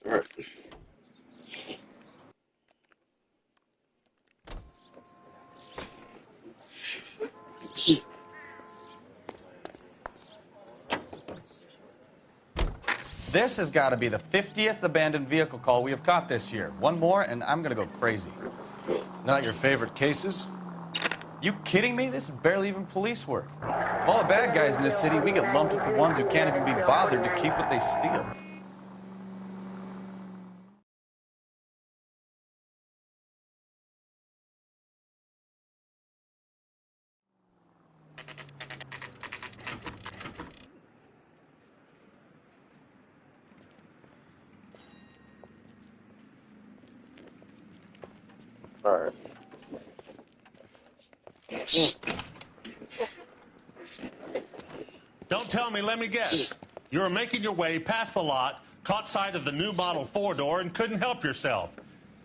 All right. This has got to be the 50th abandoned vehicle call we have caught this year. One more, and I'm going to go crazy. Not your favorite cases? You kidding me? This is barely even police work. Of all the bad guys in this city, we get lumped with the ones who can't even be bothered to keep what they steal. All right. Don't tell me, let me guess. You were making your way past the lot, caught sight of the new model 4-door, and couldn't help yourself.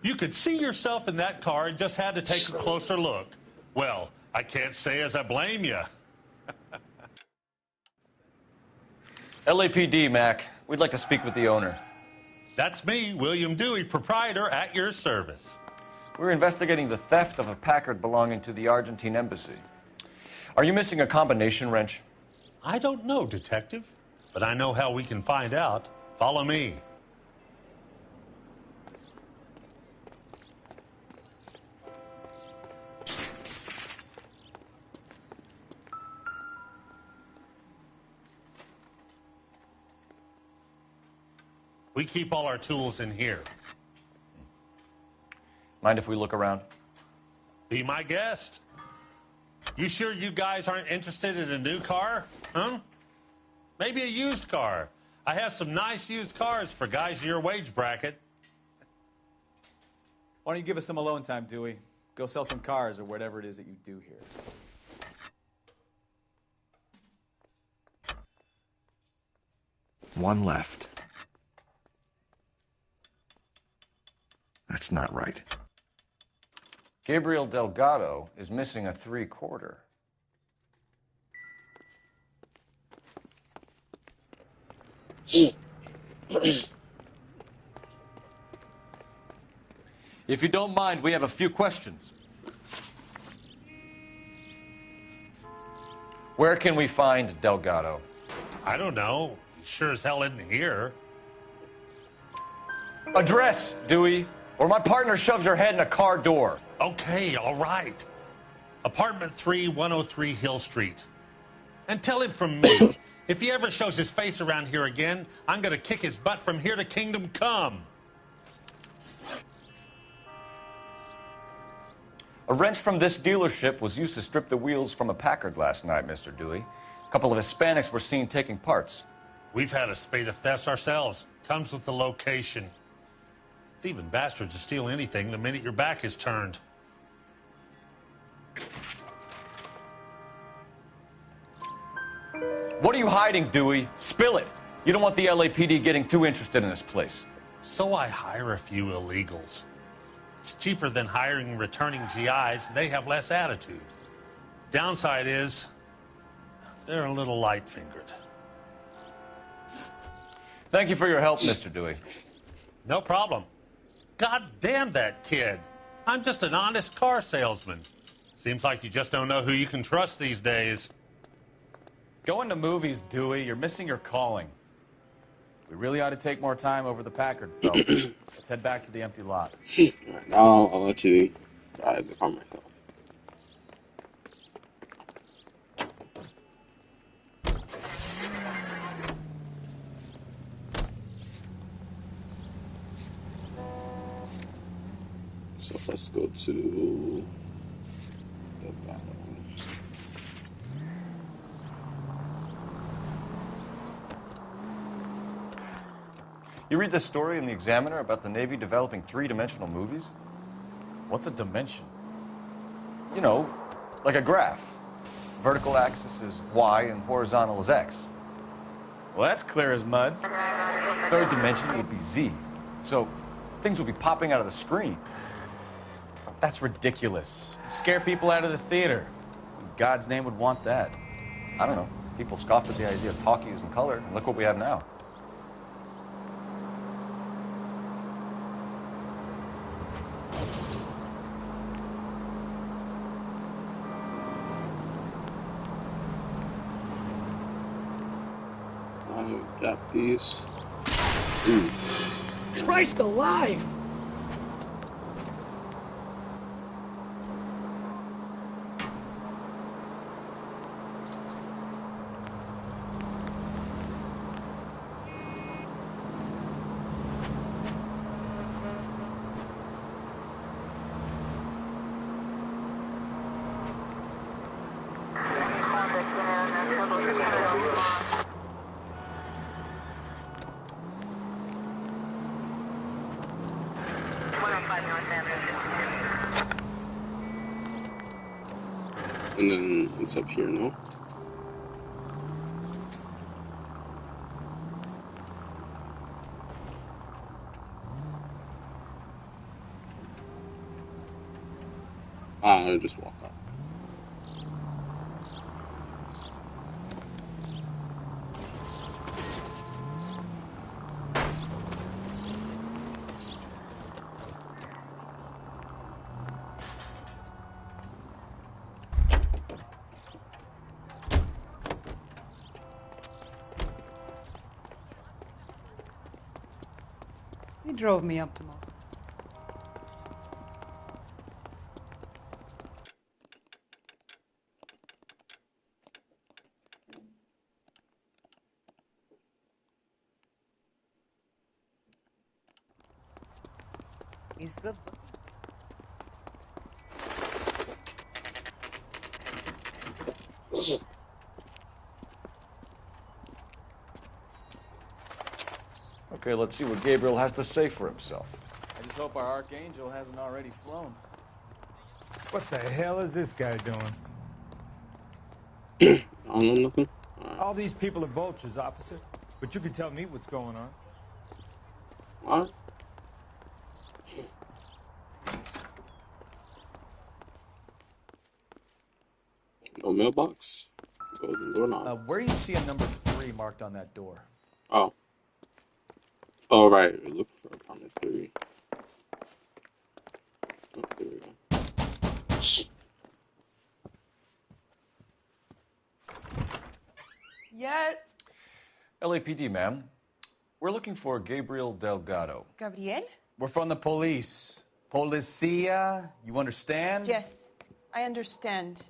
You could see yourself in that car and just had to take a closer look. Well, I can't say as I blame you. LAPD, Mac. We'd like to speak with the owner. That's me, William Dewey, proprietor, at your service. We're investigating the theft of a Packard belonging to the Argentine embassy. Are you missing a combination wrench? I don't know, Detective, but I know how we can find out. Follow me. We keep all our tools in here. Mind if we look around? Be my guest. You sure you guys aren't interested in a new car? Huh? Maybe a used car. I have some nice used cars for guys in your wage bracket. Why don't you give us some alone time, Dewey? Go sell some cars or whatever it is that you do here. One left. That's not right. Gabriel Delgado is missing a 3/4. If you don't mind, we have a few questions. Where can we find Delgado? I don't know. He sure as hell isn't here. Address, Dewey, or my partner shoves her head in a car door. Okay, all right. Apartment 3, 103 Hill Street. And tell him from me, if he ever shows his face around here again, I'm going to kick his butt from here to Kingdom Come. A wrench from this dealership was used to strip the wheels from a Packard last night, Mr. Dewey. A couple of Hispanics were seen taking parts. We've had a spate of thefts ourselves. Comes with the location. Thieving bastards to steal anything the minute your back is turned. What are you hiding, Dewey? Spill it. You don't want the LAPD getting too interested in this place. So I hire a few illegals. It's cheaper than hiring returning GIs, and they have less attitude. Downside is, they're a little light-fingered. Thank you for your help, Mr. Dewey. No problem. God damn that kid. I'm just an honest car salesman. Seems like you just don't know who you can trust these days. Going to movies, Dewey. You're missing your calling. We really ought to take more time over the Packard, folks. Let's head back to the empty lot. Alright, now I'll let you drive the car myself. So let's go to the bottom. You read this story in the Examiner about the Navy developing three-dimensional movies? What's a dimension? You know, like a graph. Vertical axis is Y and horizontal is X. Well, that's clear as mud. Third dimension would be Z. So things would be popping out of the screen. That's ridiculous. Scare people out of the theater. In God's name would want that. I don't know. People scoffed at the idea of talkies in color, and look what we have now. Got these. Oof. Christ alive! And then it's up here, no? I'll just walk up. He drove me up tomorrow. He's good. Okay, let's see what Gabriel has to say for himself. I just hope our archangel hasn't already flown. What the hell is this guy doing? I don't know nothing. All these people are vultures, officer. But you can tell me what's going on. What? No mailbox. Golden doorknob. Where do you see a number 3 marked on that door? Oh. Oh, right. We're looking for apartment 3. Oh, there we go. Yeah. LAPD, ma'am. We're looking for Gabriel Delgado. Gabriel? We're from the police. Policia, you understand? Yes, I understand.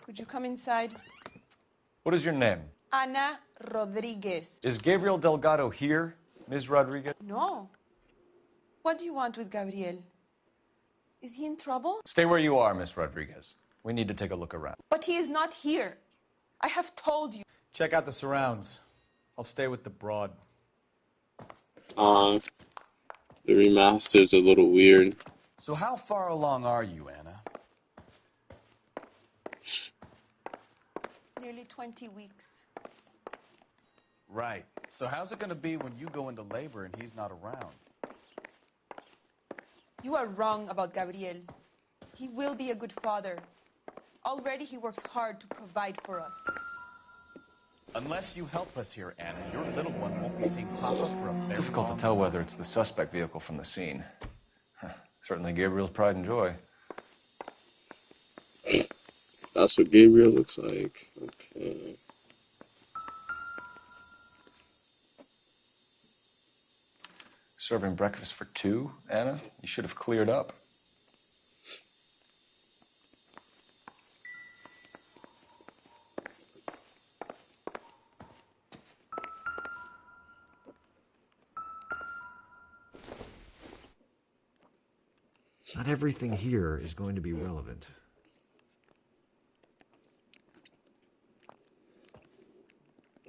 Could you come inside? What is your name? Ana Rodriguez. Is Gabriel Delgado here, Ms. Rodriguez? No. What do you want with Gabriel? Is he in trouble? Stay where you are, Ms. Rodriguez. We need to take a look around. But he is not here. I have told you. Check out the surrounds. I'll stay with the broad. The remaster's a little weird. So how far along are you, Anna? Nearly 20 weeks. Right. So how's it going to be when you go into labor and he's not around? You are wrong about Gabriel. He will be a good father. Already he works hard to provide for us. Unless you help us here, Anna, your little one won't be seeing Papa for a very Difficult to long tell time. whether it's the suspect vehicle from the scene. Certainly Gabriel's pride and joy. That's what Gabriel looks like. Okay. Serving breakfast for 2, Anna? You should have cleared up. Not everything here is going to be relevant.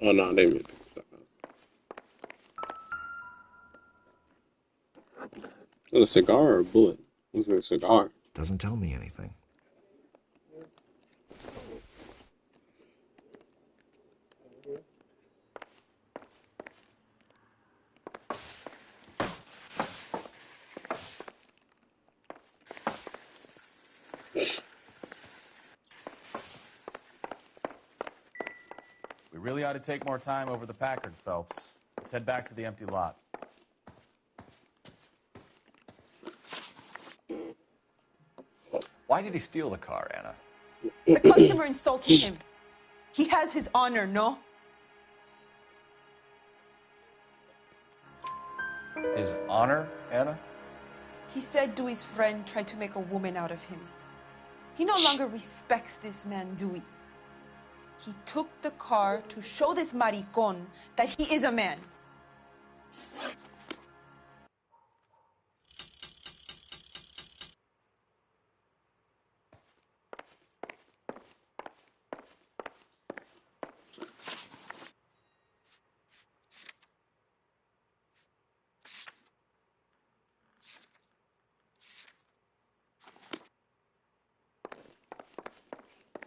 Oh, no, they made it. Is it a cigar or a bullet? Looks like a cigar. Doesn't tell me anything. We really ought to take more time over the Packard, Phelps. Let's head back to the empty lot. Why did he steal the car, Anna? The customer insulted him. He has his honor, no? His honor, Anna? He said Dewey's friend tried to make a woman out of him. He no longer respects this man, Dewey. He took the car to show this maricón that he is a man.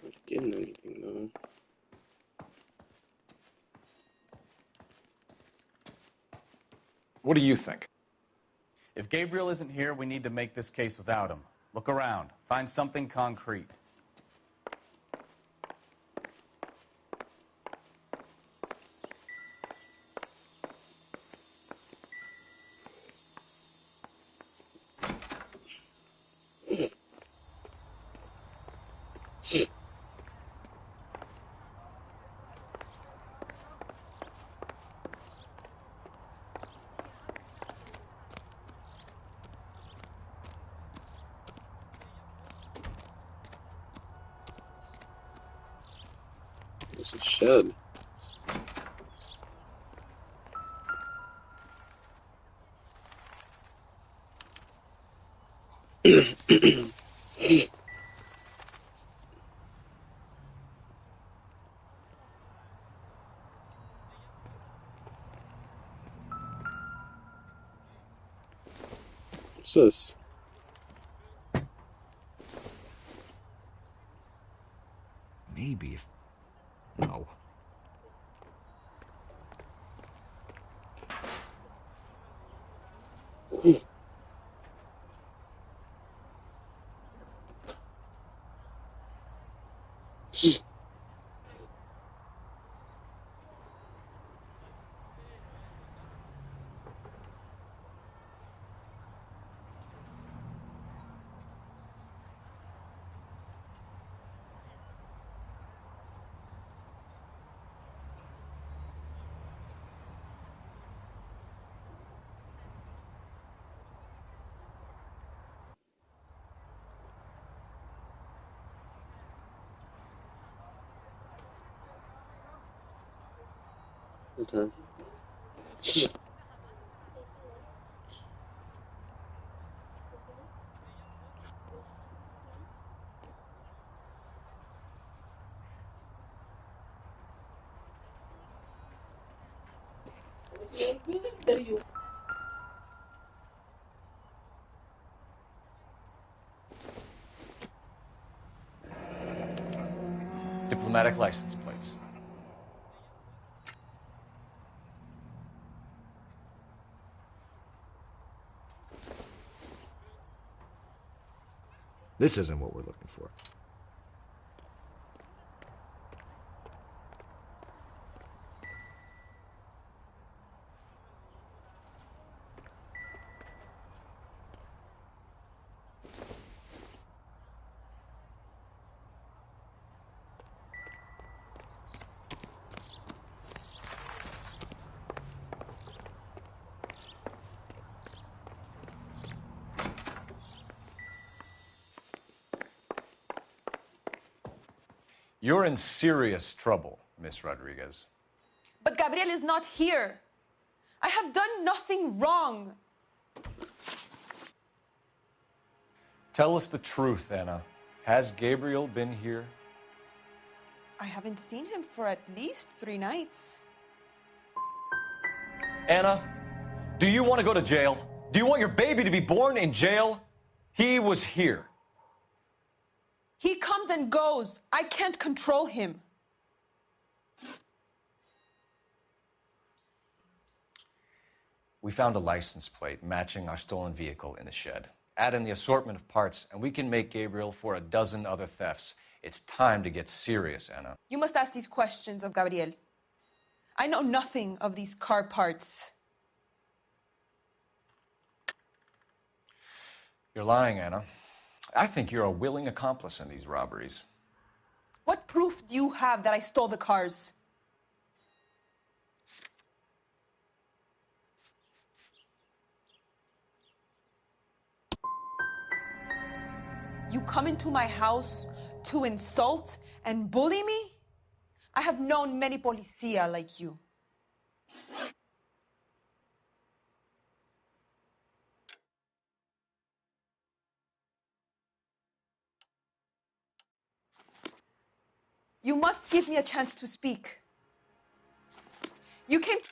Not getting anything though. What do you think? If Gabriel isn't here, we need to make this case without him. Look around. Find something concrete. It's a shed. What's this? Maybe if... No. Okay. Diplomatic license plates. This isn't what we're looking for. You're in serious trouble, Miss Rodriguez. But Gabriel is not here. I have done nothing wrong. Tell us the truth, Anna. Has Gabriel been here? I haven't seen him for at least 3 nights. Anna, do you want to go to jail? Do you want your baby to be born in jail? He was here. He comes and goes. I can't control him. We found a license plate matching our stolen vehicle in the shed. Add in the assortment of parts, and we can make Gabriel for a dozen other thefts. It's time to get serious, Anna. You must ask these questions of Gabriel. I know nothing of these car parts. You're lying, Anna. I think you're a willing accomplice in these robberies. What proof do you have that I stole the cars? You come into my house to insult and bully me? I have known many policia like you. You must give me a chance to speak. You came to...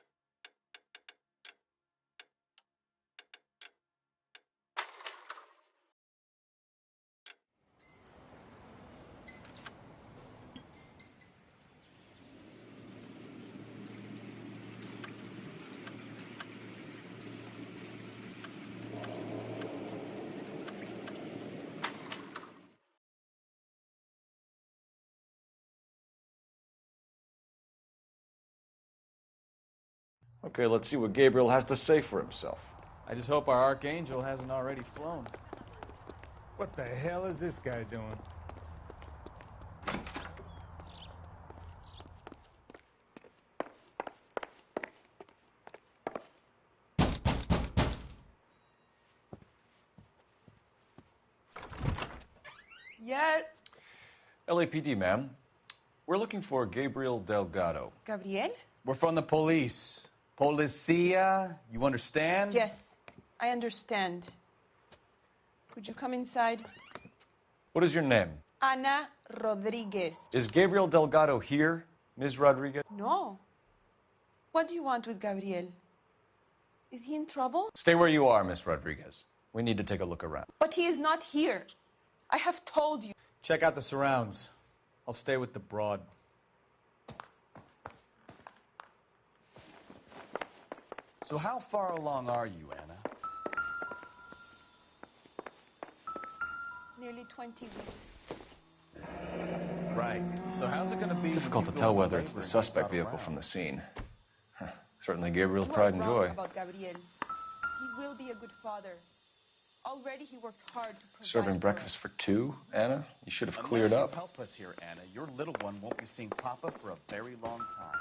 Okay, let's see what Gabriel has to say for himself. I just hope our Archangel hasn't already flown. What the hell is this guy doing? Yeah, LAPD, ma'am. We're looking for Gabriel Delgado. Gabriel? We're from the police. Policia, you understand? Yes, I understand. Could you come inside? What is your name? Ana Rodriguez. Is Gabriel Delgado here, Ms. Rodriguez? No. What do you want with Gabriel? Is he in trouble? Stay where you are, Ms. Rodriguez. We need to take a look around. But he is not here. I have told you. Check out the surrounds. I'll stay with the broad. So how far along are you, Anna? Nearly 20 weeks. Right. So how's it going to be? Difficult to tell whether it's the suspect vehicle from the scene. Certainly Gabriel's You pride are and wrong joy. about Gabriel. He will be a good father. Already he works hard to provide Serving for breakfast us. for two, Anna? You should have Unless cleared you up. help us here, Anna, your little one won't be seeing Papa for a very long time.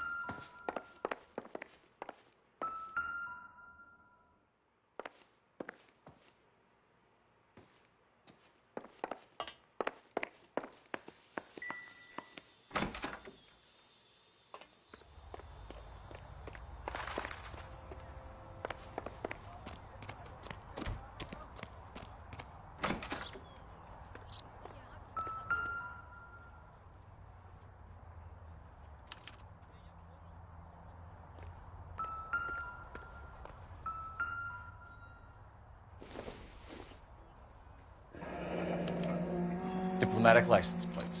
Diplomatic license plates.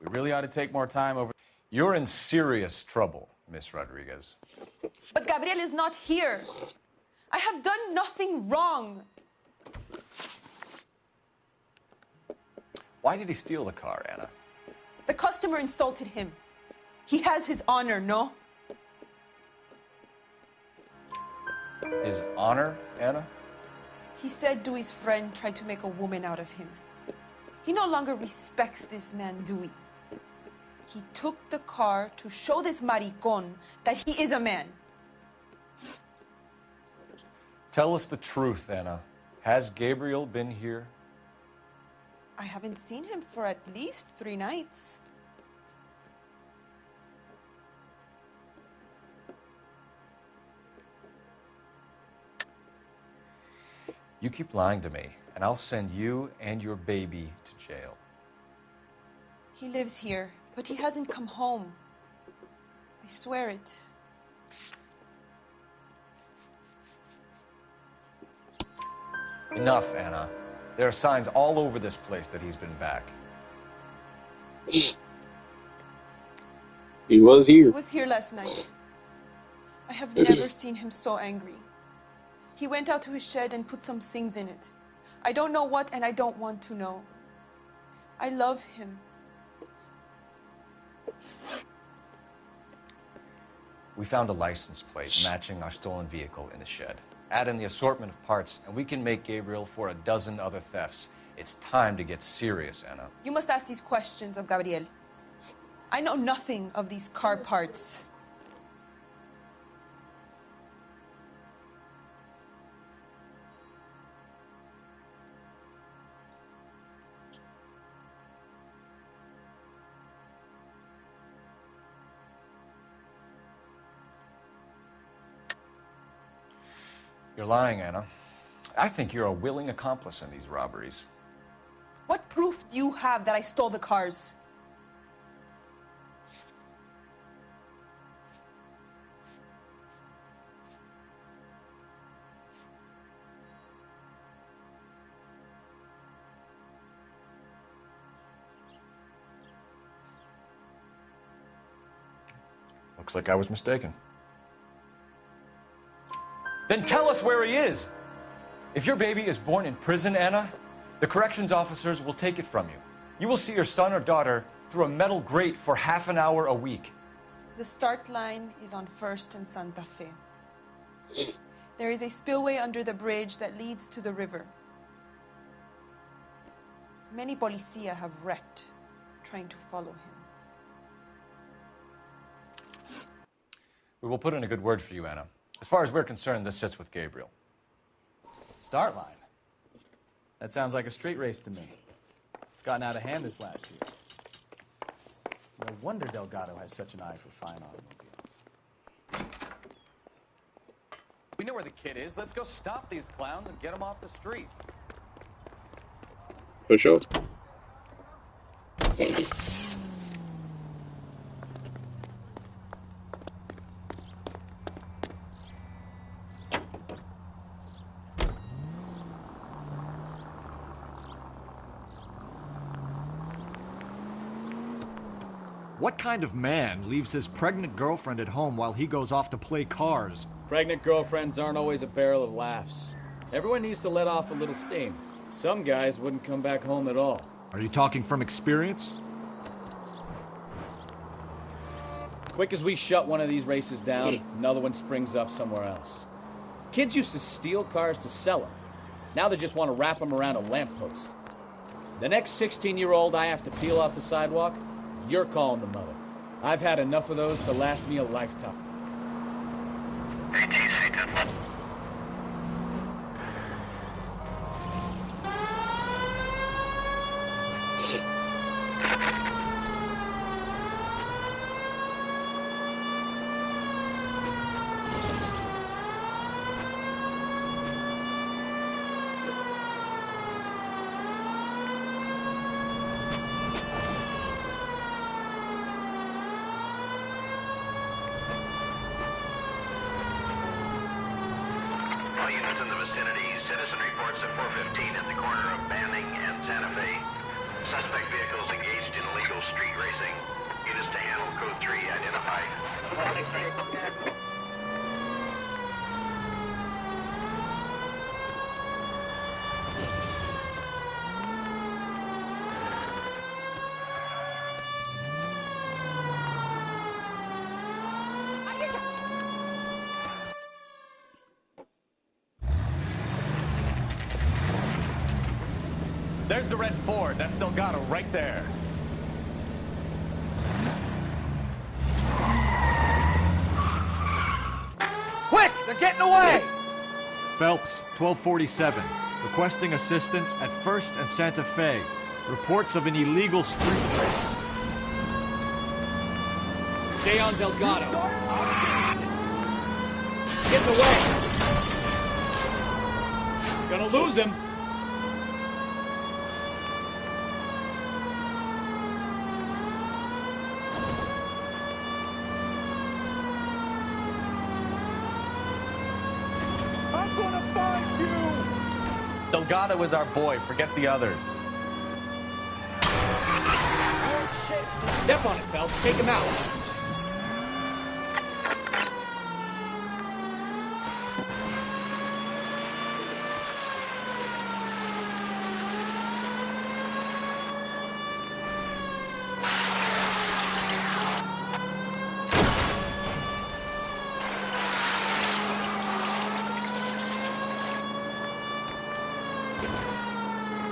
We really ought to take more time over. You're in serious trouble, Miss Rodriguez. But Gabriel is not here. I have done nothing wrong. Why did he steal the car, Anna? The customer insulted him. He has his honor, no? His honor, Anna? He said Dewey's friend tried to make a woman out of him. He no longer respects this man, Dewey. He took the car to show this maricon that he is a man. Tell us the truth, Anna. Has Gabriel been here? I haven't seen him for at least 3 nights. You keep lying to me, and I'll send you and your baby to jail. He lives here, but he hasn't come home. I swear it. Enough, Anna. There are signs all over this place that he's been back. He was here. He was here last night. I have never seen him so angry. He went out to his shed and put some things in it. I don't know what, and I don't want to know. I love him. We found a license plate matching our stolen vehicle in the shed. Add in the assortment of parts, and we can make Gabriel for a dozen other thefts. It's time to get serious, Anna. You must ask these questions of Gabriel. I know nothing of these car parts. You're lying, Anna. I think you're a willing accomplice in these robberies. What proof do you have that I stole the cars? Looks like I was mistaken. Then tell us where he is! If your baby is born in prison, Anna, the corrections officers will take it from you. You will see your son or daughter through a metal grate for half an hour a week. The start line is on 1st and Santa Fe. There is a spillway under the bridge that leads to the river. Many policia have wrecked trying to follow him. We will put in a good word for you, Anna. As far as we're concerned, this sits with Gabriel. Start line. That sounds like a street race to me. It's gotten out of hand this last year. No wonder Delgado has such an eye for fine automobiles. We know where the kid is. Let's go stop these clowns and get them off the streets. For sure. What kind of man leaves his pregnant girlfriend at home while he goes off to play cars? Pregnant girlfriends aren't always a barrel of laughs. Everyone needs to let off a little steam. Some guys wouldn't come back home at all. Are you talking from experience? Quick as we shut one of these races down, another one springs up somewhere else. Kids used to steal cars to sell them. Now they just want to wrap them around a lamppost. The next 16-year-old I have to peel off the sidewalk, you're calling the mother. I've had enough of those to last me a lifetime. All units in the vicinity, citizen reports at 415 at the corner of Banning and Santa Fe. Suspect vehicles engaged in illegal street racing. Units to handle code 3 identified. There's the red Ford. That's Delgado right there. Quick! They're getting away! Phelps, 1247. Requesting assistance at 1st and Santa Fe. Reports of an illegal street race. Stay on Delgado. Get in the way. Gonna lose him. I'm gonna find you! Delgado is our boy. Forget the others. Step on it, Phelps. Take him out.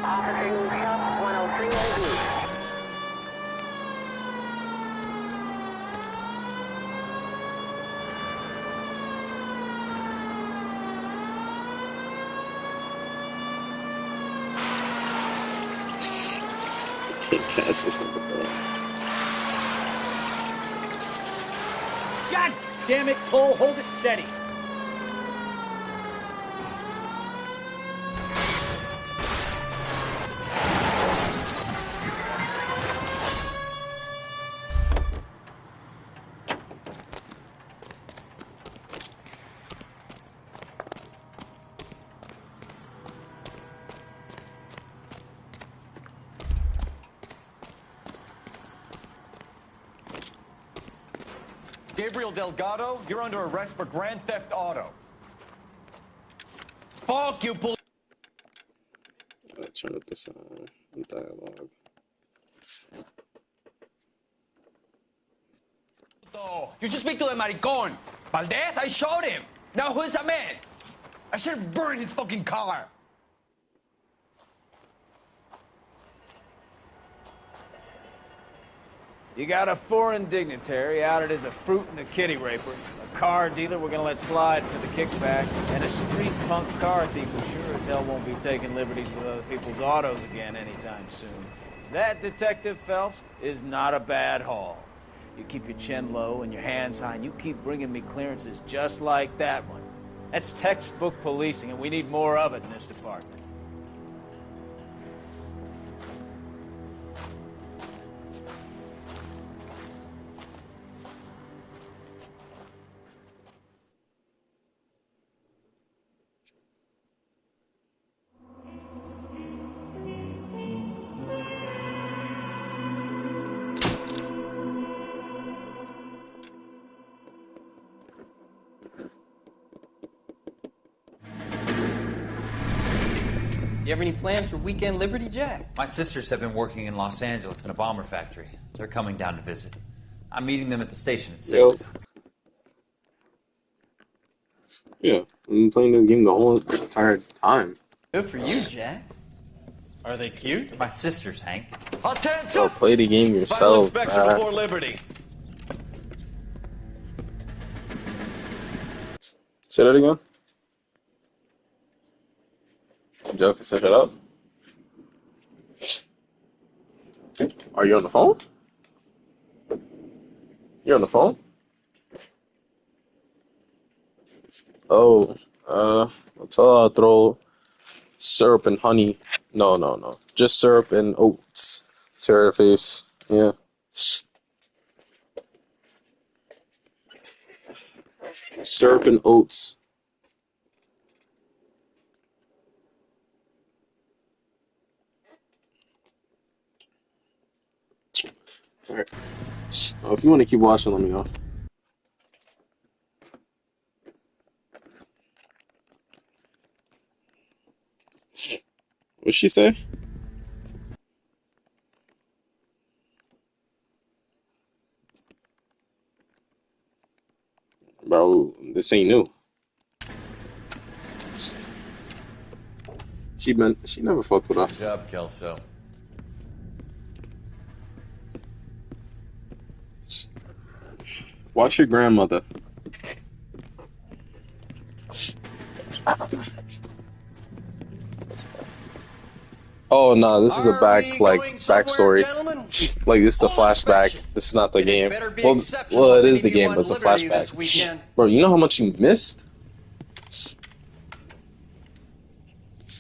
Officer needs help, 103 AD. Can't catch this number, bro. God damn it, Cole, hold it steady. Gabriel Delgado, you're under arrest for Grand Theft Auto. Fuck you, police. Let's turn up this dialogue. You should speak to the maricon. Valdez, I showed him. Now who's the man? I should have burned his fucking car. You got a foreign dignitary outed as a fruit and a kitty raper, a car dealer we're gonna let slide for the kickbacks, and a street punk car thief who sure as hell won't be taking liberties with other people's autos again anytime soon. That, Detective Phelps, is not a bad haul. You keep your chin low and your hands high, and you keep bringing me clearances just like that one. That's textbook policing, and we need more of it in this department. You have any plans for Weekend Liberty, Jack? My sisters have been working in Los Angeles in a bomber factory. They're coming down to visit. I'm meeting them at the station at 6. Yeah, I've been playing this game the whole entire time. Good for you, Jack. Are they cute? They're my sisters, Hank. Attention! Oh, play the game Final yourself. inspection before liberty. Say that again. Joe, can set it up. Are you on the phone? You're on the phone? Oh, I'll tell her I'll throw syrup and honey. No. Just syrup and oats to her face. Yeah. Syrup and oats. Alright. If you want to keep watching, let me know. What'd she say? Bro, this ain't new. She never fucked with us. Good job, Kelso. Watch your grandmother. Oh no, this is a backstory. Like this is a flashback. This is not the game. Well, it is the game, but it's a flashback. Bro, you know how much you missed?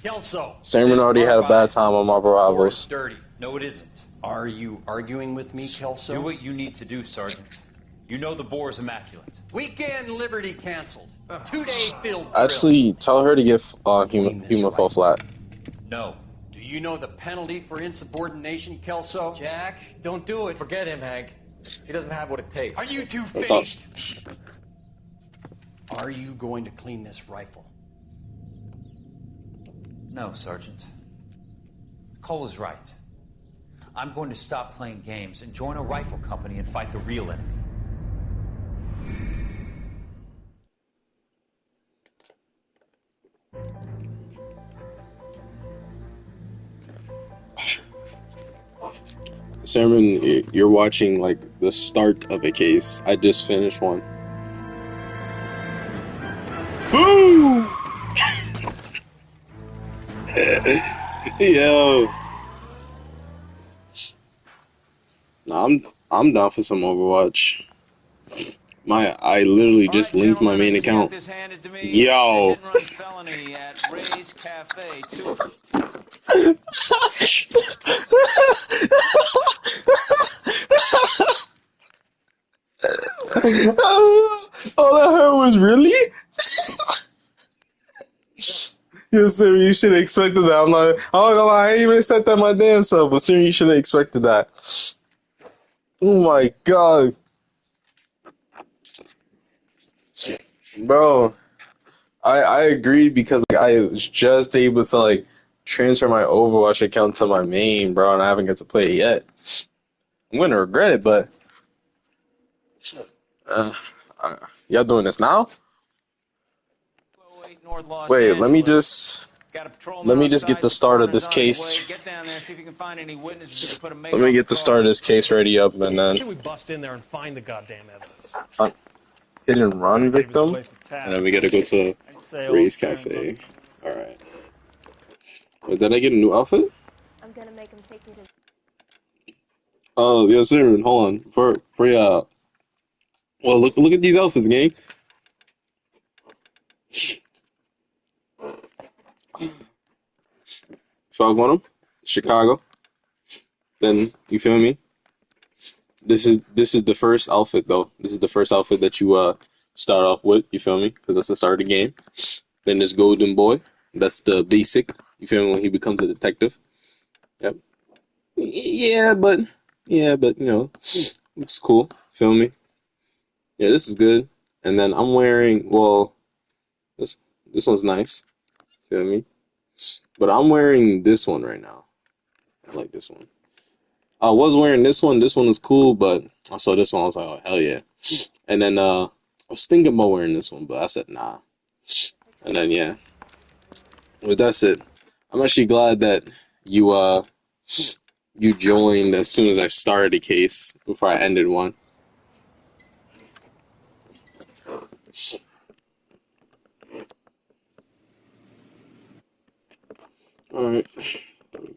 Kelso. Samuel already had a bad time on Marble Rivals. Dirty. No, it isn't. Are you arguing with me, Kelso? Do what you need to do, Sergeant. You know the boar is immaculate. Weekend Liberty canceled. 2-day field drill. Actually, tell her to give human fall flat. No. Do you know the penalty for insubordination, Kelso? Jack, don't do it. Forget him, Hank. He doesn't have what it takes. Are you two What's up? finished? Are you going to clean this rifle? No, Sergeant. Cole is right. I'm going to stop playing games and join a rifle company and fight the real enemy. Sermon, you're watching like the start of a case. I just finished one. Boom! Yo. Nah, I'm down for some Overwatch. I literally just linked my main account. Yo. All I heard was really? Yes, sir. You should have expected that. I'm not gonna lie. I ain't even said that my damn self, but sir, you should have expected that. Oh my god, bro. I agreed because like, I was just able to like transfer my Overwatch account to my main, bro, and I haven't got to play it yet. I'm gonna regret it, but uh, y'all doing this now? Wait, let me just get the start of this case. Let me get the start of this case ready up, and then Say we bust in there and find the goddamn evidence. hit and run victim, and then we gotta go to Ray's Cafe. All right. Wait, did I get a new outfit? I'm gonna make him take me to. Oh, yes, sir. Hold on. For well, look at these outfits, gang. Fog on them, Chicago. Then you feel me? This is the first outfit though. This is the first outfit that you start off with. You feel me? Because that's the start of the game. Then there's Golden Boy. That's the basic. You feel me? When he becomes a detective. Yep. Yeah, but you know, it's cool. Feel me? Yeah, this is good. And then I'm wearing this this one's nice. Feel me? But I'm wearing this one right now. I like this one. I was wearing this one. This one was cool, but I saw this one. I was like, oh hell yeah. And then I was thinking about wearing this one, but I said nah. And then yeah. But that's it. I'm actually glad that you joined as soon as I started a case before I ended one. All right.